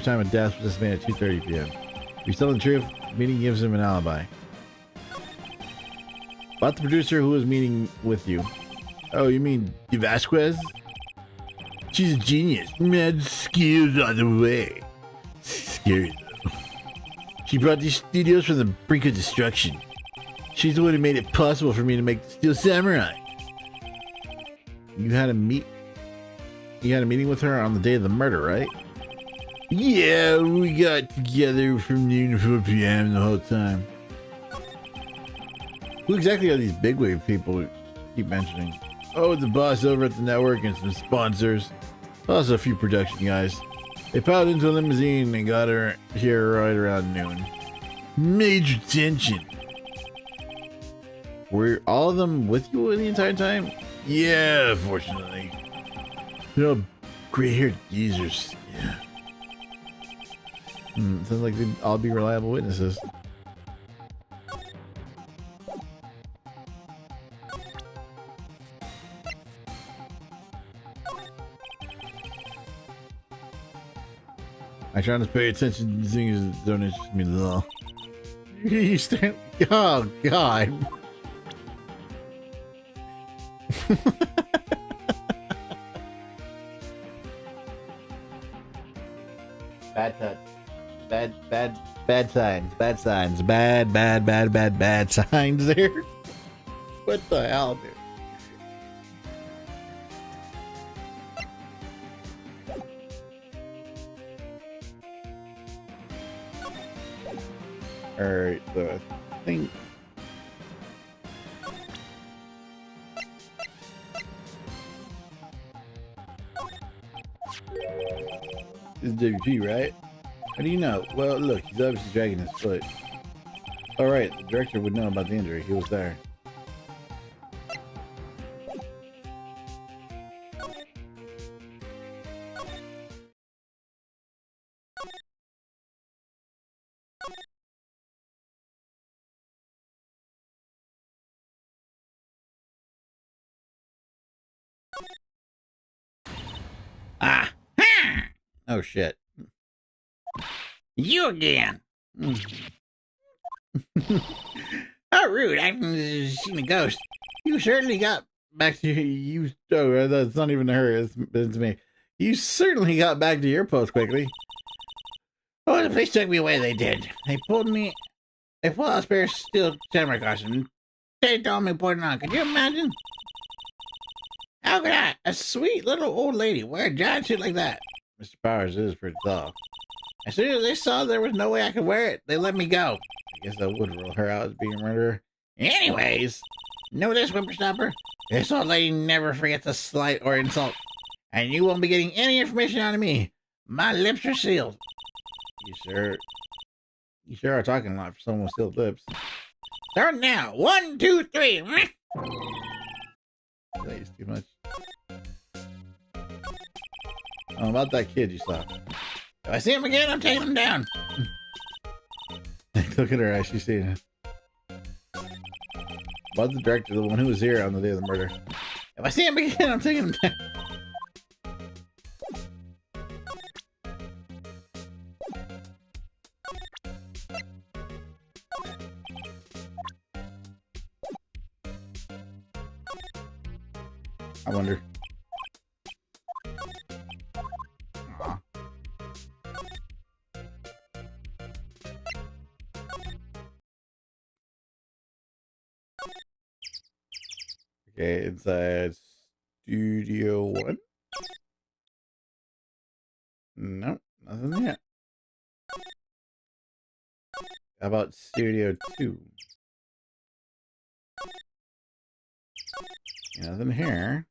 Speaker 1: time of death was estimated at 2:30 p.m. If he's telling the truth, the meeting gives him an alibi. About the producer who was meeting with you. Oh, you mean Vasquez? She's a genius. Mad skills on the way. Scary though. She brought these studios from the brink of destruction. She's the one who made it possible for me to make Steel Samurai. You had a meeting with her on the day of the murder, right? Yeah, we got together from noon to 4 p.m. the whole time. Who exactly are these bigwig people who keep mentioning? Oh, the boss over at the network and some sponsors. Also a few production guys. They piled into a limousine and got her here right around noon. Major tension. Were all of them with you the entire time? Yeah, fortunately. They're all gray-haired geezers. Yeah. Sounds like they'd all be reliable witnesses. I try to pay attention to things that don't interest me at all. You stand. Oh, God. Bad touch. Bad signs. Bad signs. Bad signs there. What the hell, dude? Alright, so I think this is WP, right? How do you know? Well, look, he's obviously dragging his foot. Alright, the director would know about the injury. He was there. Ah! Oh shit.
Speaker 2: You again.
Speaker 1: Mm.
Speaker 2: How rude, acting as if you've seen a ghost.
Speaker 1: You certainly got back to you. Oh, that's not even her. It's me. You certainly got back to your post quickly.
Speaker 2: Oh, the police took me away, they did. They pulled out a spare steel samurai costume. They told me to put it on. Could you imagine? How could I, a sweet little old lady, wear a giant suit like that?
Speaker 1: Mr. Powers is pretty tall.
Speaker 2: As soon as they saw there was no way I could wear it, they let me go.
Speaker 1: I guess that would rule her out as being a murderer.
Speaker 2: Anyways, know this, whippersnapper? This old lady never forgets a slight or insult. And you won't be getting any information out of me. My lips are sealed.
Speaker 1: You sure are talking a lot for someone with sealed lips.
Speaker 2: Start now. 1, 2, 3.
Speaker 1: That is too much. About that kid you saw.
Speaker 2: If I see him again, I'm taking him down.
Speaker 1: Look at her as she's seeing it. About the director, the one who was here on the day of the murder.
Speaker 2: If I see him again, I'm taking him down.
Speaker 1: I wonder.
Speaker 2: Aw.
Speaker 1: Okay, inside Studio 1. Nope, nothing yet. How about Studio 2? Nothing here.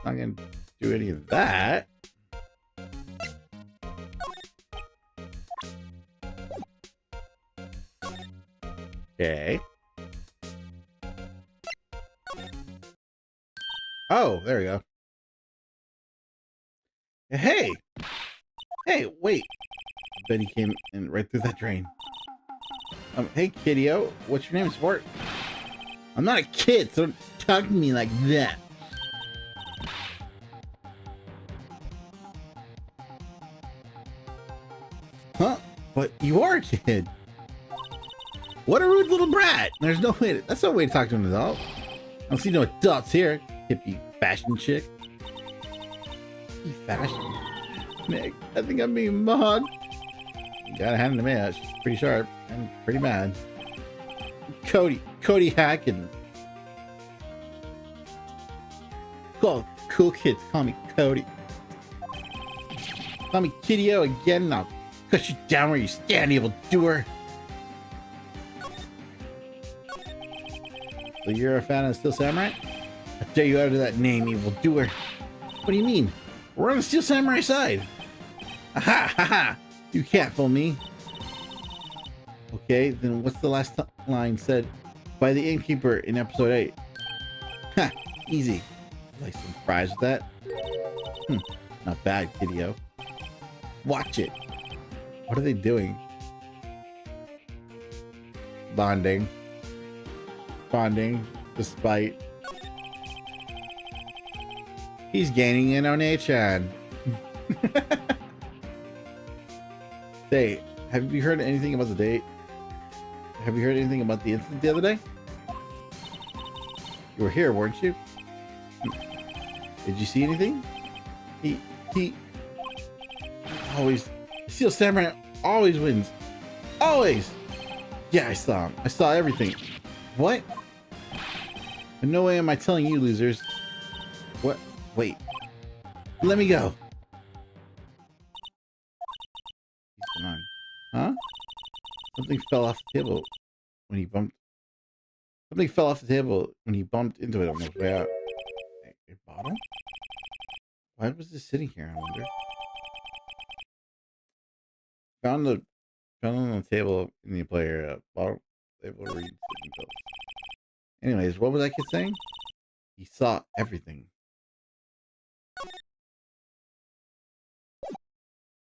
Speaker 1: Not gonna do any of that. Okay. Oh, there we go. Hey! Hey, wait. Betty came in right through that drain. Hey, kiddo. What's your name, sport? I'm not a kid, so don't talk to me like that. Huh? But you are a kid. What a rude little brat. There's no way. That's no way to talk to an adult. I don't see no adults here. Hippie fashion chick. Hippie fashion. Nick, I think I'm being mugged. You gotta hand it to me. That's pretty sharp. I'm pretty mad. Cody Hackin. Cool kids call me Cody. Call me Kiddo again and I'll cut you down where you stand, evil doer. So you're a fan of Steel Samurai? I dare you out of that name, evil doer. What do you mean? We're on the Steel Samurai side. Ha ha ha! You can't fool me. Okay, then what's the last line said by the innkeeper in episode 8? Ha! Easy. Like some fries with that? Not bad, kiddo. Watch it. What are they doing? Bonding. Bonding, despite. He's gaining in on Achan. Hey, have you heard anything about the date? Have you heard anything about the incident the other day? You were here, weren't you? Did you see anything? He always, Steel Samurai always wins. Always! Yeah, I saw him. I saw everything. What? In no way am I telling you, losers. What? Wait. Let me go. Come on. Huh? Something fell off the table when he bumped. Something fell off the table when he bumped into it on his way out. A bottle? Why was this sitting here, I wonder? Found on the table in the player bottle able to read. Anyways, what was that kid saying? He saw everything.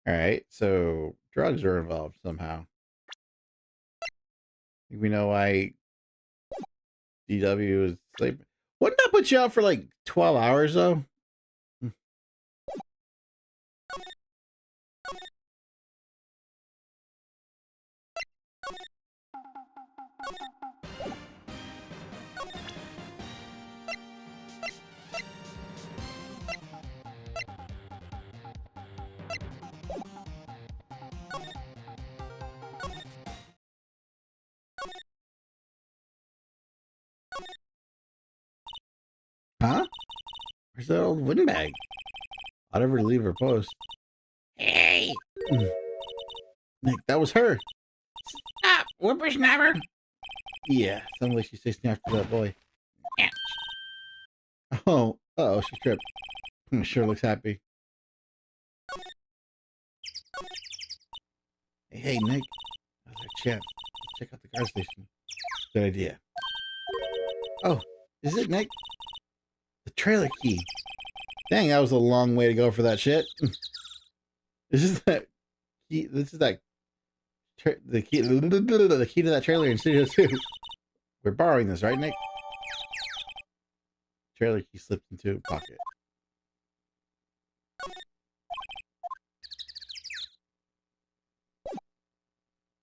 Speaker 1: Alright, so drugs are involved somehow. I think we know why DW is sleeping. Wouldn't that put you out for like 12 hours though? Huh? Where's that old windbag? I'd ever leave her post.
Speaker 2: Hey,
Speaker 1: Nick, that was her.
Speaker 2: stop, whippersnapper.
Speaker 1: Yeah, sounds like she's chasing after that boy. Oh, uh-oh, she tripped. Sure looks happy. Hey, Nick. That was our chance. Let's check out the car station. Good idea. Oh, is it Nick? The trailer key. Dang, that was a long way to go for that shit. This is that key. This is that the key to that trailer in Studio 2. We're borrowing this, right, Nick? Trailer key slipped into a pocket.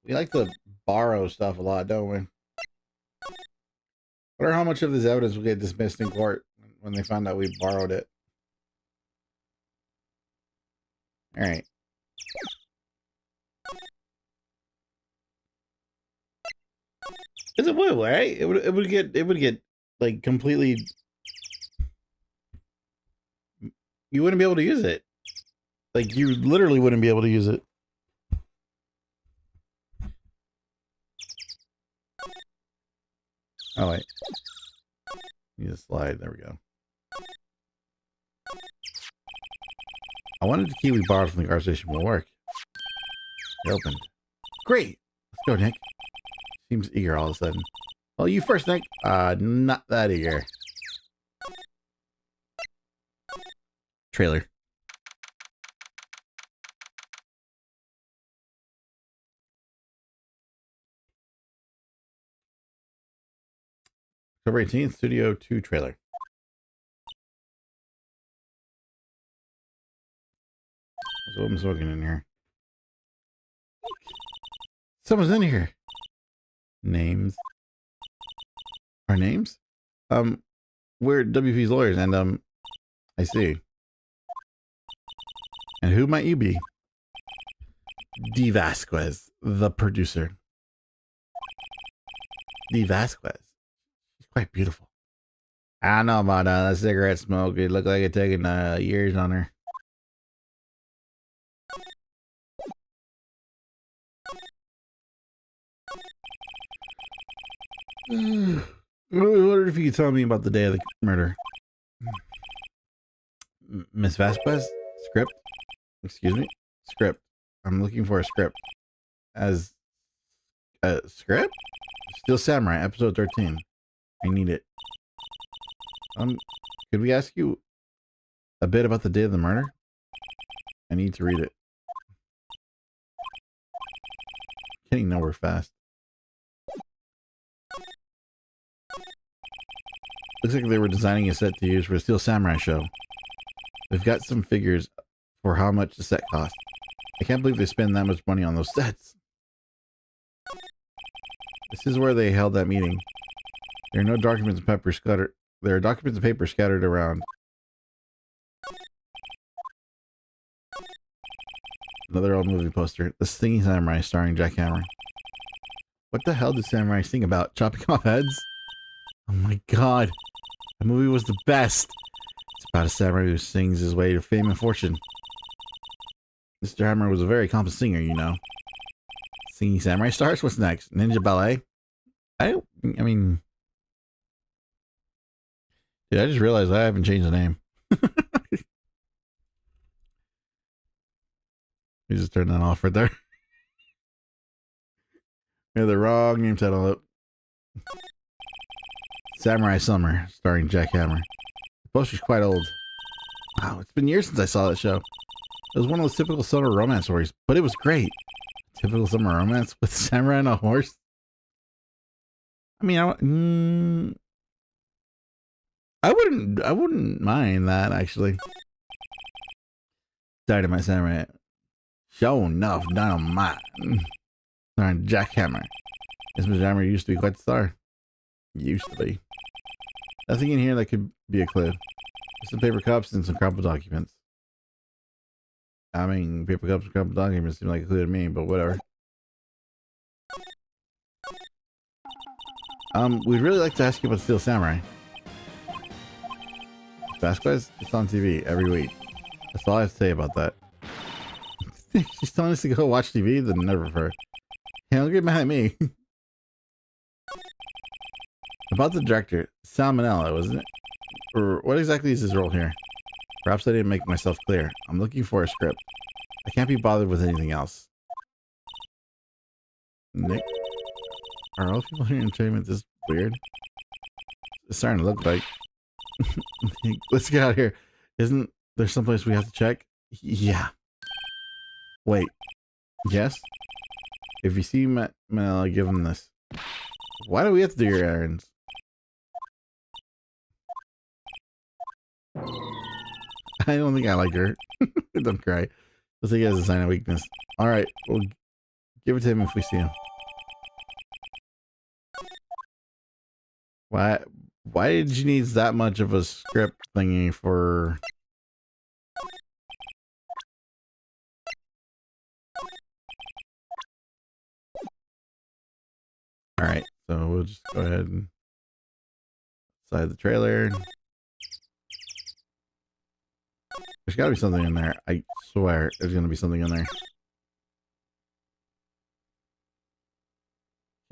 Speaker 1: We like to borrow stuff a lot, don't we? I wonder how much of this evidence will get dismissed in court when they find out we borrowed it. All right. Because it would, right? It would get like completely. You wouldn't be able to use it. Like you literally wouldn't be able to use it. Oh wait. Need a slide. There we go. I wanted the key we borrowed from the car station will work. It opened. Great. Let's go, Nick. Seems eager all of a sudden. Well, you first, Nick. Not that eager. Trailer. October 18th, Studio 2 trailer. There's a woman smoking in here. Someone's in here. Names. Our names? We're WP's lawyers, and I see. And who might you be? D. Vasquez, the producer. D. Vasquez. She's quite beautiful. I don't know about that cigarette smoke. It looked like it taking years on her. I wondered if you could tell me about the day of the murder. Miss Vasquez? Script? Excuse me? Script. I'm looking for a script. As a script? Steel Samurai, episode 13. I need it. Could we ask you a bit about the day of the murder? I need to read it. Getting nowhere fast. Looks like they were designing a set to use for a Steel Samurai show. They've got some figures for how much the set cost. I can't believe they spend that much money on those sets. This is where they held that meeting. There are no documents and paper scattered. There are documents and paper scattered around. Another old movie poster. The Singing Samurai starring Jack Hammer. What the hell did Samurai sing about? Chopping off heads? Oh my god. The movie was the best. It's about a samurai who sings his way to fame and fortune. Mr. Hammer was a very accomplished singer, you know. Singing Samurai stars? What's next? Ninja Ballet? I mean... Dude, I just realized I haven't changed the name. You just turned that off right there. We had the wrong name title up. Samurai Summer, starring Jack Hammer. The poster's quite old. Wow, it's been years since I saw that show. It was one of those typical summer romance stories, but it was great. Typical summer romance with samurai and a horse. I mean, I wouldn't mind that actually. Dynamite Samurai. Show enough dynamite. Starring Jackhammer. This Hammer used to be quite the star. Used to be. Nothing in here that could be a clue. Some paper cups and some crumpled documents. I mean, paper cups and crumpled documents seem like a clue to me, but whatever. We'd really like to ask you about Steel Samurai. Vasquez, it's on TV every week. That's all I have to say about that. She's telling us to go watch TV, then never for her. Hey, don't get mad at me. About the director, Salmonella, wasn't it? Or what exactly is his role here? Perhaps I didn't make myself clear. I'm looking for a script. I can't be bothered with anything else. Nick? Are all people here in entertainment this weird? It's starting to look like. Let's get out of here. Isn't there someplace we have to check? Yeah. Wait. Yes? If you see Manila, give him this. Why do we have to do your errands? I don't think I like her. Don't cry. Let's take it as a sign of weakness. Alright, we'll give it to him if we see him. Why did you need that much of a script thingy for... Alright, so we'll just go ahead and slide the trailer. There's gotta be something in there. I swear there's gonna be something in there.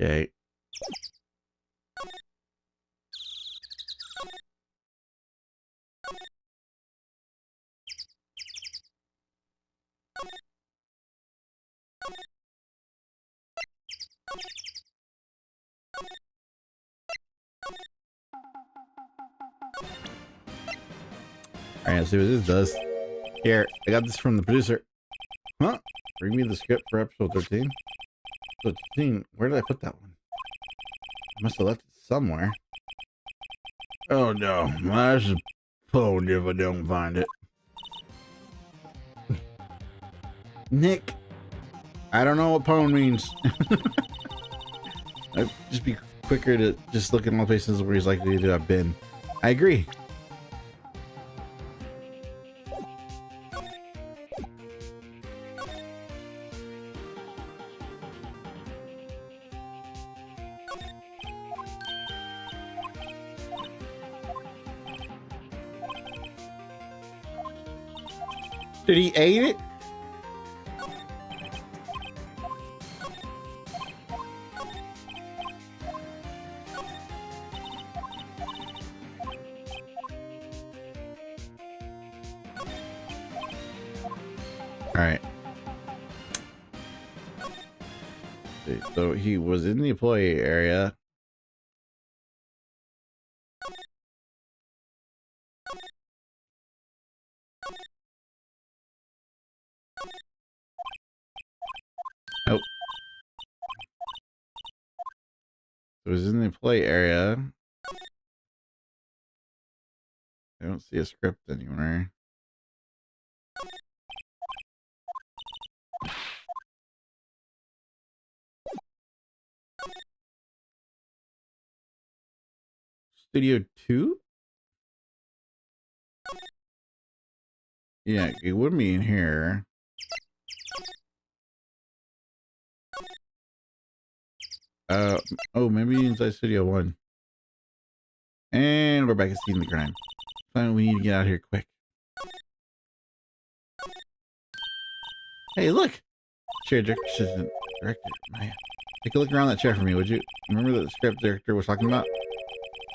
Speaker 1: Okay. Alright, let's see what this does. Here, I got this from the producer. Huh? Bring me the script for episode 13. Episode 13? Where did I put that one? I must have left it somewhere. Oh no, I should pwned if I don't find it. Nick, I don't know what pwn means. I'd just be quicker to just look at all places where he's likely to have been. I agree. Did he eat it? All right. So he was in the employee area. Oh. It was in the play area. I don't see a script anywhere. Studio 2? Yeah, it would be in here. Oh, maybe inside Studio 1. And we're back at scene of the crime. Fine, we need to get out of here quick. Hey, look! Chair director assistant. Director, Maya. Take a look around that chair for me, would you? Remember that the script director was talking about?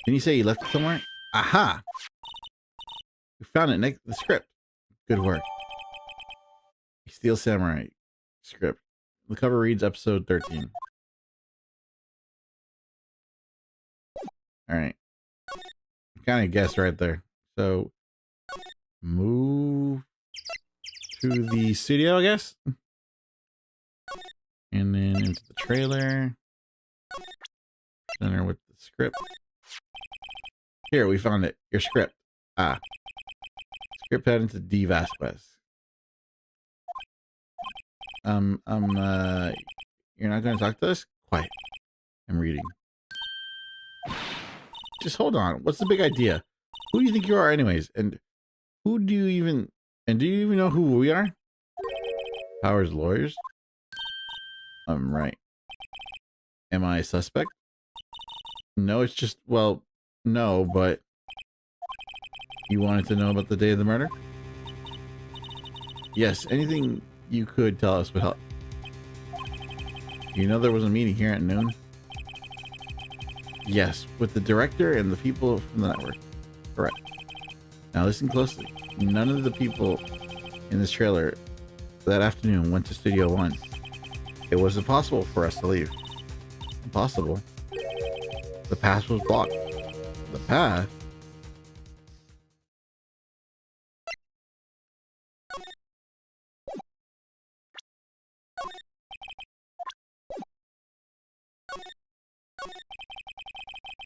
Speaker 1: Can you say you left it somewhere? Aha! We found it next to the script. Good work. Steel Samurai script. The cover reads episode 13. Alright. Kind of guessed right there. So, move to the studio, I guess? And then into the trailer. Center with the script. Here, we found it. Your script. Ah. Script heading to D. Vasquez. You're not going to talk to us? Quiet. I'm reading. Just hold on. What's the big idea? Who do you think you are anyways? And do you even know who we are? Powers lawyers? Right. Am I a suspect? No, it's just, well, no, but you wanted to know about the day of the murder? Yes, anything you could tell us would help. You know there was a meeting here at noon? Yes, with the director and the people from the network. Correct. Now listen closely. None of the people in this trailer that afternoon went to Studio One. It was impossible for us to leave. Impossible. The path was blocked. The path?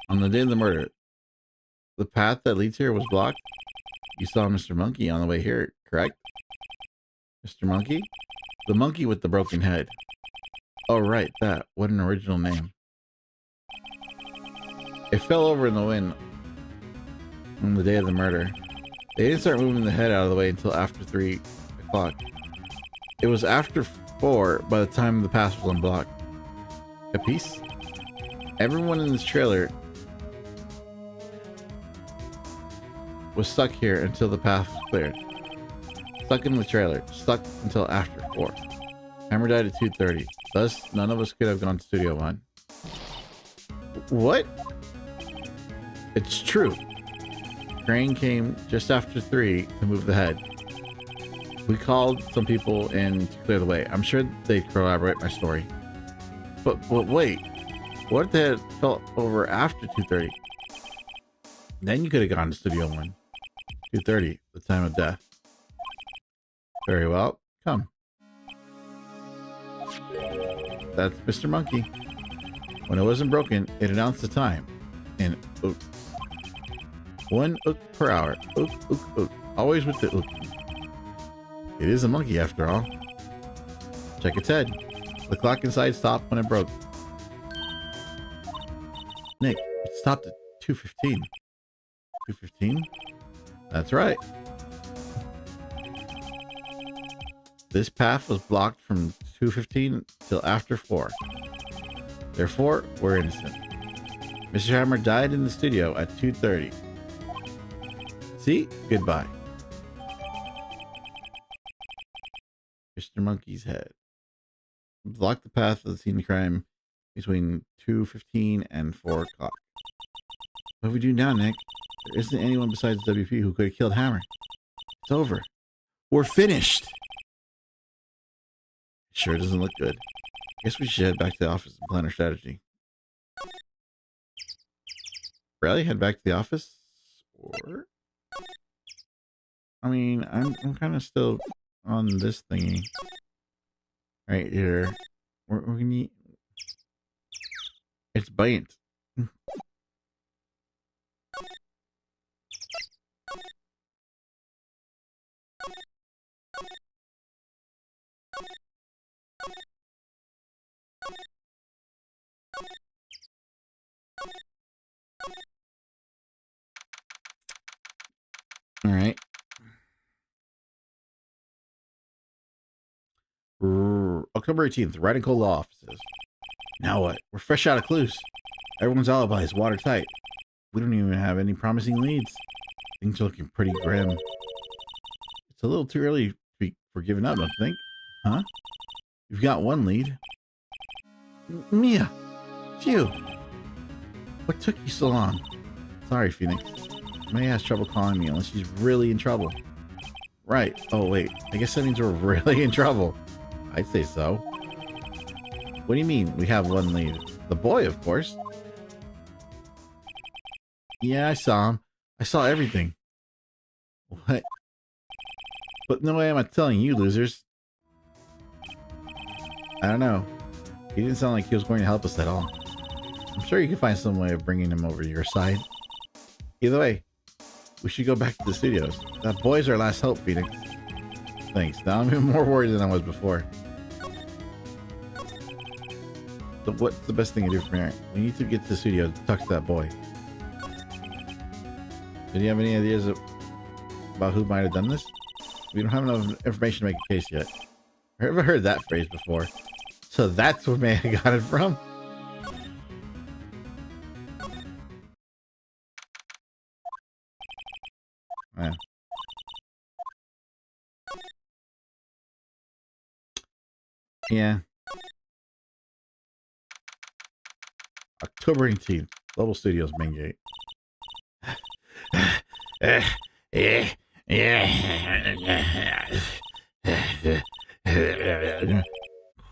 Speaker 1: On the day of the murder, the path that leads here was blocked. You saw Mr. Monkey on the way here, correct? Mr. Monkey? The monkey with the broken head. Oh, right, that. What an original name. It fell over in the wind on the day of the murder. They didn't start moving the head out of the way until after 3 o'clock. It was after 4 by the time the path was unblocked. A piece? Everyone in this trailer was stuck here until the path was cleared. Stuck in the trailer. Stuck until after 4. Hammer died at 2:30. Thus, none of us could have gone to Studio One. What? It's true. Crane came just after 3 to move the head. We called some people in to clear the way. I'm sure they'd corroborate my story. But wait. What if the head fell over after 2:30? Then you could have gone to Studio One. 2:30, the time of death. Very well. Come. That's Mr. Monkey. When it wasn't broken, it announced the time. In ook. 1 ook per hour. Ook, ook, ook. Always with the ook. It is a monkey after all. Check its head. The clock inside stopped when it broke. Nick, it stopped at 2:15. 2:15? That's right. This path was blocked from 2:15 till after 4. Therefore, we're innocent. Mr. Hammer died in the studio at 2:30. See? Goodbye. Mr. Monkey's head. Block the path of the scene of crime between 2:15 and 4 o'clock. What do we do now, Nick? There isn't anyone besides WP who could have killed Hammer. It's over. We're finished. Sure doesn't look good. Guess we should head back to the office and plan our strategy. Really? Head back to the office? Or... I mean, I'm kind of still on this thingy. Right here. We're gonna... It's buoyant. All right. October 18th, Riding Cold Law offices. Now what? We're fresh out of clues. Everyone's alibi is watertight. We don't even have any promising leads. Things are looking pretty grim. It's a little too early for giving up, don't you think? Huh? You've got one lead. Mia! Phew! What took you so long? Sorry, Phoenix. May has trouble calling me unless she's really in trouble. Right. Oh, wait. I guess that means we're really in trouble. I'd say so. What do you mean, we have one lead? The boy, of course. Yeah, I saw him. I saw everything. What? But no way am I telling you, losers. I don't know. He didn't sound like he was going to help us at all. I'm sure you can find some way of bringing him over to your side. Either way, we should go back to the studios. That boy's our last hope, Phoenix. Thanks. Now I'm even more worried than I was before. So what's the best thing to do from here? We need to get to the studio to talk to that boy. Do you have any ideas about who might have done this? We don't have enough information to make a case yet. I've never heard that phrase before. So that's where may have got it from. Yeah. Yeah. October 18th, Global Studios main gate.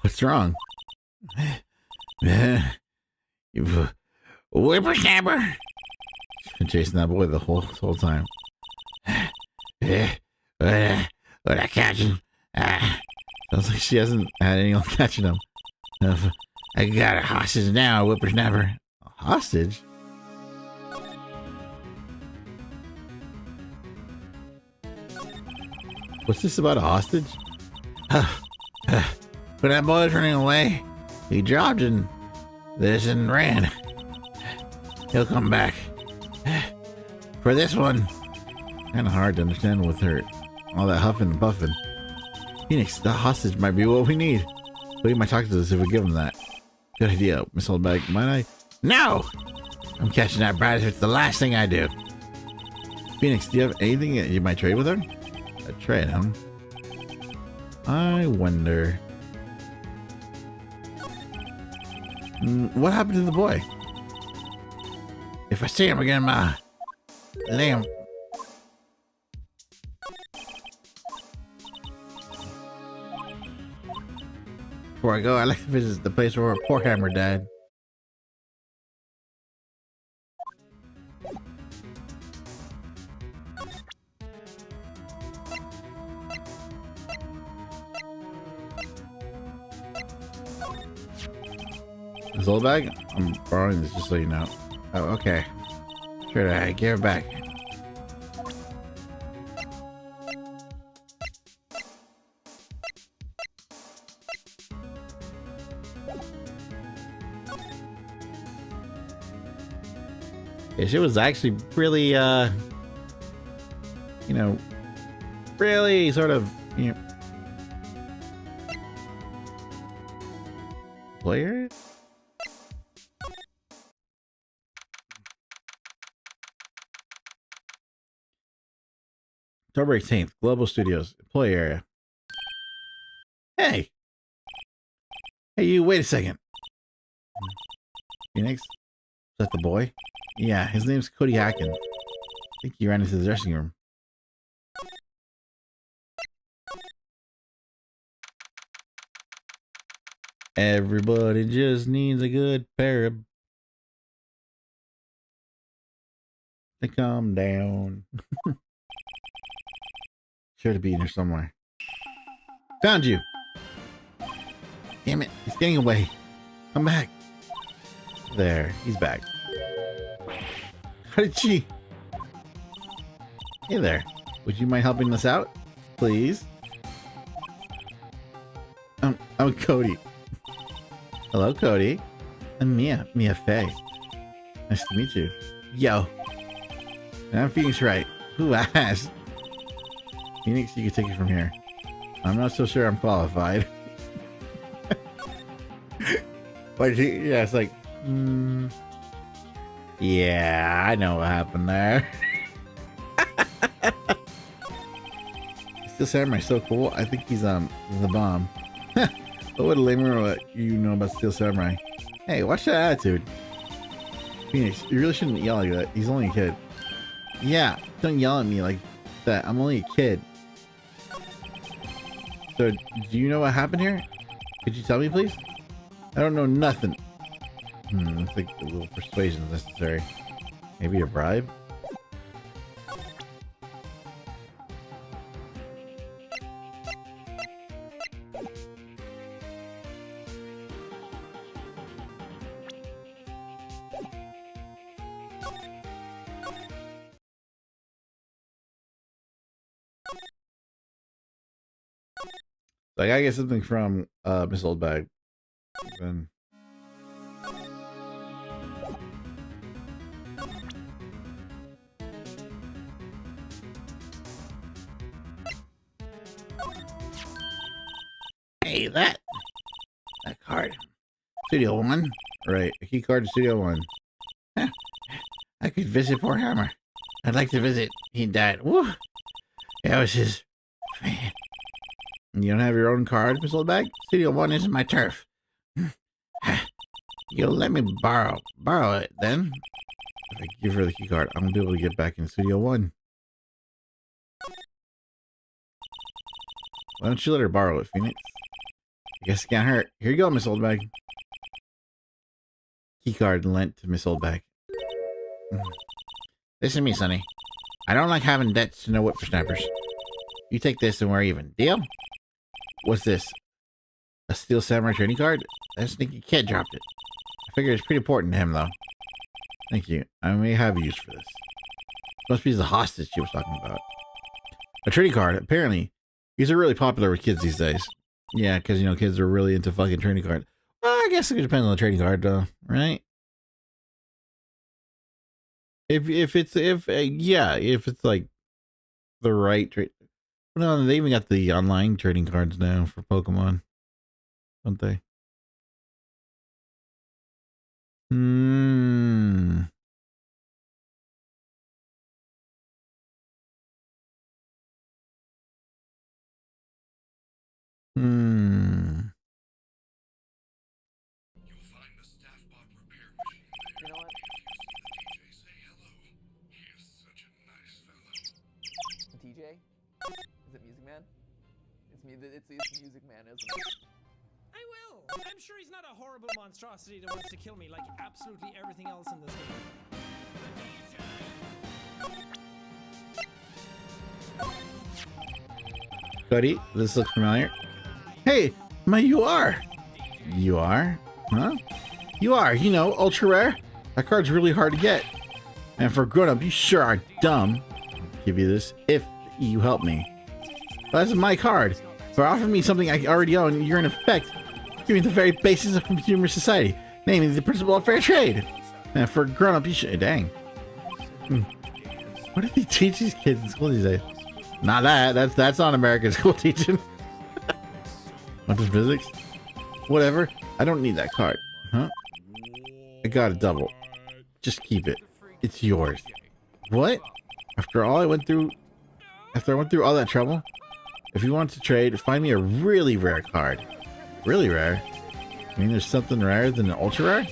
Speaker 1: What's wrong? You whippersnapper! She's been chasing that boy the whole time. Would I catch him? Sounds like she hasn't had anyone catching him. I got a hostage now, whippersnapper. A hostage? What's this about a hostage? When that boy was running away, he dropped in this and ran. He'll come back. For this one. Kind of hard to understand with her, all that huffing and puffing. Phoenix, the hostage might be what we need. We might talk to us if we give him that. Good idea, Miss Oldbag. Might I? No! I'm catching that brat if it's the last thing I do. Phoenix, do you have anything that you might trade with her? A trade, huh? I wonder. What happened to the boy? If I see him again, lay him. Before I go, I'd like to visit the place where poor Hammer died. This old bag? I'm borrowing this just so you know. Oh, okay. Sure, I give it back. Yeah, she was actually really, you know, really sort of, you know, player? October 18th, Global Studios, employee area. Hey! Hey, you, wait a second. Phoenix? Is that the boy? Yeah, his name's Cody Hacken. I think he ran into the dressing room. Everybody just needs a good pair of... to calm down. Sure to be in here somewhere. Found you! Damn it, he's getting away. Come back. There, he's back. How did she? Hey there. Would you mind helping us out? Please? I'm Cody. Hello, Cody. I'm Mia Fey. Nice to meet you. Yo. And I'm Phoenix Wright. Who asked? Phoenix, you can take it from here. I'm not so sure I'm qualified. But yeah, it's like, yeah, I know what happened there. Steel Samurai's so cool. I think he's the bomb. What would lamer what you know about Steel Samurai? Hey, watch that attitude. Phoenix, you really shouldn't yell like that. He's only a kid. Yeah, don't yell at me like that. I'm only a kid. So, do you know what happened here? Could you tell me, please? I don't know nothing. Looks like a little persuasion is necessary. Maybe a bribe? Like, I get something from Miss Old Bag. Then.
Speaker 2: Hey, that card. Studio 1.
Speaker 1: Right, a key card to Studio 1.
Speaker 2: Huh. I could visit poor Hammer. I'd like to visit. He died. Woo! That was his fan.
Speaker 1: You don't have your own card, Miss Old Bag?
Speaker 2: Studio 1 isn't my turf. You'll let me borrow it then?
Speaker 1: If I give her the key card, I'm gonna be able to get back in Studio 1. Why don't you let her borrow it, Phoenix? I guess it can't hurt. Here you go, Miss Old Bag. Key card lent to Miss Old Bag.
Speaker 2: Listen to me, Sonny. I don't like having debts to no whippersnappers. You take this and we're even. Deal?
Speaker 1: What's this? A Steel Samurai trading card?
Speaker 2: That sneaky kid dropped it.
Speaker 1: I figure it's pretty important to him, though. Thank you. I may have use for this. Must be the hostage she was talking about. A trading card. Apparently, these are really popular with kids these days. Yeah, because, you know, kids are really into fucking trading cards. Well, I guess it depends on the trading card, though, right? If it's like the right trade. No, they even got the online trading cards now for Pokemon, don't they?
Speaker 6: TJ? Is it Music Man? It's Music Man, isn't it?
Speaker 7: I will! I'm sure he's not a horrible monstrosity that wants to kill me like absolutely everything else in this game.
Speaker 1: Cody, this looks familiar. Hey, you are. You are? Huh? You are, you know, ultra rare. That card's really hard to get. And for grown up, you sure are dumb. I'll give you this if you help me. That's my card. For offering me something I already own, you're in effect giving the very basis of consumer society, namely the principle of fair trade. And for grown up, you should. Dang. What do they teach these kids in school these days? Not that. That's not American school teaching. What is physics? Whatever. I don't need that card. Huh? I got a double. Just keep it. It's yours. What? After I went through all that trouble? If you want to trade, find me a really rare card. Really rare? I mean, there's something rarer than an ultra rare?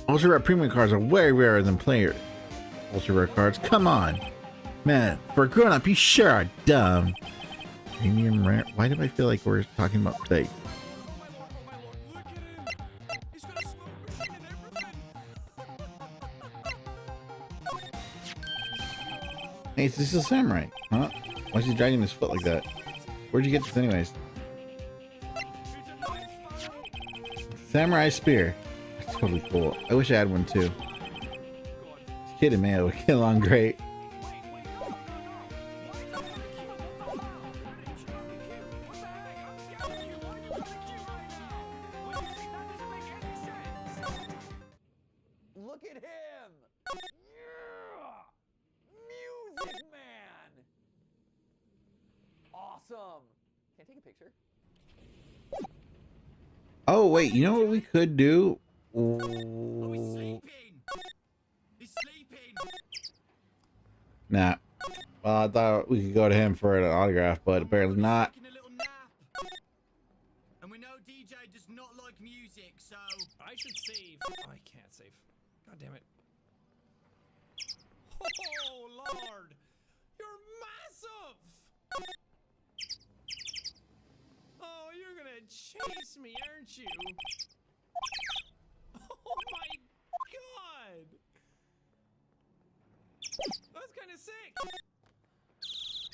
Speaker 1: Ultra rare premium cards are way rarer than player ultra rare cards. Come on. Man, for a grown up, you sure are dumb. Premium rare? Why do I feel like we're talking about fake? Hey, this is a samurai. Huh? Why is he dragging his foot like that? Where'd you get this anyways? Samurai spear. That's totally cool. I wish I had one too. Just kidding, man. It would get along great.
Speaker 6: Look at him! Yeah! Music Man! Awesome! Can I take a picture?
Speaker 1: Oh, wait. You know what we could do?
Speaker 7: Oh, he's sleeping! He's sleeping!
Speaker 1: Nah. Well, I thought we could go to him for an autograph, but apparently not.
Speaker 7: Taking a little nap. And we know DJ does not like music, so I should save. Oh, I can't save. God damn it. Oh, Lord! You're massive! Oh, you're gonna chase me, aren't you? Oh my God! That's kind of sick.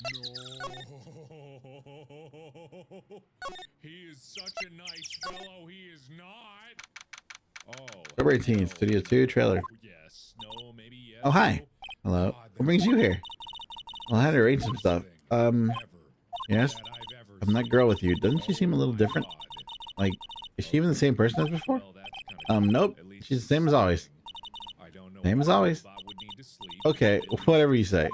Speaker 8: No, he is such a nice fellow. He is not. Oh,
Speaker 1: October 18th, Studio 2 trailer.
Speaker 8: yes, no, maybe yes.
Speaker 1: Oh, hi.
Speaker 8: no.
Speaker 1: Hello.
Speaker 8: God,
Speaker 1: What brings you here? Well, I had to arrange some stuff.
Speaker 8: ever
Speaker 1: Yes?
Speaker 8: that I've ever
Speaker 1: I'm that girl with you. Doesn't she seem a little different? Like, is she even the same person as before? Nope. She's the same as always. Same as always. Okay, whatever you say.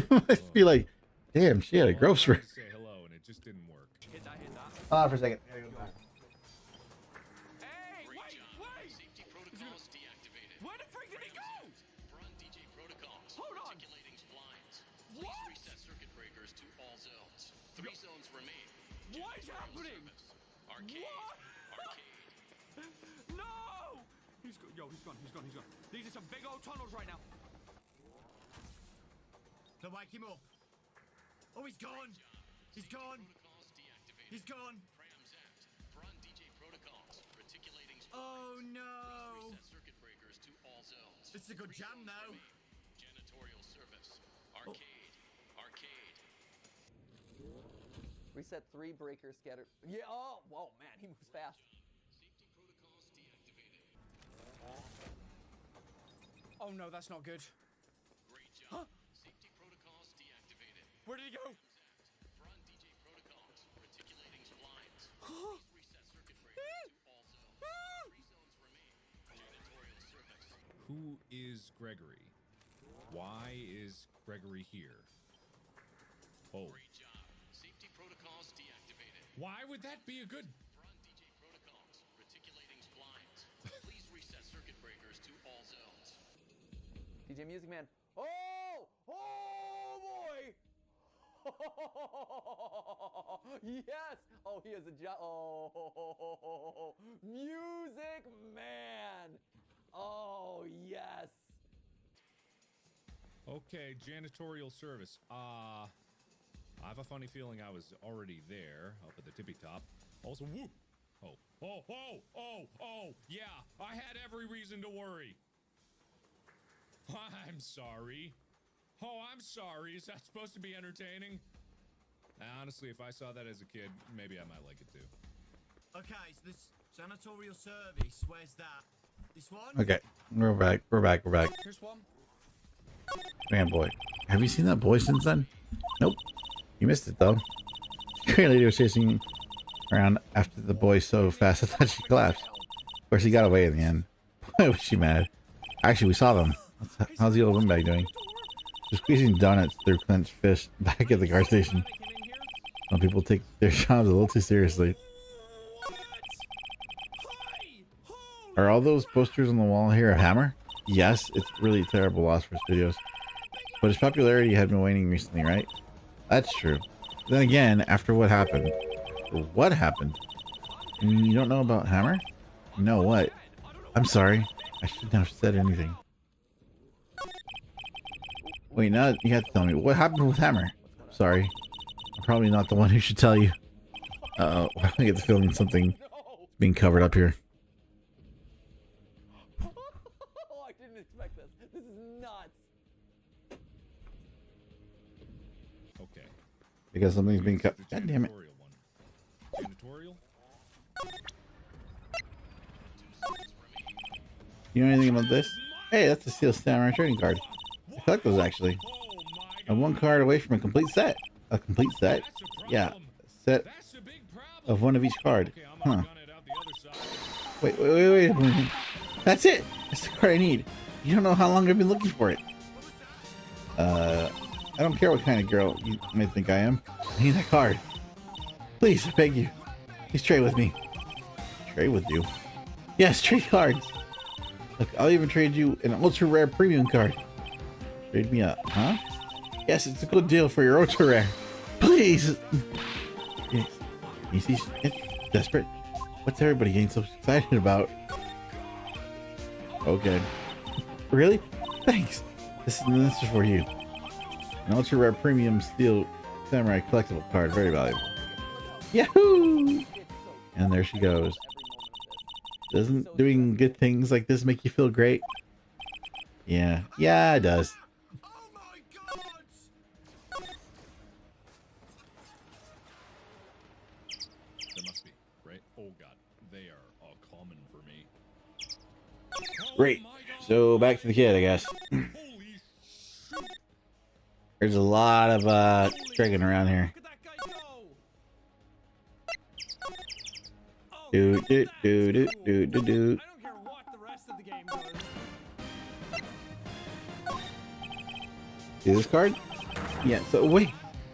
Speaker 1: Must be like, damn, she had a growth spurt. Hold on for a second.
Speaker 7: What is happening? Arcade. No! He's gone. These are some big old tunnels right now. To wake him up. Oh, he's gone. He's gone. Oh no. This is a good jam though.
Speaker 6: Reset 3 breakers scattered. Yeah, oh, whoa, man, he moves fast.
Speaker 7: Oh no, that's not good. Huh? Where did he go?
Speaker 8: Who is Gregory? Why is Gregory here? Oh. Why would that be a good...
Speaker 6: DJ Music Man. Oh! Oh boy! Yes! Oh, he has a job. Oh, Music Man! Oh, yes!
Speaker 8: Okay, janitorial service. I have a funny feeling I was already there, up at the tippy top. Also, whoop! Oh, yeah, I had every reason to worry. I'm sorry. Oh, I'm sorry. Is that supposed to be entertaining? Honestly, if I saw that as a kid, maybe I might like it too.
Speaker 7: Okay, so this janitorial service, where's that? This one?
Speaker 1: Okay, we're back.
Speaker 7: Here's one.
Speaker 1: Man, boy. Have you seen that boy since then? Nope. You missed it, though. The Korean lady was chasing around after the boy so fast I thought she collapsed. Of course, he got away in the end. Boy, was she mad. Actually, we saw them. How's the old windbag doing? She's squeezing donuts through clenched fist back at the car station. Some people take their jobs a little too seriously. Are all those posters on the wall here a hammer? Yes, it's really a terrible loss for studios. But his popularity had been waning recently, right? That's true. Then again, after what happened? What happened? You don't know about Hammer? No, what? I'm sorry. I shouldn't have said anything. Wait, now you have to tell me. What happened with Hammer? Sorry. I'm probably not the one who should tell you. Uh-oh. I get the feeling something being covered up here.
Speaker 6: Oh, I didn't expect this. This is nuts.
Speaker 8: Okay.
Speaker 1: Because something's being cut. God damn it.
Speaker 8: Janitorial?
Speaker 1: You know anything about this? Hey, that's a Steel Samurai trading card. I collect those, actually. I'm one card away from a complete set. A complete set? Yeah. A set of one of each card. Huh. Wait a minute. That's it! That's the card I need. You don't know how long I've been looking for it. I don't care what kind of girl you may think I am. I need that card. Please, I beg you. Please trade with me. Trade with you? Yes, trade cards. Look, I'll even trade you an ultra rare premium card. Trade me up, huh? Yes, it's a good deal for your ultra rare. Please! Yes. You see, it's desperate. What's everybody getting so excited about? Okay. Really? Thanks. This is for you. An ultra rare premium steel samurai collectible card. Very valuable. Yahoo! And there she goes. Doesn't doing good things like this make you feel great? Yeah. Yeah, it does.
Speaker 7: Oh my god!
Speaker 8: There must be, right? Oh god, they are all common for me.
Speaker 1: Great. So back to the kid, I guess. There's a lot of dragging around here.
Speaker 7: Look at that guy go!
Speaker 1: Do do do do do do do.
Speaker 7: I don't care what the rest of the game does.
Speaker 1: See this card? Yeah, so wait.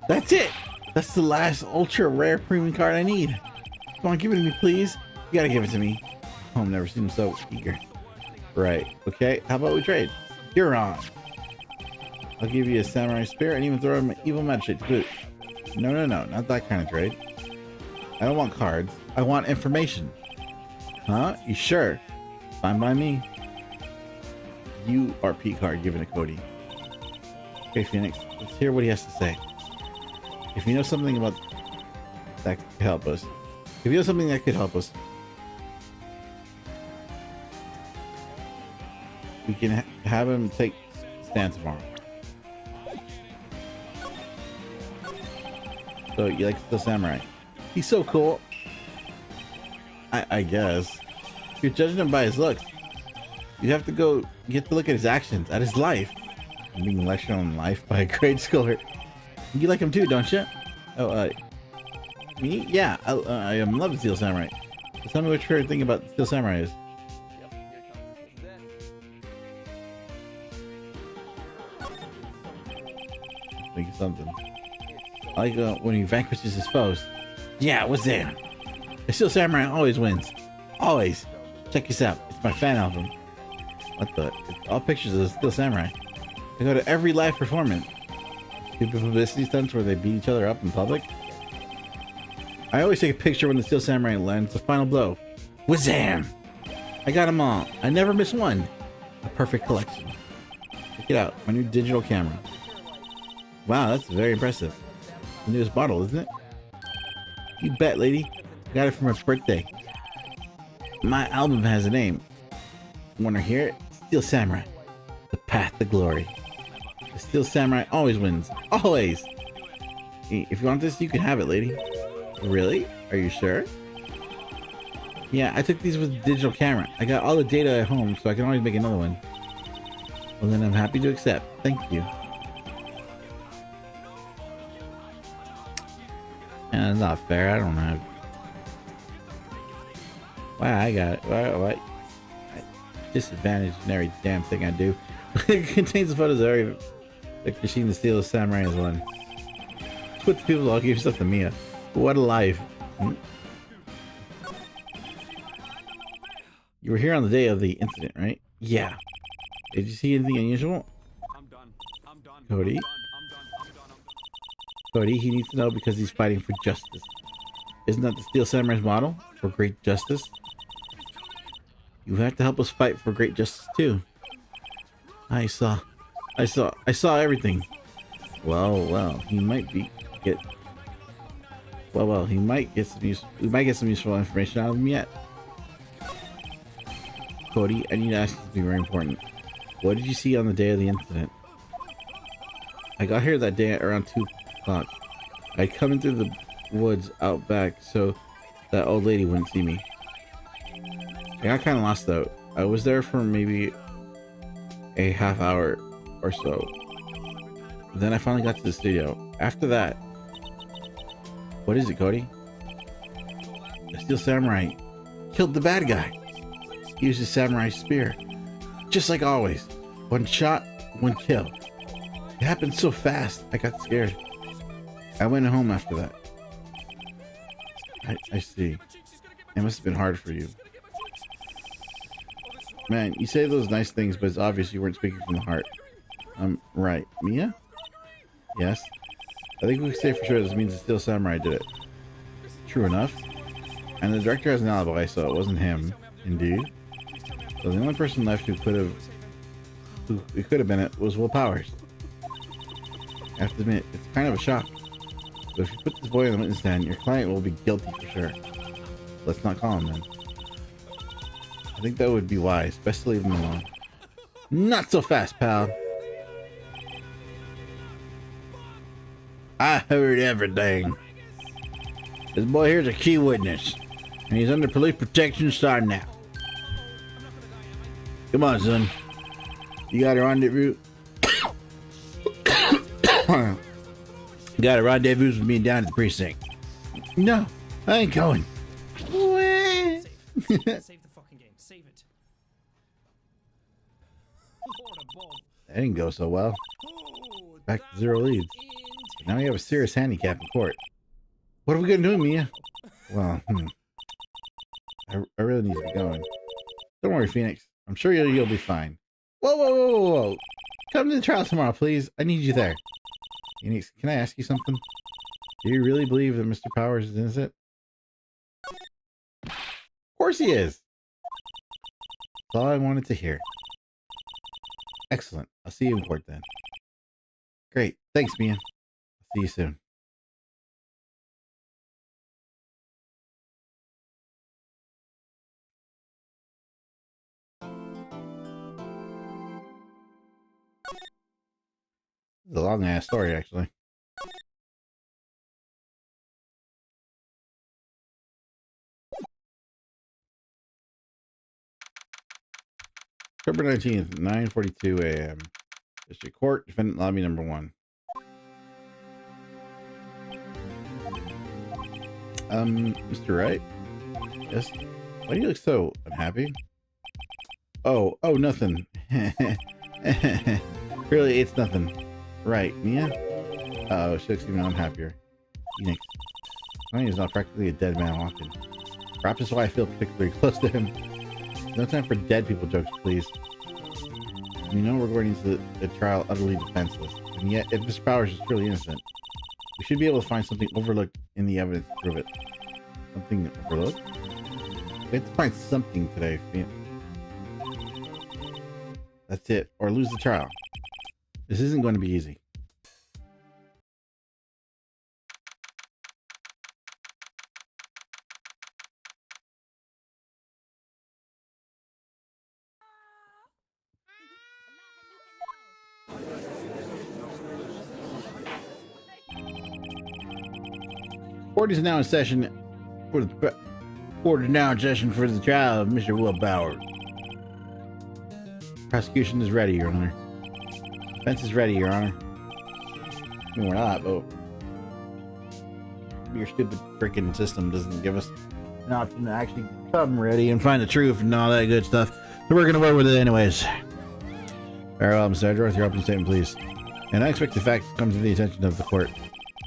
Speaker 1: That's it! That's the last ultra rare premium card I need. Come on, give it to me, please. You gotta give it to me. Oh, I've never seen him so eager. Right, okay. How about we trade? You're on. I'll give you a samurai spear and even throw an evil magistrate to boot. No, no, no, not that kind of trade. I don't want cards. I want information. Huh? You sure? Fine by me. URP card given to Cody. Okay, Phoenix, let's hear what he has to say. If you know something about that could help us. If you know something that could help us, we can have him take stand tomorrow. So you like the samurai? He's so cool. I guess. You're judging him by his looks. You have to go get to look at his actions, at his life. I'm being lectured on life by a grade schooler. You like him too, don't you? Oh, me? Yeah, I love the Steel Samurai. So tell me what your favorite thing about the Steel Samurai is. Think of something. I like when he vanquishes his foes. Yeah, what's there? The Steel Samurai always wins. Always. Check this out. It's my fan album. What the? It's all pictures of the Steel Samurai. I go to every live performance. Stupid publicity stunts where they beat each other up in public. I always take a picture when the Steel Samurai lands the final blow. Wazam! I got them all. I never miss one. A perfect collection. Check it out. My new digital camera. Wow, that's very impressive. The newest model, isn't it? You bet, lady. I got it for my birthday. My album has a name. Wanna hear it? Steel Samurai. The path to glory. The Steel Samurai always wins. Always! If you want this, you can have it, lady. Really? Are you sure? Yeah, I took these with a digital camera. I got all the data at home, so I can always make another one. Well, then I'm happy to accept. Thank you. Yeah, that's not fair. I don't have... Wow, I got it. What? Disadvantage in every damn thing I do. It contains the photos of every machine to steal the samurai as one. Put the people, I'll give yourself to Mia. What a life. You were here on the day of the incident, right? Yeah. Did you see anything unusual? Cody? Cody, he needs to know because he's fighting for justice. Isn't that the Steel Samurai's model? For great justice? You have to help us fight for great justice too. I saw everything. Well, he might get we might get some useful information out of him yet. Cody, I need to ask you something very important. What did you see on the day of the incident? I got here that day at around 2 o'clock. I'd come in through the woods out back so that old lady wouldn't see me. I got kind of lost though. I was there for maybe a half hour or so. Then I finally got to the studio. After that... What is it, Cody? The Steel Samurai killed the bad guy. He used his samurai spear. Just like always. One shot, one kill. It happened so fast, I got scared. I went home after that. I see. It must have been hard for you. Man, you say those nice things, but it's obvious you weren't speaking from the heart. Right. Mia? Yes. I think we can say for sure this means the Steel Samurai did it. True enough. And the director has an alibi, so it wasn't him. Indeed. So the only person left who could have been it was Will Powers. I have to admit, it's kind of a shock. But if you put this boy on the witness stand, your client will be guilty for sure. Let's not call him then. I think that would be wise. Best to leave him alone. Not so fast, pal. I heard everything. This boy here's a key witness, and he's under police protection starting now. Come on, son. You got a rendezvous? You got a rendezvous with me down at the precinct? No, I ain't going. What?
Speaker 7: Save the fucking game. Save it. Lord above.
Speaker 1: That didn't go so well.
Speaker 7: Oh,
Speaker 1: Back to
Speaker 7: that
Speaker 1: 0
Speaker 7: was
Speaker 1: leads. Now we have a serious handicap in court. What are we gonna do, Mia? Well, I really need to be going. Don't worry, Phoenix. I'm sure you'll be fine. Whoa, whoa, whoa, whoa, whoa. Come to the trial tomorrow, please. I need you there. Phoenix, can I ask you something? Do you really believe that Mr. Powers is innocent? Of course he is. That's all I wanted to hear. Excellent. I'll see you in court then. Great. Thanks, Mia. I'll see you soon. It's a long ass story, actually. October 19th, 9:42 a.m. District Court, Defendant Lobby number 1. Mr. Wright? Yes? Why do you look so unhappy? Oh, nothing. Really, it's nothing. Right, Mia? Oh, she looks even unhappier. Phoenix. Tony is not practically a dead man walking. Perhaps that's why I feel particularly close to him. No time for dead people jokes, please. We know we're going into the trial utterly defenseless, and yet, if Mr. Powers is truly innocent, we should be able to find something overlooked in the evidence to prove it. Something overlooked? We have to find something today, Phoenix. That's it, or lose the trial. This isn't going to be easy. Court is now in session for the trial of Mr. Will Bauer. Prosecution is ready, Your Honor. Defense is ready, Your Honor. I mean, we're not, but your stupid freaking system doesn't give us an option to actually come ready and find the truth and all that good stuff. So we're gonna work with it anyways. Very well, Mr. Edgeworth, your opening statement, please. An unexpected fact comes to the attention of the court.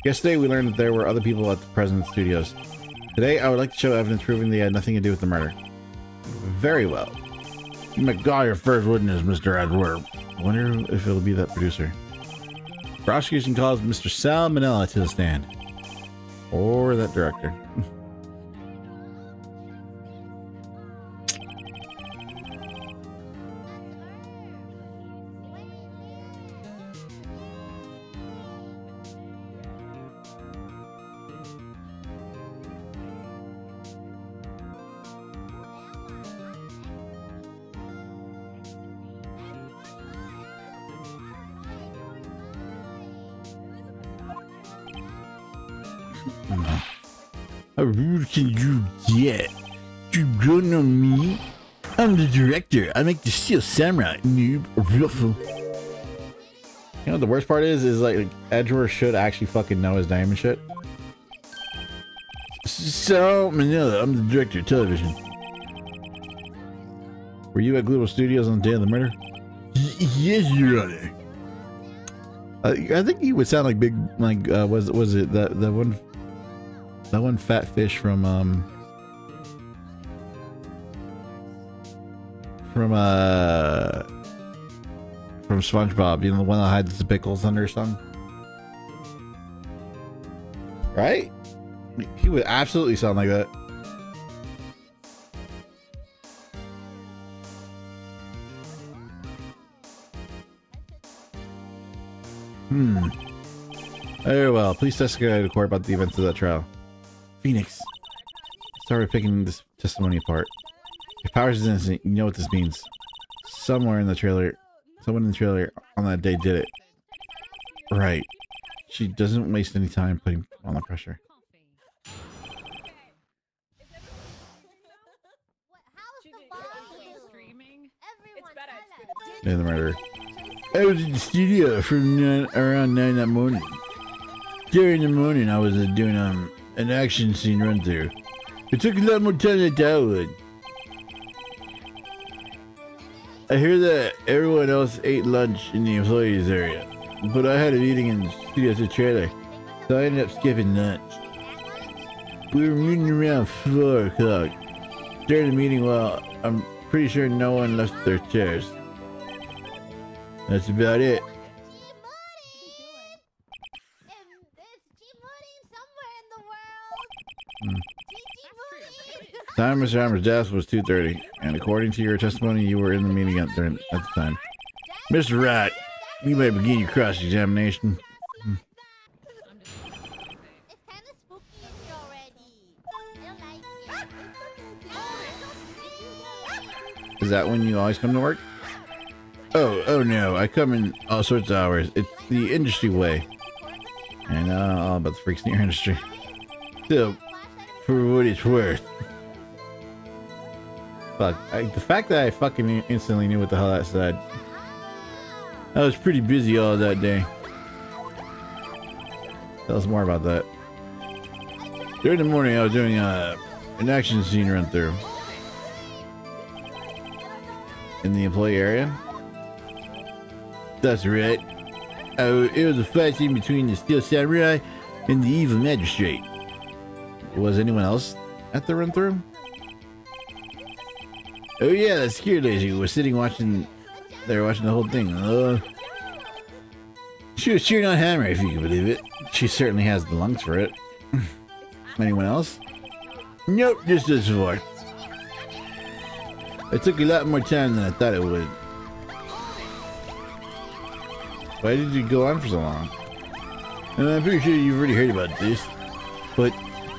Speaker 1: Yesterday, we learned that there were other people at the President's studios. Today, I would like to show evidence proving they had nothing to do with the murder. Very well. You may call your first witness, Mr. Edgeworth. I wonder if it'll be that producer. Prosecution calls Mr. Sal Manella to the stand. Or that director. How rude can you get? You don't know me? I'm the director. I make the Steel Samurai, noob. Ruffle. You know what the worst part is like Edgeworth should actually fucking know his name and shit. So, Manila, I'm the director of television. Were you at Global Studios on the day of the murder? Yes, Your Honor. I think he would sound like big, like, was it that one fat fish from SpongeBob, you know, the one that hides the pickles under his tongue, right? He would absolutely sound like that. Very well. Please testify to court about the events of that trial. Phoenix. Sorry for picking this testimony apart. If Powers is innocent, you know what this means. Someone in the trailer on that day did it. Right. She doesn't waste any time putting on the pressure. Yeah, the murder. I was in the studio from around 9 that morning. During the morning, I was doing an action scene run through. It took a lot more time than I thought it would. I hear that everyone else ate lunch in the employees area, but I had a meeting in the studio trailer, so I ended up skipping lunch. We were meeting around 4 o'clock. During the meeting, well, I'm pretty sure no one left their chairs. That's about it. Time Mr. Hammer's death was 2:30, and according to your testimony, you were in the meeting at the time. Mr. Wright, you may begin your cross-examination. Is that when you always come to work? Oh no, I come in all sorts of hours. It's the industry way. I know all about the freaks in your industry. Still, for what it's worth. Fuck, the fact that I fucking instantly knew what the hell that said. I was pretty busy all that day. Tell us more about that. During the morning, I was doing an action scene run through. In the employee area? That's right. It was a fight scene between the Steel Samurai and the Evil Magistrate. Was anyone else at the run-through? Oh yeah, that security lady was sitting watching. They were watching the whole thing. She was cheering on Hammer, if you can believe it. She certainly has the lungs for it. Anyone else? Nope, just this far. It took a lot more time than I thought it would. Why did you go on for so long? I'm pretty sure you've already heard about this, but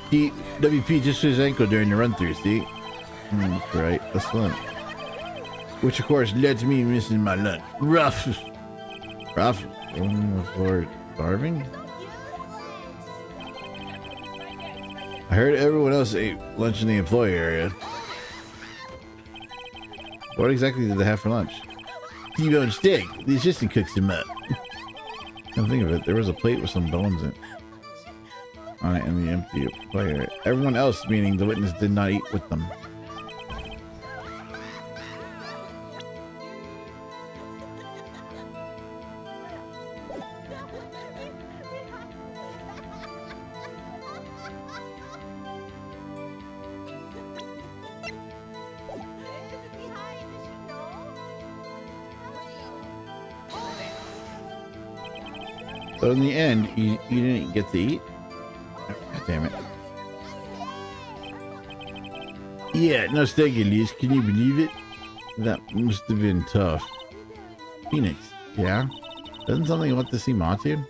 Speaker 1: WP just hit his ankle during the run-through, see? That's right, that's lunch. Which of course led to me missing my lunch. Rough! For starving? I heard everyone else ate lunch in the employee area. What exactly did they have for lunch? T-bone steak. The assistant cooks them up. Come think of it, there was a plate with some bones on it in the empty employee area. Everyone else, meaning the witness, did not eat with them. So in the end, you didn't get to eat? God damn it. Yeah, no steak at least. Can you believe it? That must have been tough. Phoenix, yeah? Doesn't something want to see Matu?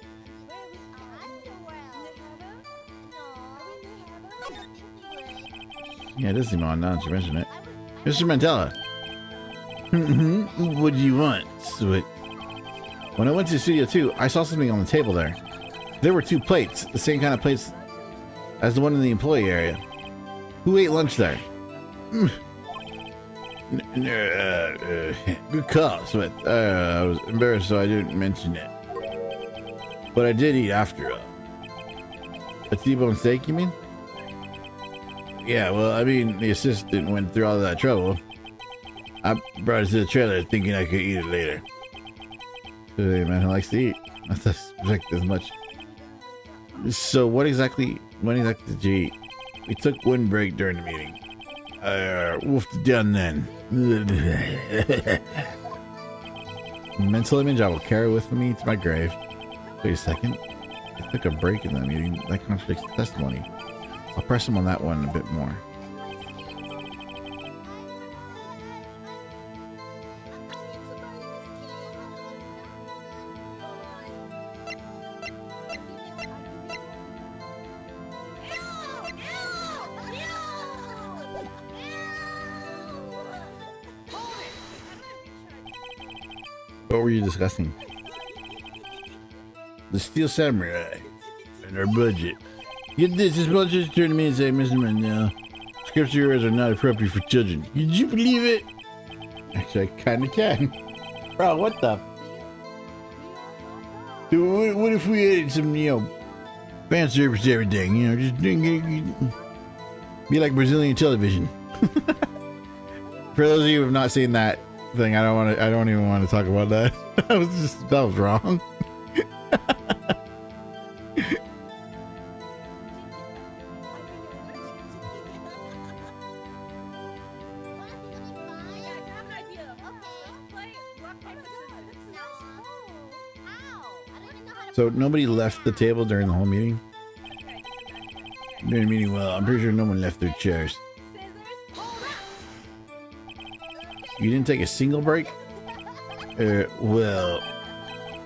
Speaker 1: Yeah, it does seem odd now that you mention it. Mr. Mandela. What do you want? Sweet. When I went to Studio 2, I saw something on the table there. There were 2 plates, the same kind of plates as the one in the employee area. Who ate lunch there? Good call, Smith. I was embarrassed, so I didn't mention it. But I did eat after. A T-bone steak, you mean? Yeah, well, I mean, the assistant went through all of that trouble. I brought it to the trailer thinking I could eat it later. Hey, man who likes to eat. I suspect as much. So when exactly did you eat? We took one break during the meeting. I woofed it down then. Mental image I will carry with me to my grave. Wait a second. I took a break in that meeting. That contradicts the testimony. I'll press him on that one a bit more. What were you discussing? The Steel Samurai and our budget. Get this budget turned to me and say, Mr. Mandela, scripture errors are not appropriate for children. Did you believe it? Actually, I kinda can. Bro, what the? Dude, what if we added some, fan service to everything? Just be like Brazilian television. For those of you who have not seen that, thing. I don't even want to talk about that. That was wrong. So nobody left the table during the whole meeting? During the meeting, well, I'm pretty sure no one left their chairs. You didn't take a single break? Well,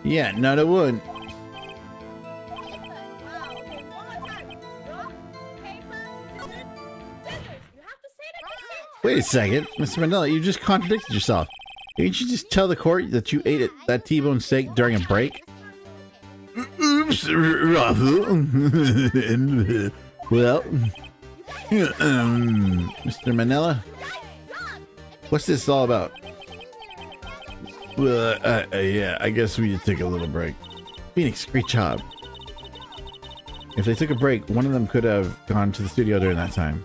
Speaker 1: yeah, not a one. Wait a second, Mr. Manila, you just contradicted yourself. Didn't you just tell the court that you ate that T-bone steak during a break? Oops, well, Mr. Manila, what's this all about? Well, yeah, I guess we need to take a little break. Phoenix, great job. If they took a break, one of them could have gone to the studio during that time.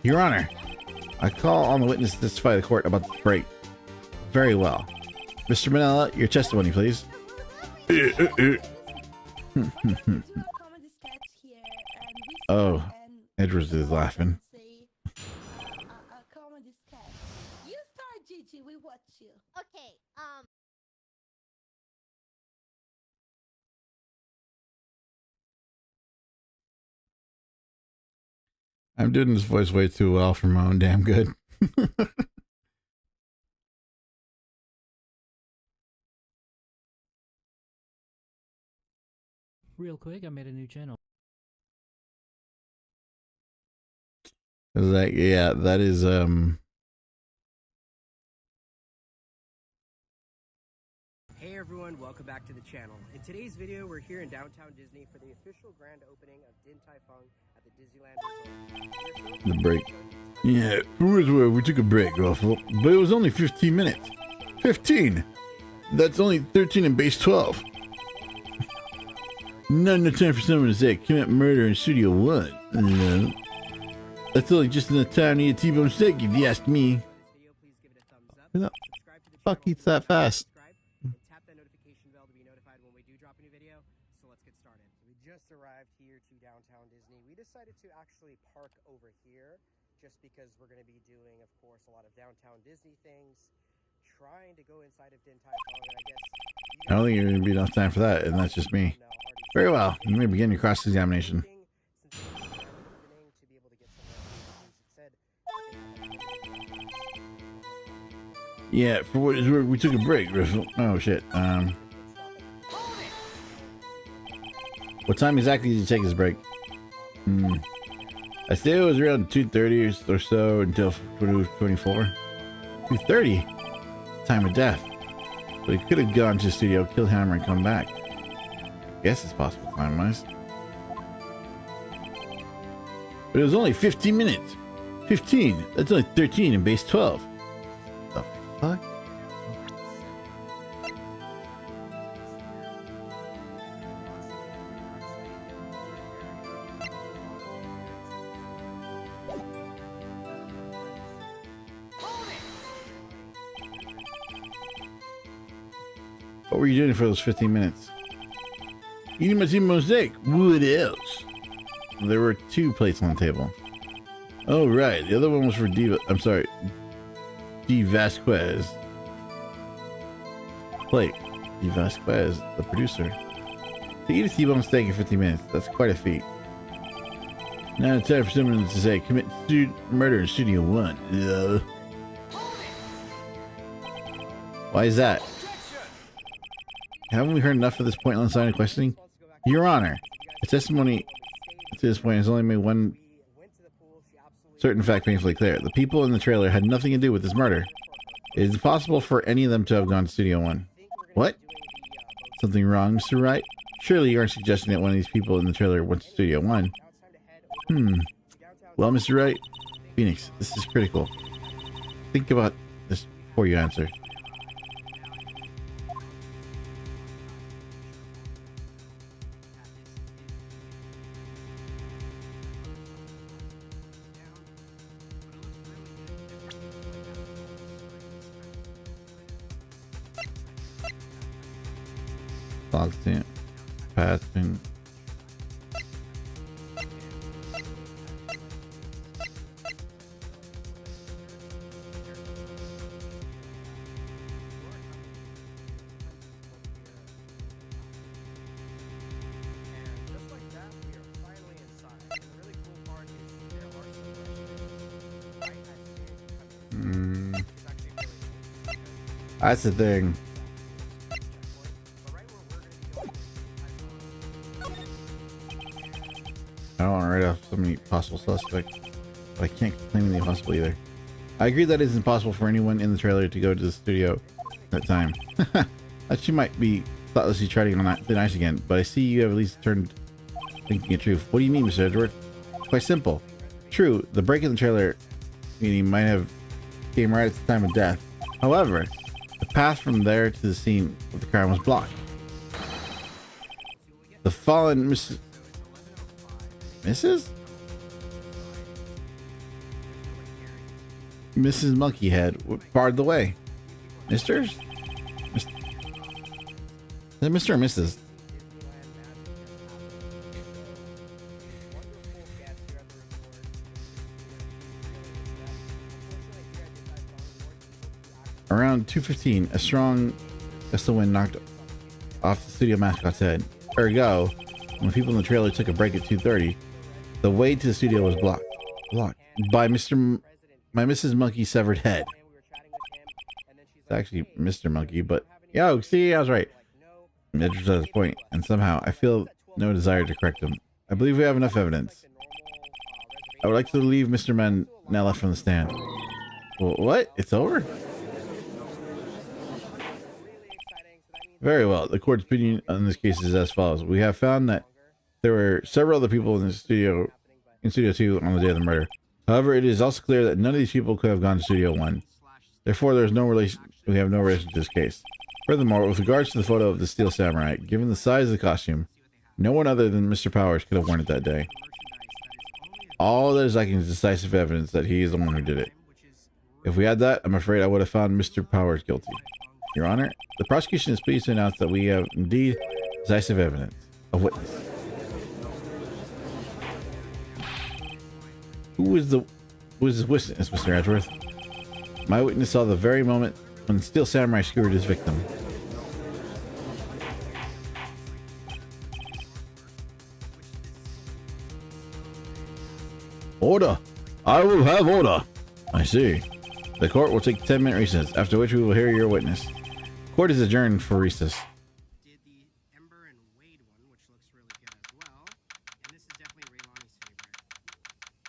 Speaker 1: Your Honor, I call on the witness to testify to the court about the break. Very well. Mr. Manila, your testimony, please. Oh, Edwards is laughing. I'm doing this voice way too well for my own damn good.
Speaker 9: Real quick, I made a new channel.
Speaker 1: Like, yeah, that is
Speaker 10: Hey everyone, welcome back to the channel. In today's video, we're here in downtown Disney for the official grand opening of Din Tai Fung at the Disneyland Resort.
Speaker 1: the break. Yeah, we took a break, Ruffle, but it was only 15 minutes. 15? That's only 13 in base 12. Not enough time for someone to say commit murder in Studio 1. No. That's only just enough time to eat a T-bone steak, if you ask me. Who the fuck eats that fast?
Speaker 10: Tap that notification bell to be notified when we do drop a new video. So let's get started. We just arrived here to downtown Disney. We decided to actually park over here just because we're going to be doing, of course, a lot of downtown Disney things. Trying to go inside of Din Tai Fung, and I guess
Speaker 1: I don't think you're going to be enough time for that, and that's just me. Very well. You may begin your cross-examination. Yeah, for what is worth, we took a break, Russell. Oh, shit. What time exactly did you take this break? I say it was around 2:30 or so until 24. 2:30? Time of death. So he could have gone to the studio, killed Hammer, and come back. Guess it's possible time-wise. But it was only 15 minutes. 15? That's only 13 in base 12. The fuck? What were you doing for those 15 minutes? Eating my T-bone steak. What else? There were 2 plates on the table. Oh, right. The other one was for Diva. I'm sorry. D. Vasquez. Plate. D. Vasquez, the producer. To eat a T-bone steak in 15 minutes. That's quite a feat. Now it's time for someone to say, commit murder in Studio 1. Why is that? Haven't we heard enough at this point on the side of questioning? Your Honor, the testimony to this point has only made one certain fact painfully clear. The people in the trailer had nothing to do with this murder. It is impossible for any of them to have gone to Studio 1. What? Something wrong, Mr. Wright? Surely you aren't suggesting that one of these people in the trailer went to Studio 1. Well, Mr. Wright, Phoenix, this is critical. Think about this before you answer. Boxing. Passing. That's the thing. I don't want to write off so many possible suspects, but I can't claim anything possible either. I agree that it is impossible for anyone in the trailer to go to the studio at that time. That she might be thoughtlessly treading on thin ice again, but I see you have at least turned thinking it true. What do you mean, Mr. Edgeworth? Quite simple. True, the break in the trailer meaning might have came right at the time of death. However, the path from there to the scene of the crime was blocked. The fallen Mrs. Monkeyhead barred the way. Mr. Is it Mr. or Mrs.? Around 2:15, a strong gust of wind knocked off the studio mascot's head. Ergo, when the people in the trailer took a break at 2:30, the way to the studio was blocked by Mrs. Monkey's severed head. It's actually Mr. Monkey, but yo, see, I was right. Edgeworth at his point, and somehow I feel no desire to correct him. I believe we have enough evidence. I would like to leave Mr. Manella from the stand. Well, what? It's over? Very well. The court's opinion on this case is as follows. We have found that there were several other people in Studio 2 on the day of the murder. However, it is also clear that none of these people could have gone to Studio 1. Therefore, there is no relation. We have no relation to this case. Furthermore, with regards to the photo of the Steel Samurai, given the size of the costume, no one other than Mr. Powers could have worn it that day. All that is lacking is decisive evidence that he is the one who did it. If we had that, I'm afraid I would have found Mr. Powers guilty. Your Honor, the prosecution is pleased to announce that we have indeed decisive evidence. A witness. Who is this witness, Mr. Edgeworth? My witness saw the very moment when the Steel Samurai skewered his victim. Order! I will have order! I see. The court will take a 10-minute recess, after which we will hear your witness. Court is adjourned for recess.
Speaker 10: Did the Ember and Wade one, which looks really good as well. And this is definitely Raylani's favorite.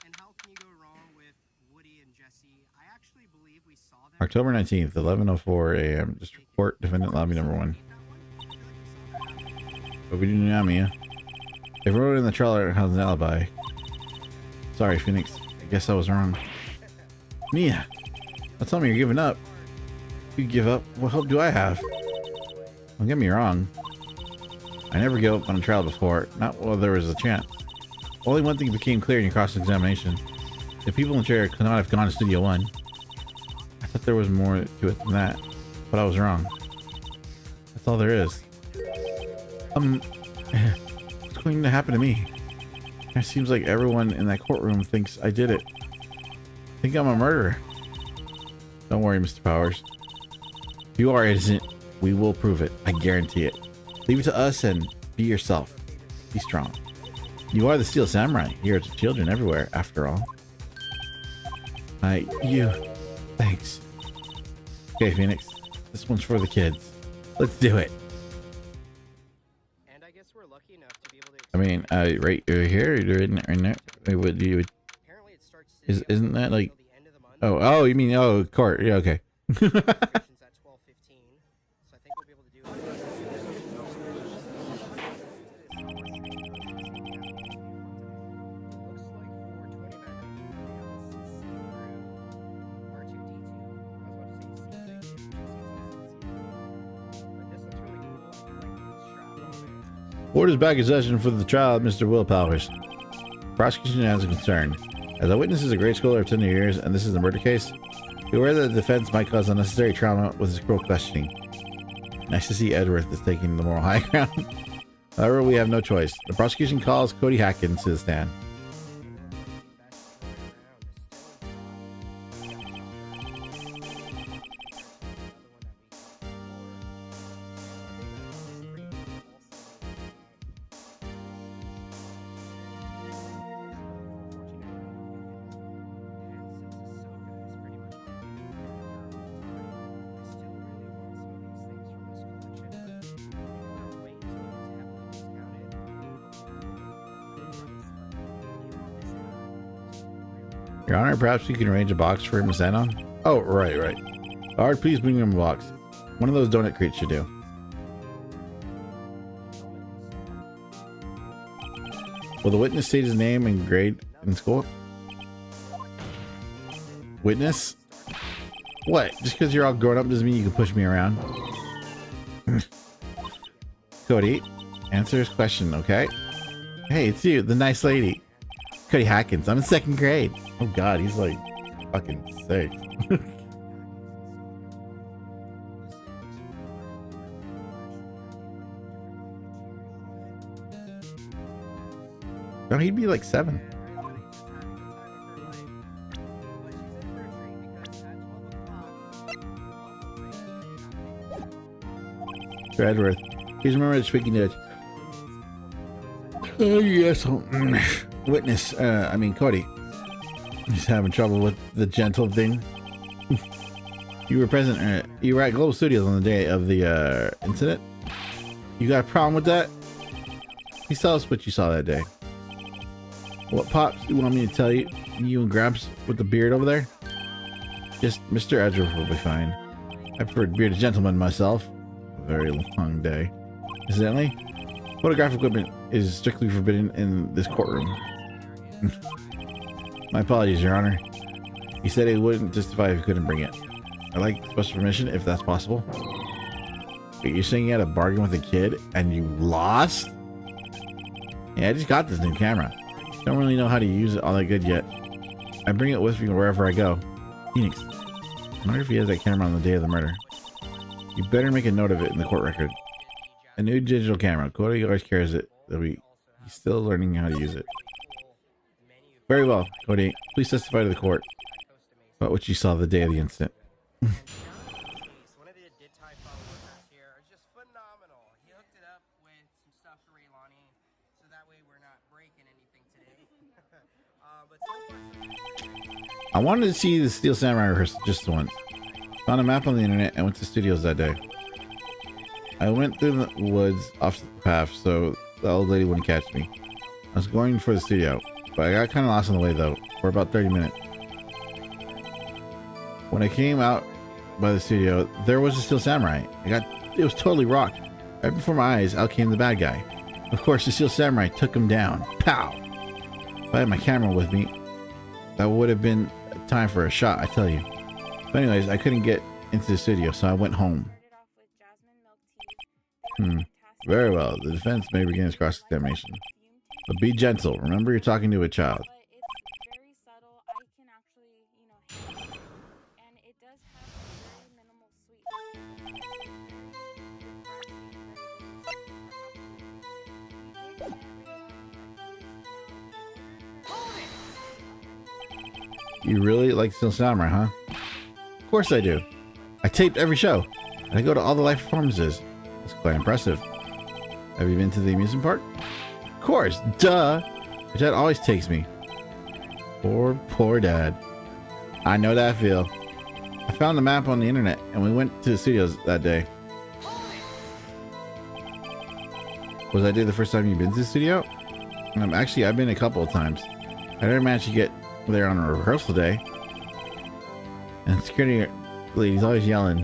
Speaker 10: And how can you go wrong with Woody and Jesse? I actually believe we saw them.
Speaker 1: October 19th, 11:04 a.m. District Court, Defendant Lobby Number 1. Mia. Everyone in the trailer has an alibi. Sorry, Phoenix. I guess I was wrong. Mia, don't tell me you're giving up. You give up? What hope do I have? Don't get me wrong. I never gave up on a trial before, not while there was a chance. Only one thing became clear in your cross-examination. The people in the chair could not have gone to Studio 1. I thought there was more to it than that, but I was wrong. That's all there is. What's going to happen to me? It seems like everyone in that courtroom thinks I did it. I think I'm a murderer. Don't worry, Mr. Powers. If you are innocent, we will prove it. I guarantee it. Leave it to us and be yourself. Be strong. You are the Steel Samurai. Here to children everywhere, after all. Thanks. Okay, Phoenix. This one's for the kids. Let's do it.
Speaker 10: And I guess we're lucky enough to be able to.
Speaker 1: Right here, you're in there. What do you?
Speaker 10: Apparently, it starts.
Speaker 1: Isn't that like? Oh, you mean court? Yeah, okay. Orders back in session for the trial of Mr. Will Powers. Prosecution has a concern. As a witness is a grade schooler of 10 years, and this is a murder case, be aware that the defense might cause unnecessary trauma with his cruel questioning. Nice to see Edworth is taking the moral high ground. However, we have no choice. The prosecution calls Cody Hatkins to the stand. Your Honor, perhaps you can arrange a box for him to stand on? Oh, right. Guard, please bring him a box. One of those donut crates should do. Will the witness state his name and grade in school? Witness? What? Just because you're all grown up doesn't mean you can push me around. Cody, answer his question, okay? Hey, it's you, the nice lady. Cody Hatkins. I'm in 2nd grade. Oh god, he's like fucking sick. No, he'd be like 7. Edworth, please remember to speaking to it. Oh yes. Witness, I mean Cody. He's having trouble with the gentle thing. You were present, you were at Global Studios on the day of the incident. You got a problem with that? Please tell us what you saw that day. What Pops you want me to tell you? You and Gramps with the beard over there? Just Mr. Edgeworth will be fine. I prefer bearded gentleman myself. A very long day. Incidentally, photographic equipment is strictly forbidden in this courtroom. My apologies, Your Honor. He said he wouldn't justify if he couldn't bring it. I'd like special permission if that's possible. Wait, you're saying you had a bargain with a kid and you lost? Yeah, I just got this new camera. Don't really know how to use it all that good yet. I bring it with me wherever I go. Phoenix, I wonder if he has that camera on the day of the murder. You better make a note of it in the court record. A new digital camera. Cody always carries it. He's still learning how to use it. Very well, Cody. Please testify to the court about what you saw the day of the incident.
Speaker 10: One of the Dittai followers here are just phenomenal. He hooked it up with some stuff for Raylani, so that way we're not breaking anything today.
Speaker 1: I wanted to see the Steel Samurai rehearsal just once. Found a map on the internet and went to studios that day. I went through the woods off the path so the old lady wouldn't catch me. I was going for the studio, but I got kind of lost on the way though, for about 30 minutes. When I came out by the studio, there was a Steel Samurai. It was totally rocked. Right before my eyes, out came the bad guy. Of course, the Steel Samurai took him down. Pow! If I had my camera with me, that would have been time for a shot, I tell you. But anyways, I couldn't get into the studio, so I went home. Very well. The defense may begin its cross-examination. But be gentle. Remember, you're talking to a child. You really like Steel Samurai, huh? Of course I do. I taped every show, and I go to all the live performances. It's quite impressive. Have you been to the amusement park? Of course, duh! My dad always takes me. Poor dad. I know that feel. I found the map on the internet, and we went to the studios that day. Was that day the first time you've been to the studio? Actually, I've been a couple of times. I never managed to get there on a rehearsal day. And the security lady's always yelling.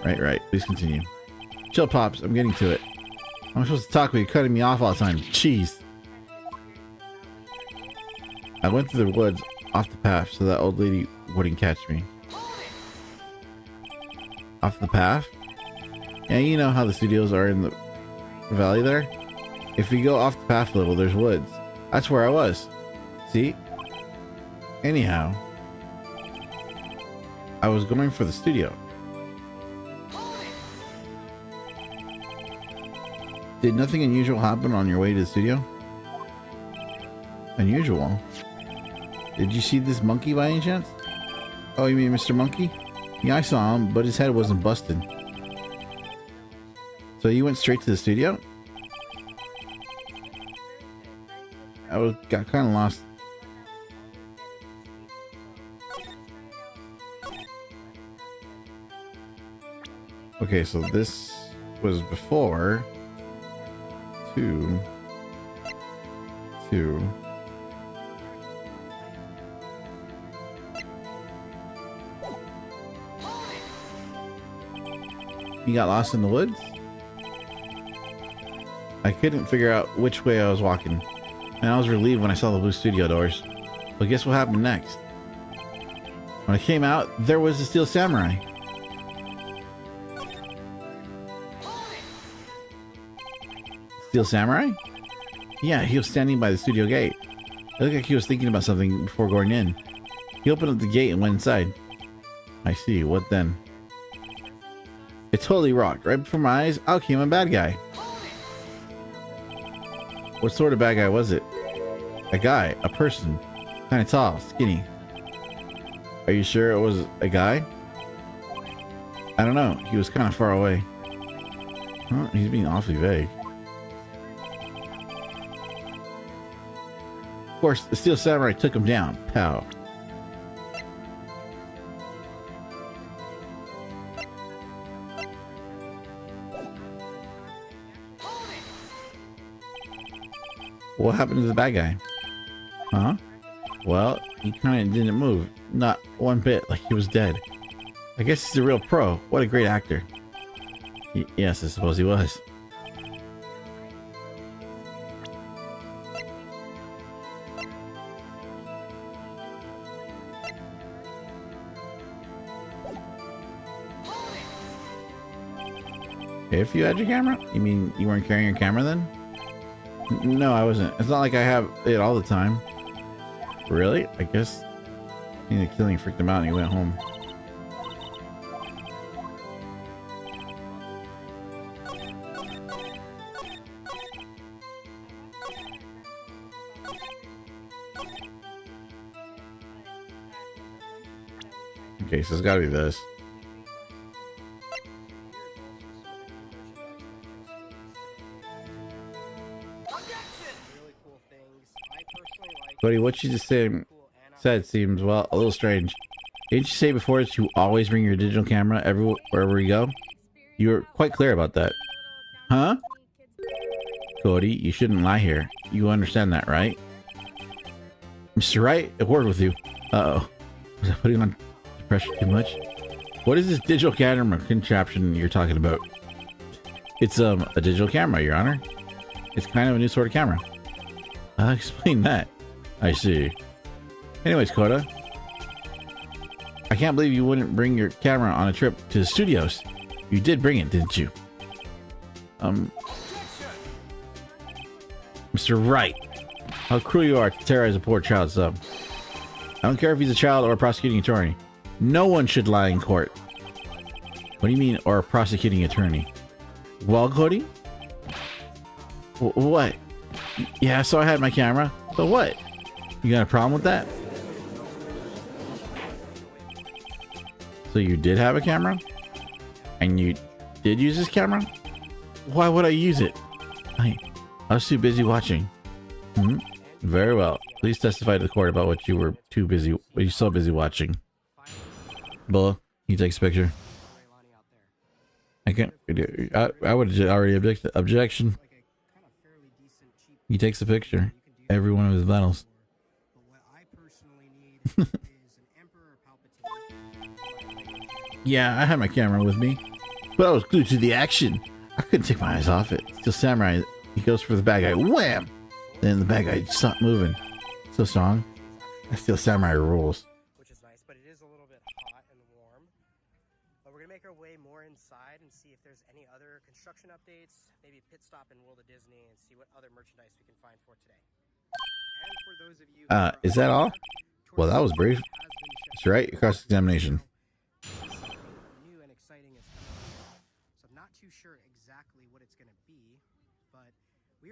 Speaker 1: Right. Please continue. Chill, Pops. I'm getting to it. I'm supposed to talk, but you're cutting me off all the time. Jeez. I went through the woods off the path so that old lady wouldn't catch me. Off the path? Yeah, you know how the studios are in the valley there? If you go off the path a little, there's woods. That's where I was. See? Anyhow, I was going for the studio. Did nothing unusual happen on your way to the studio? Unusual? Did you see this monkey by any chance? Oh, you mean Mr. Monkey? Yeah, I saw him, but his head wasn't busted. So you went straight to the studio? Got kind of lost. Okay, so this was before 2. You got lost in the woods? I couldn't figure out which way I was walking, and I was relieved when I saw the blue studio doors. But guess what happened next? When I came out, there was the Steel Samurai. Steel Samurai? Yeah, he was standing by the studio gate. It looked like he was thinking about something before going in. He opened up the gate and went inside. I see, what then? It totally rocked. Right before my eyes, out came a bad guy. What sort of bad guy was it? A guy, a person, kind of tall, skinny. Are you sure it was a guy? I don't know, he was kind of far away. Huh? He's being awfully vague. Of course, the Steel Samurai took him down. Pow. What happened to the bad guy? Huh? Well, he kind of didn't move. Not one bit, like he was dead. I guess he's a real pro. What a great actor. Yes, I suppose he was. If you had your camera? You mean you weren't carrying your camera then? No, I wasn't. It's not like I have it all the time. Really? I guess the killing freaked him out and he went home. Okay, so it's gotta be this. Buddy, what you just said seems, well, a little strange. Didn't you say before that you always bring your digital camera wherever you go? You were quite clear about that. Huh? Cody, you shouldn't lie here. You understand that, right? Mr. Wright, a word with you. Uh-oh. Was I putting on the pressure too much? What is this digital camera contraption you're talking about? It's a digital camera, Your Honor. It's kind of a new sort of camera. I'll explain that. I see. Anyways, Coda, I can't believe you wouldn't bring your camera on a trip to the studios. You did bring it, didn't you? Mr. Wright, how cruel you are to terrorize a poor child's sub. I don't care if he's a child or a prosecuting attorney. No one should lie in court. What do you mean, or a prosecuting attorney? Well, Cody? What? Yeah, so I had my camera. So what? You got a problem with that? So you did have a camera? And you did use this camera? Why would I use it? I was too busy watching. Very well. Please testify to the court about what you were so busy watching. Bulla, he takes a picture. I can't. I would have already objected. Objection. He takes a picture. Every one of his battles. Yeah, I had my camera with me, but I was glued to the action. I couldn't take my eyes off it. Steel Samurai, he goes for the bad guy. Wham! Then the bad guy stopped moving. So strong. That Steel Samurai rules.
Speaker 10: Which is nice, but it is a little bit hot and warm. But we're gonna make our way more inside and see if there's any other construction updates. Maybe pit stop in World of Disney and see what other merchandise we can find for today. And for those of you
Speaker 1: is that all? Well, that was brief. That's right, your cross-examination.
Speaker 10: New and exciting is coming. So I'm not too sure exactly what it's going to be, but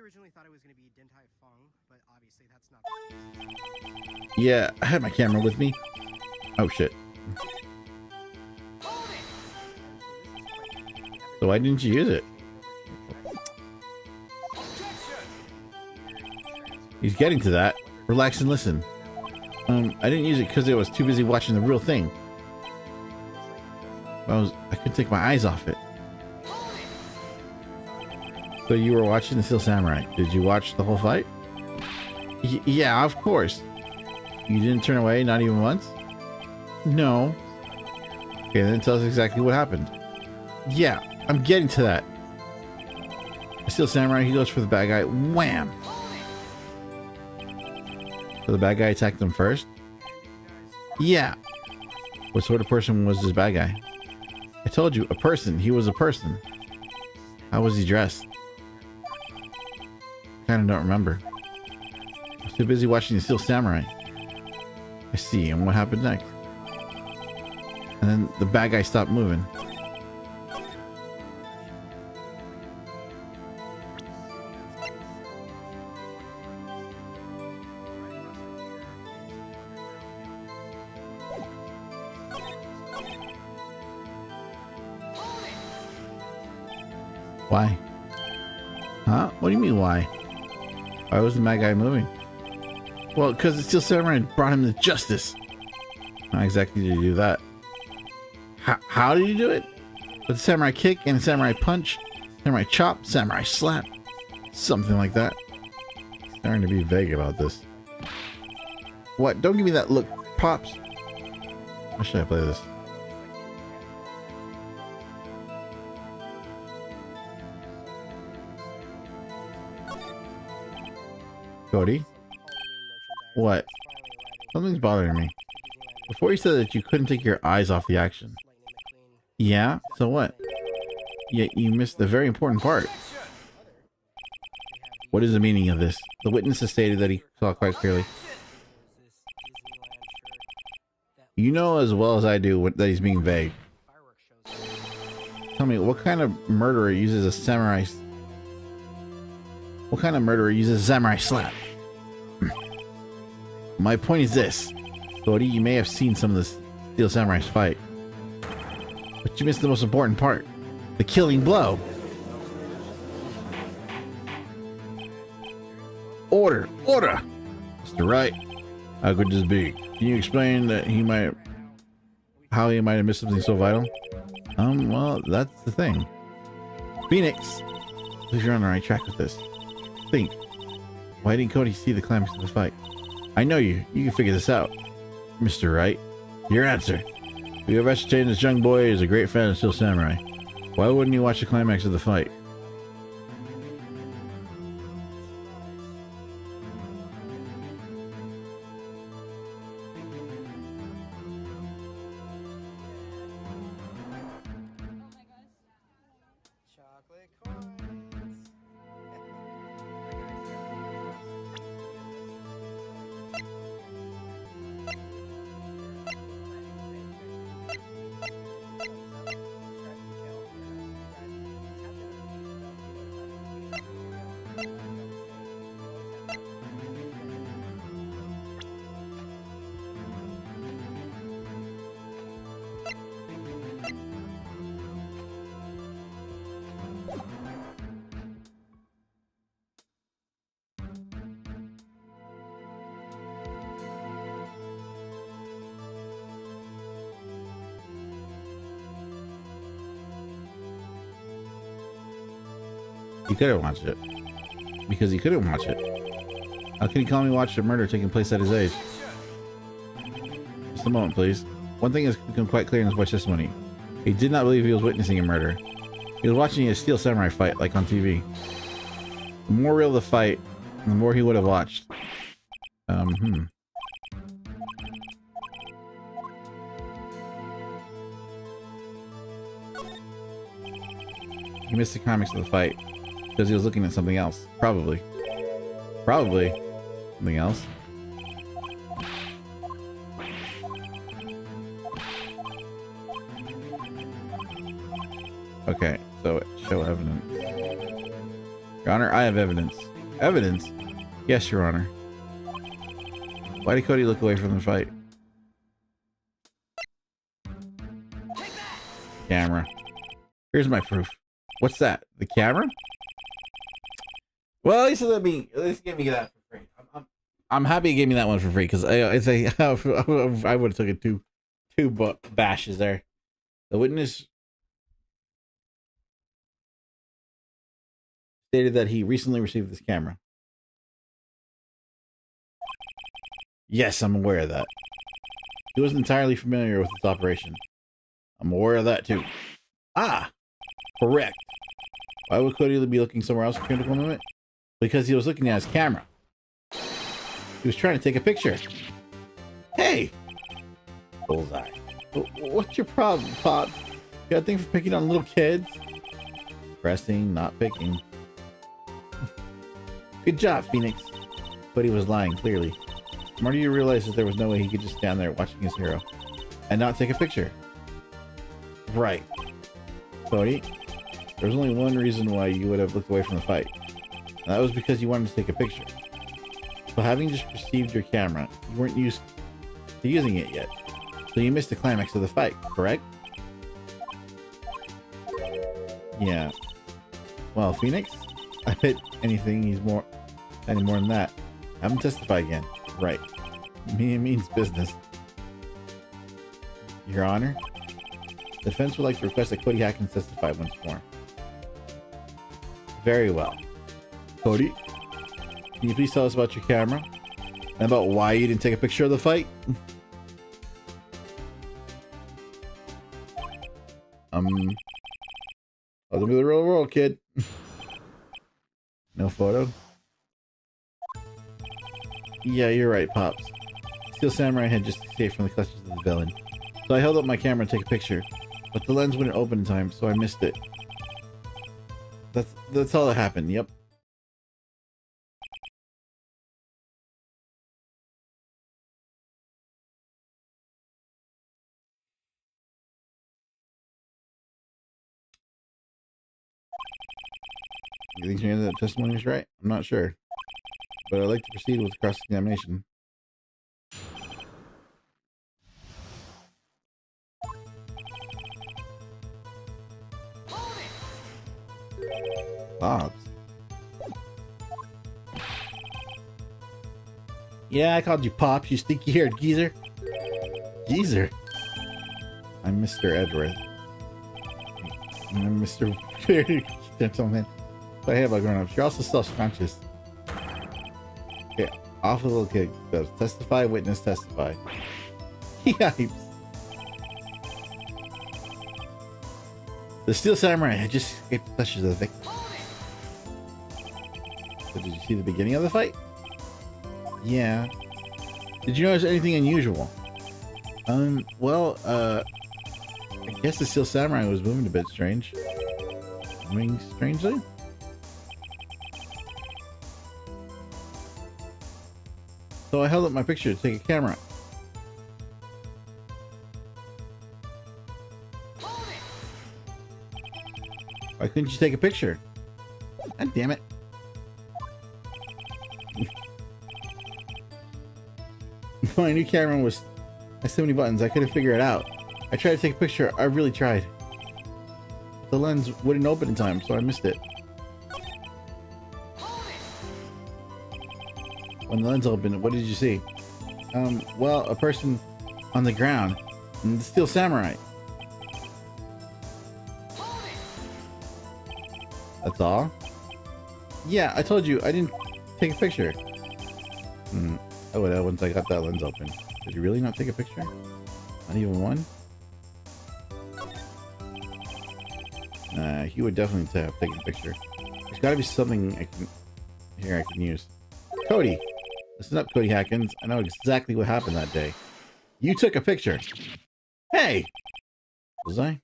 Speaker 10: originally thought it was going to be Din Tai Fung, but obviously that's not the case.
Speaker 1: Yeah, I had my camera with me. Oh shit. So why didn't you use it? He's getting to that. Relax and listen. I didn't use it because I was too busy watching the real thing. I couldn't take my eyes off it. So you were watching the Steel Samurai. Did you watch the whole fight? Yeah, of course. You didn't turn away, not even once? No. Okay, then tell us exactly what happened. Yeah, I'm getting to that. The Steel Samurai, he goes for the bad guy. Wham! So the bad guy attacked him first? Yeah. What sort of person was this bad guy? I told you, a person. He was a person. How was he dressed? Kinda don't remember. I was too busy watching the Steel Samurai. I see, and what happened next? And then the bad guy stopped moving. Why? Huh? What do you mean, why? Why was the bad guy moving? Well, because the Steel Samurai brought him to justice. How exactly did you do that? How did you do it? With a samurai kick and a samurai punch, samurai chop, samurai slap. Something like that. Starting to be vague about this. What? Don't give me that look, Pops. How should I play this? Cody? What? Something's bothering me. Before you said that you couldn't take your eyes off the action. Yeah? So what? Yet you missed the very important part. What is the meaning of this? The witness has stated that he saw quite clearly. You know as well as I do that he's being vague. Tell me, what kind of murderer uses a samurai... What kind of murderer uses a samurai slap? My point is this. Cody, you may have seen some of the Steel Samurai's fight, but you missed the most important part. The killing blow. Order! Order! Mr. Wright, how could this be? Can you explain that how he might have missed something so vital? Well, that's the thing. Phoenix! At least you're on the right track with this. Think. Why didn't Cody see the climax of the fight? I know you. You can figure this out. Mr. Wright, your answer. We have ascertained this young boy is a great fan of Steel Samurai. Why wouldn't you watch the climax of the fight?
Speaker 10: Chocolate coins.
Speaker 1: He couldn't watch it. Because he couldn't watch it. How can he calmly watch a murder taking place at his age? Just a moment, please. One thing has become quite clear in his boy's testimony. He did not believe he was witnessing a murder. He was watching a Steel Samurai fight, like on TV. The more real the fight, the more he would have watched. He missed the comics of the fight because he was looking at something else. Probably something else. Okay, so show evidence. Your Honor, I have evidence. Evidence? Yes, Your Honor. Why did Cody look away from the fight? Camera. Here's my proof. What's that? The camera? Well, at least let me give me that for free. I'm happy he gave me that one for free because I would have taken two bashes there. The witness stated that he recently received this camera. Yes, I'm aware of that. He wasn't entirely familiar with its operation. I'm aware of that too. Ah, correct. Why would Cody be looking somewhere else for a critical moment? Because he was looking at his camera. He was trying to take a picture. Hey! Bullseye. What's your problem, Pop? You got a thing for picking on little kids? Pressing, not picking. Good job, Phoenix. But he was lying, clearly. Marty realized that there was no way he could just stand there watching his hero and not take a picture. Right. Cody, there was only one reason why you would have looked away from the fight. And that was because you wanted to take a picture. So having just received your camera, you weren't used to using it yet. So you missed the climax of the fight, correct? Yeah. Well, Phoenix, I bet anything he's any more than that. Have him testify again. Right. It means business. Your Honor, the defense would like to request that Cody Hackins testify once more. Very well. Cody, can you please tell us about your camera? And about why you didn't take a picture of the fight? Welcome to the real world, kid. No photo? Yeah, you're right, Pops. Steel Samurai had just escaped from the clutches of the villain. So I held up my camera to take a picture, but the lens wouldn't open in time, so I missed it. That's all that happened, yep. You think that testimony is right? I'm not sure. But I'd like to proceed with cross-examination. Bobs. Yeah, I called you Pops, you stinky-haired geezer. Geezer? I'm Mr. Edward. I'm Mr. Gentleman. But hey, about grown-ups, you're also self-conscious. Okay, off the little kid goes. Testify, witness, testify. Yipes. The Steel Samurai had just escaped the clutches of the victim. So did you see the beginning of the fight? Yeah. Did you notice anything unusual? Well, I guess the Steel Samurai was moving a bit strange. Moving strangely? So I held up my picture to take a camera. Why couldn't you take a picture? God damn it. My new camera has so many buttons, I couldn't figure it out. I tried to take a picture, I really tried. The lens wouldn't open in time, so I missed it. When the lens opened, what did you see? Well, a person on the ground, and the Steel Samurai. That's all? Yeah, I told you, I didn't take a picture. I would have once I got that lens open. Did you really not take a picture? Not even one? He would definitely have taken a picture. There's gotta be something I can use. Cody! Listen up, Cody Hackins. I know exactly what happened that day. You took a picture. Hey! Was I?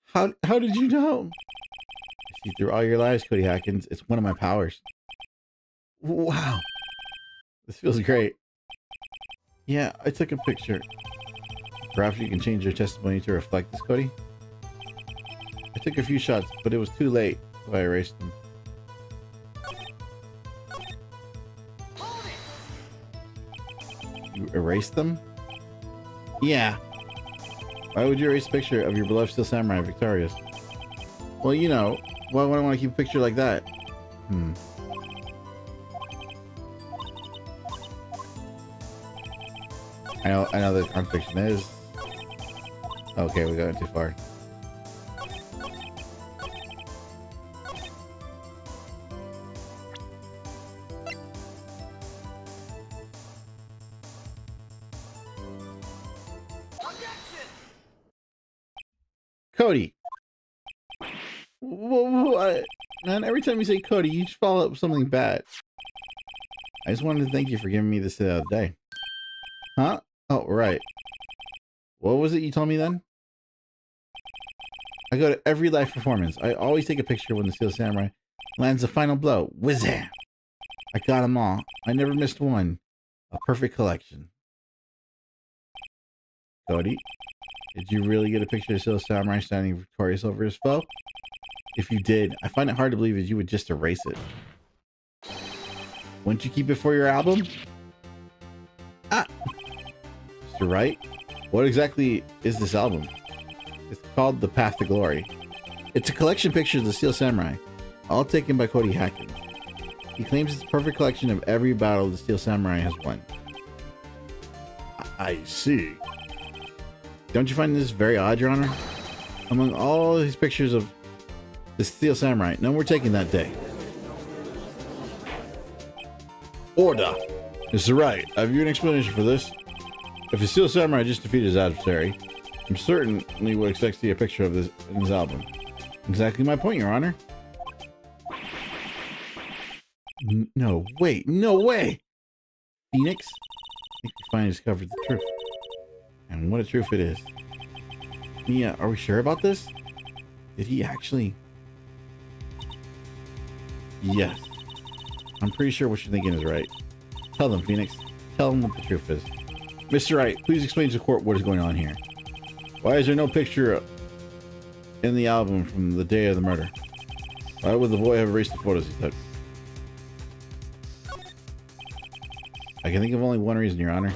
Speaker 1: How did you know? I see through all your lies, Cody Hackins. It's one of my powers. Wow. This feels great. Yeah, I took a picture. Perhaps you can change your testimony to reflect this, Cody? I took a few shots, but it was too late, so I erased them. erase them? Yeah. Why would you erase a picture of your beloved Steel Samurai victorious? Well, you know, why would I want to keep a picture like that? I know the contradiction is. Okay, we got too far. Cody. What? Man, every time you say Cody, you just follow up with something bad. I just wanted to thank you for giving me this the other day. Huh? Oh, right. What was it you told me then? I go to every live performance. I always take a picture when the Steel Samurai lands the final blow. Whizzam! I got them all. I never missed one. A perfect collection. Cody, did you really get a picture of Steel Samurai standing victorious over his foe? If you did, I find it hard to believe that you would just erase it. Wouldn't you keep it for your album? Ah! Mr. Wright, what exactly is this album? It's called The Path to Glory. It's a collection of pictures of the Steel Samurai, all taken by Cody Hackett. He claims it's a perfect collection of every battle the Steel Samurai has won. I see. Don't you find this very odd, Your Honor? Among all these pictures of the Steel Samurai, none were taken that day. Order! Mr. Wright, have you an explanation for this? If the Steel Samurai just defeated his adversary, I'm certain he would expect to see a picture of this in his album. Exactly my point, Your Honor. No, wait, no way! Phoenix? I think we finally discovered the truth. And what a truth it is. Mia, are we sure about this? Did he actually? Yes. I'm pretty sure what you're thinking is right. Tell them, Phoenix. Tell them what the truth is. Mr. Wright, please explain to the court what is going on here. Why is there no picture in the album from the day of the murder? Why would the boy have erased the photos he took? I can think of only one reason, Your Honor.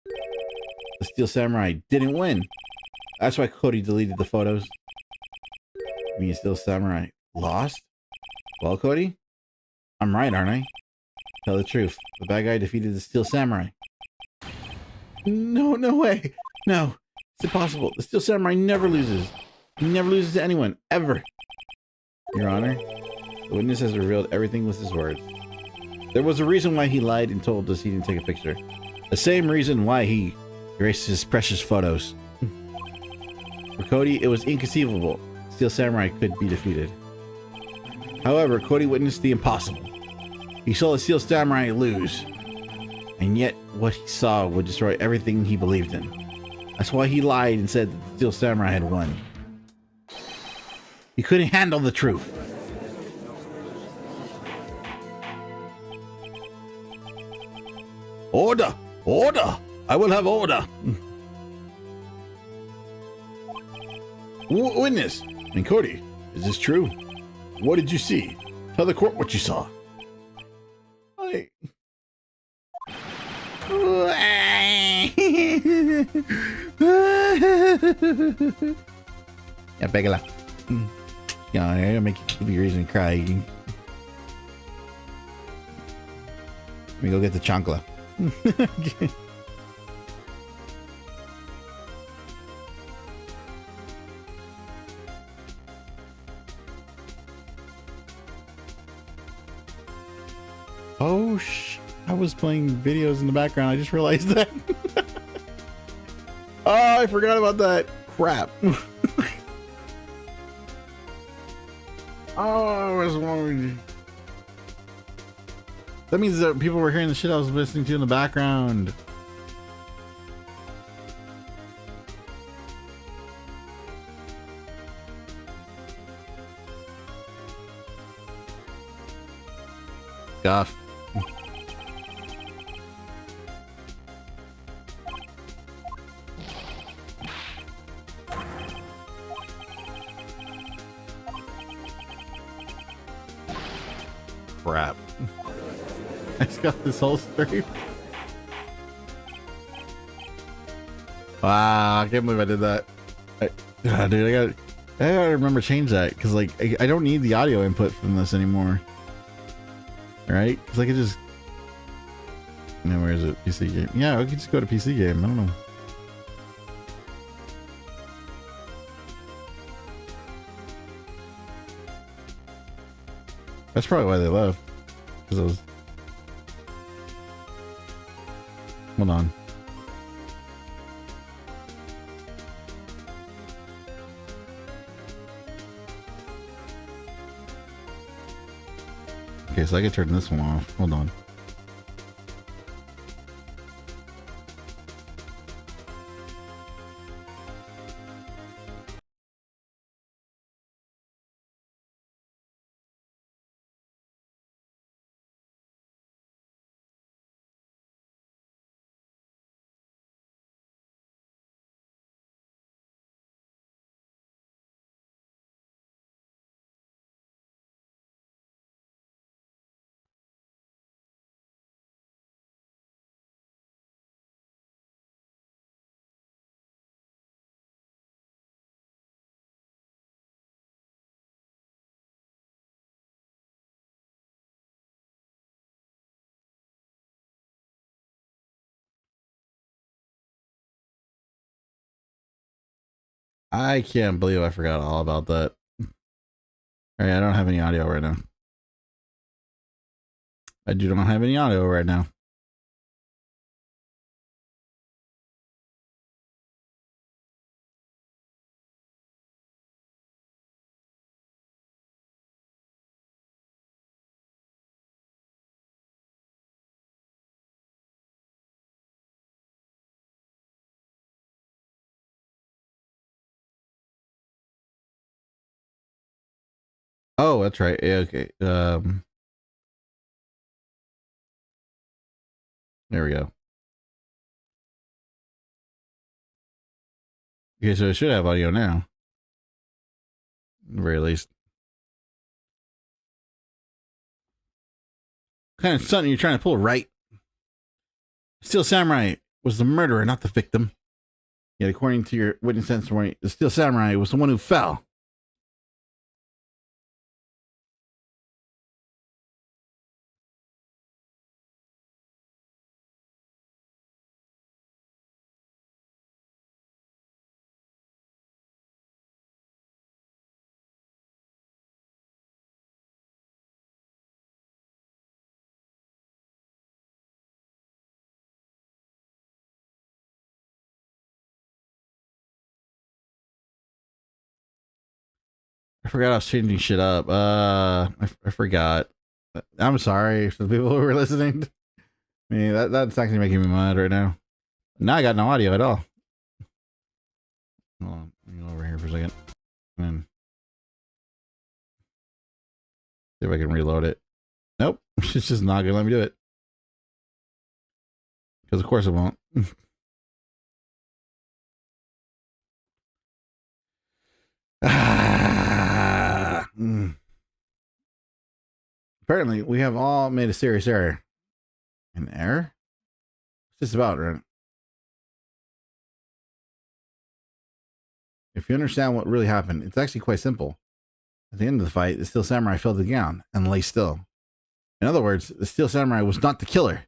Speaker 1: The Steel Samurai didn't win. That's why Cody deleted the photos. I mean, Steel Samurai lost? Well, Cody, I'm right, aren't I? Tell the truth. The bad guy defeated the Steel Samurai. No, no way. No, it's impossible. The Steel Samurai never loses. He never loses to anyone, ever. Your Honor, the witness has revealed everything with his words. There was a reason why he lied and told us he didn't take a picture. The same reason why he erased his precious photos. For Cody, it was inconceivable Steel Samurai could be defeated. However, Cody witnessed the impossible. He saw the Steel Samurai lose. And yet, what he saw would destroy everything he believed in. That's why he lied and said that the Steel Samurai had won. He couldn't handle the truth. Order! Order! I will have order! Witness! I mean, Cody, is this true? What did you see? Tell the court what you saw. Yeah, Begala. Yeah, I'm gonna make you give you a reason to cry. Let me go get the chancla. Oh, I was playing videos in the background. I just realized that. Oh, I forgot about that. Crap. Oh, I was wondering. That means that people were hearing the shit I was listening to in the background. Goff. Crap. I just got this whole stream. Wow, I can't believe I did that. Dude, I gotta remember to change that because like I don't need the audio input from this anymore. Right? Because I could just. No, where is it? PC game. Yeah, I could just go to PC game. I don't know. That's probably why they left. Because I was. Hold on. Okay, so I can turn this one off. Hold on. I can't believe I forgot all about that. Alright, I don't have any audio right now. I do not have any audio right now. Oh, that's right. Yeah, okay. There we go. Okay, so it should have audio now. At the very least. What kind of stunt are you trying to pull, right? Steel Samurai was the murderer, not the victim. Yet, according to your witness testimony, the Steel Samurai was the one who fell. I forgot I was changing shit up. I forgot. I'm sorry for the people who were listening. I mean, that's actually making me mad right now. Now I got no audio at all. Hold on, let me go over here for a second. And see if I can reload it. Nope, it's just not gonna let me do it. Because of course it won't. Apparently, we have all made a serious error. An error? It's just about right. If you understand what really happened, it's actually quite simple. At the end of the fight, the Steel Samurai fell to the ground and lay still. In other words, the Steel Samurai was not the killer.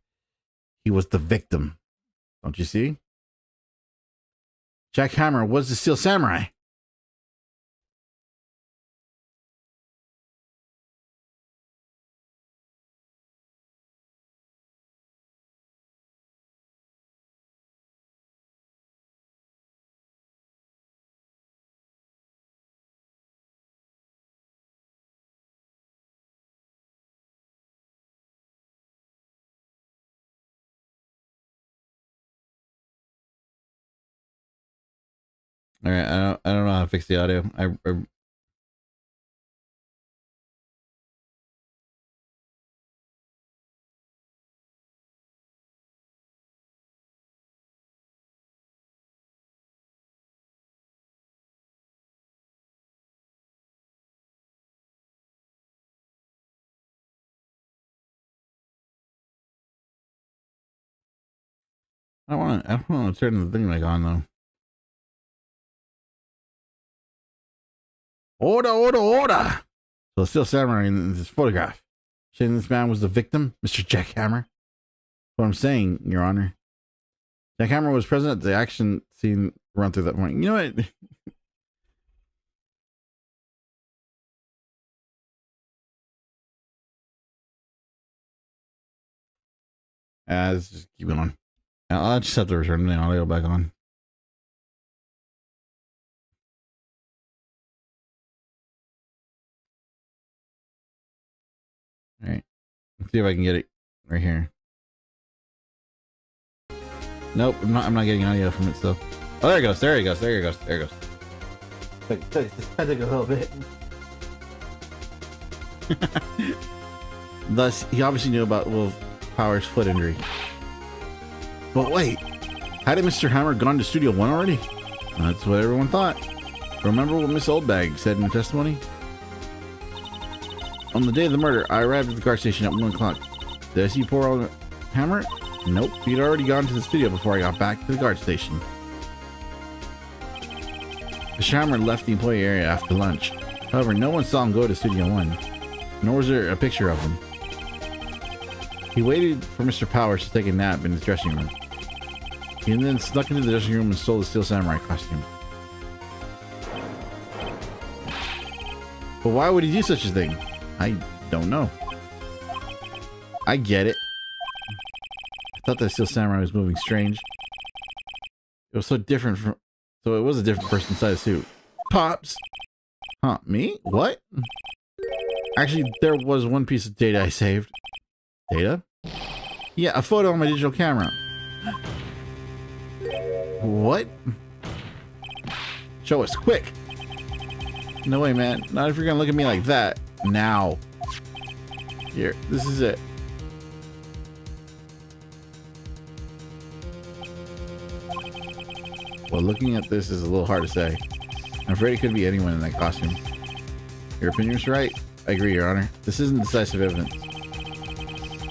Speaker 1: He was the victim. Don't you see? Jack Hammer was the Steel Samurai. All right, I don't know how to fix the audio. I don't want to turn the thing back on though. Order, order, order! So the Steel Samurai in this photograph. Saying this man was the victim, Mr. Jackhammer. What I'm saying, Your Honor. Jackhammer was present at the action scene run through that morning. You know what? Let's just keep it on. I'll just have to return the audio back on. All right. Let's see if I can get it right here. Nope, I'm not getting audio from it still. Oh, there it goes. There it goes. There it goes. There it goes. I took a little bit. Thus, he obviously knew about Will Power's foot injury. But wait, hadn't Mr. Hammer gone to Studio 1 already? That's what everyone thought. Remember what Miss Oldbag said in her testimony? On the day of the murder, I arrived at the guard station at 1 o'clock. Did I see poor old Hammer? Nope, he'd already gone to the studio before I got back to the guard station. Mr. Hammer left the employee area after lunch. However, no one saw him go to Studio 1, nor was there a picture of him. He waited for Mr. Powers to take a nap in his dressing room. He then snuck into the dressing room and stole the Steel Samurai costume. But why would he do such a thing? I don't know. I get it. I thought that Steel Samurai was moving strange. It was so different from... So it was a different person inside the suit. Pops! Huh, me? What? Actually, there was one piece of data I saved. Data? Yeah, a photo on my digital camera. What? Show us, quick! No way, man. Not if you're gonna look at me like that. Now. Here, this is it. Well, looking at this is a little hard to say. I'm afraid it could be anyone in that costume. Your opinion's right. I agree, Your Honor. This isn't decisive evidence.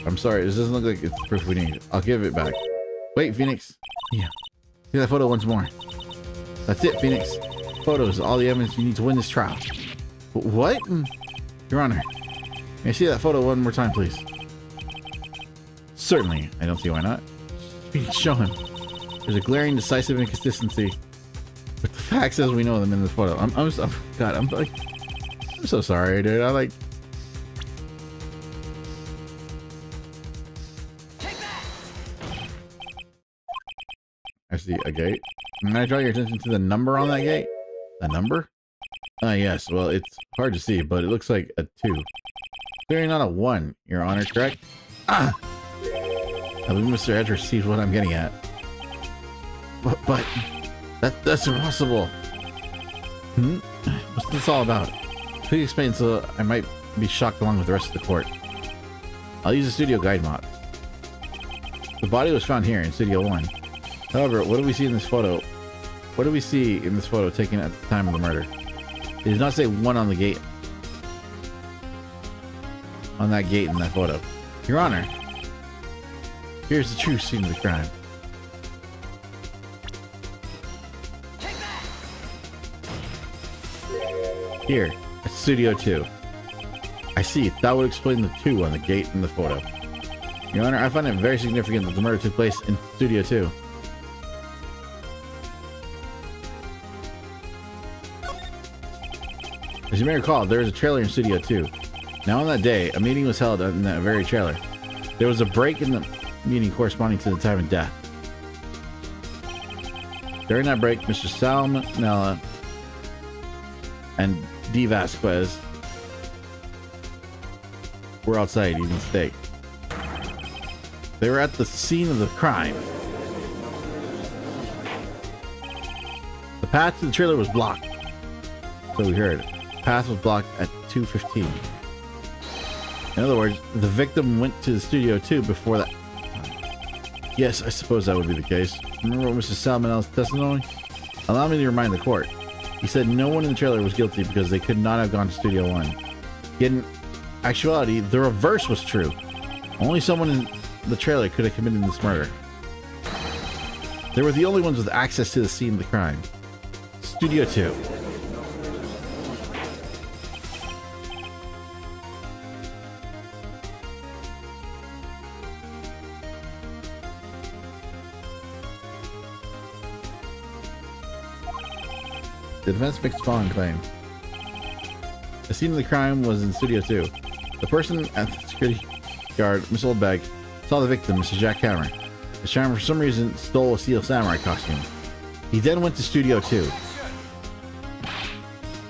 Speaker 1: I'm sorry, this doesn't look like it's the proof we need. I'll give it back. Wait, Phoenix. Yeah. See that photo once more. That's it, Phoenix. Photos, all the evidence you need to win this trial. What? Your Honor, may I see that photo one more time, please? Certainly. I don't see why not. Phoenix, show him. There's a glaring, decisive inconsistency with the facts as we know them in the photo. I'm so sorry, dude. I see a gate. Can I draw your attention to the number on that gate? The number? Yes. Well, it's hard to see, but it looks like a 2. Clearly not a 1, Your Honor, correct? I believe Mr. Edger sees what I'm getting at. But that's impossible. What's this all about? Please explain so I might be shocked along with the rest of the court. I'll use a studio guide map. The body was found here in Studio 1. However, what do we see in this photo? What do we see in this photo taken at the time of the murder? It does not say 1 on the gate. On that gate in that photo. Your Honor, here's the true scene of the crime. Here, at Studio 2. I see, that would explain the 2 on the gate in the photo. Your Honor, I find it very significant that the murder took place in Studio 2. As you may recall, there was a trailer in Studio 2. Now on that day, a meeting was held in that very trailer. There was a break in the meeting corresponding to the time of death. During that break, Mr. Salmonella and D. Vasquez were outside eating steak. They were at the scene of the crime. The path to the trailer was blocked. So we heard. The path was blocked at 2:15. In other words, the victim went to the Studio 2 before that. Yes, I suppose that would be the case. Remember Mr. Salmonella's testimony? Allow me to remind the court. He said no one in the trailer was guilty because they could not have gone to Studio 1. Yet in actuality, the reverse was true. Only someone in the trailer could have committed this murder. They were the only ones with access to the scene of the crime. Studio 2. The defense makes the following claim. The scene of the crime was in Studio 2. The person at the security guard, Miss Oldbag, saw the victim, Mr. Jack Hammer. Mr. Hammer, for some reason, stole a Steel Samurai costume. He then went to Studio 2.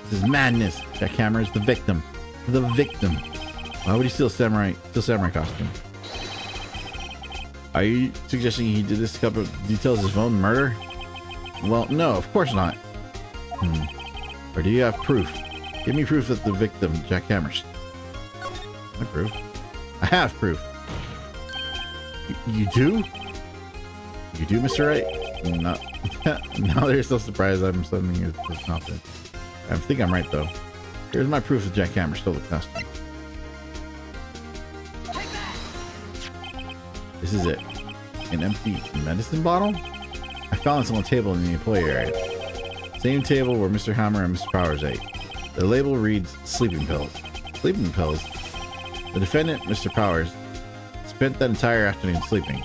Speaker 1: This is madness. Jack Hammer is the victim. The victim. Why would he steal samurai costume? Are you suggesting he did this to cover details of his own murder? Well, no, of course not. Or do you have proof? Give me proof that the victim, Jack Hammer. I proof. I have proof. You do? You do, Mr. Wright? No. Now there's no surprise. I'm suddenly it's not there. I think I'm right though. Here's my proof that Jack Hammer stole the costume. This is it. An empty medicine bottle? I found this on the table in the employee area. Same table where Mr. Hammer and Mr. Powers ate. The label reads sleeping pills. Sleeping pills? The defendant, Mr. Powers, spent that entire afternoon sleeping.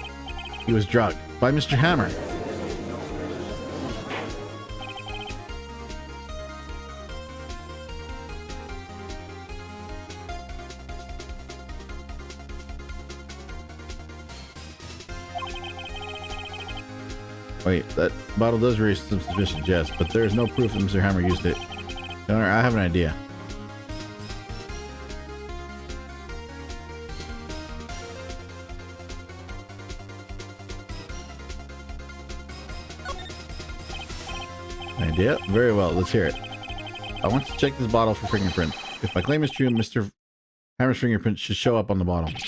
Speaker 1: He was drugged by Mr. Hammer. Wait, that bottle does raise some suspicions, yes, but there is no proof that Mr. Hammer used it. Connor, I have an idea. Idea? Very well, let's hear it. I want to check this bottle for fingerprints. If my claim is true, Mr. Hammer's fingerprint should show up on the bottle. I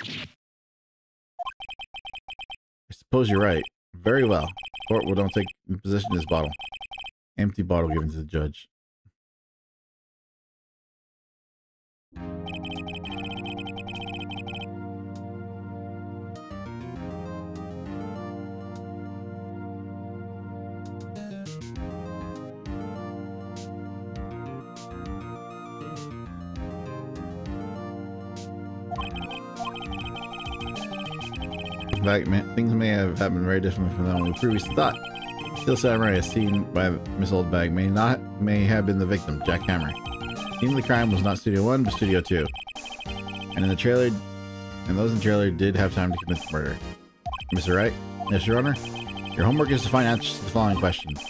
Speaker 1: suppose you're right. Very well. Court will don't take possession of this bottle. Empty bottle given to the judge. In fact, things may have happened very differently from what we previously thought. Steel Samurai, as seen by Miss Oldbag, may have been the victim, Jack Hammer. The scene of the crime was not Studio 1, but Studio 2. And in the trailer, and those in the trailer did have time to commit the murder. Mr. Wright? Yes, Your Honor? Your homework is to find answers to the following questions.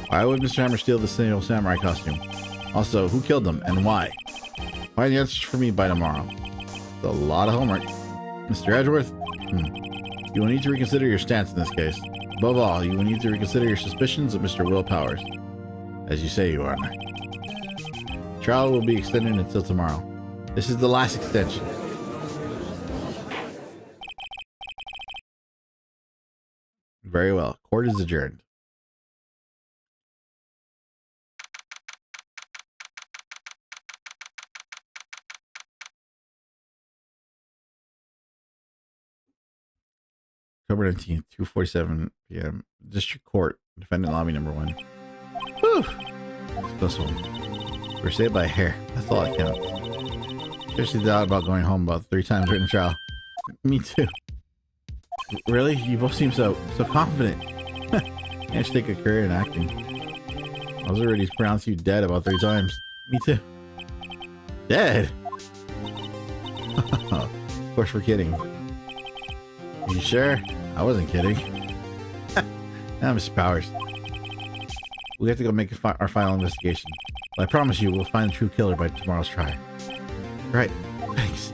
Speaker 1: Why would Mr. Hammer steal the Steel Samurai costume? Also, who killed them, and why? Find the answers for me by tomorrow. It's a lot of homework. Mr. Edgeworth? You will need to reconsider your stance in this case. Above all, you will need to reconsider your suspicions of Mr. Will Powers. As you say, Your Honor. The trial will be extended until tomorrow. This is the last extension. Very well. Court is adjourned. October 19th, 2:47 p.m. District Court, Defendant Lobby number 1. Whew! Close one. We're saved by a hair. That's all that counts. Seriously thought about going home about 3 times during the trial. Me too. Really? You both seem so confident. I should take a career in acting. I was already pronounced you dead about 3 times. Me too. Dead? Of course we're kidding. Are you sure? I wasn't kidding. Now, Mr. Powers. We have to go make our final investigation. But I promise you, we'll find the true killer by tomorrow's trial. Right. Thanks.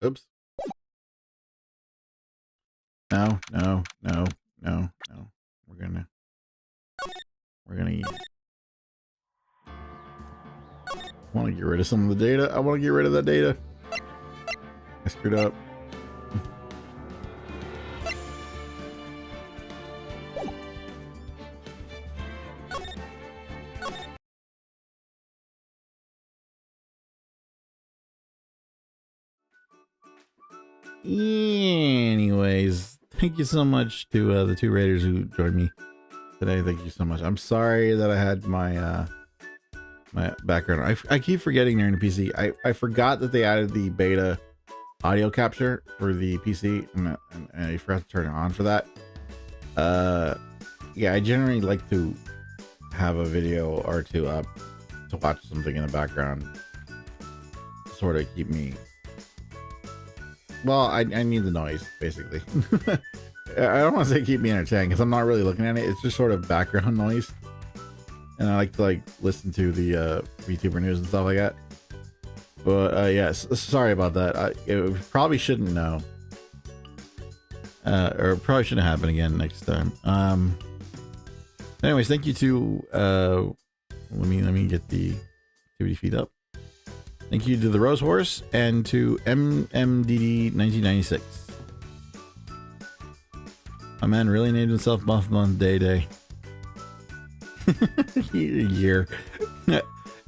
Speaker 1: Oops. No. We're gonna eat. I want to get rid of some of the data. I want to get rid of that data. I screwed up. Anyways, thank you so much to the two raiders who joined me today. Thank you so much. I'm sorry that I had my my background. I keep forgetting they're in the PC. I forgot that they added the beta audio capture for the PC, and I forgot to turn it on for that. Yeah, I generally like to have a video or two up to watch something in the background, sort of keep me. Well, I need the noise, basically. I don't want to say keep me entertained because I'm not really looking at it. It's just sort of background noise, and I like to listen to the VTuber news and stuff like that. But yes, sorry about that. It probably shouldn't know, or probably shouldn't happen again next time. Anyways, thank you to let me get the activity feed up. Thank you to the Rose Horse and to MMDD 1996. My man really named himself month day. Year.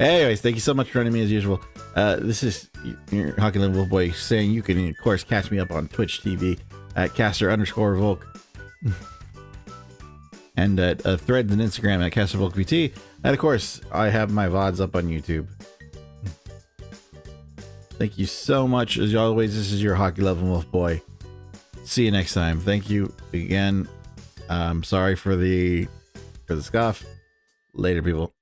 Speaker 1: Anyways, thank you so much for joining me as usual. This is your Hockey Little Wolf Boy saying you can, of course, catch me up on Twitch TV at Castor_Volk. And at Threads and Instagram at CastorVolkVT. And of course, I have my VODs up on YouTube. Thank you so much. As always, this is your Hockey Loving Wolf Boy. See you next time. Thank you again. Sorry for the scoff. Later, people.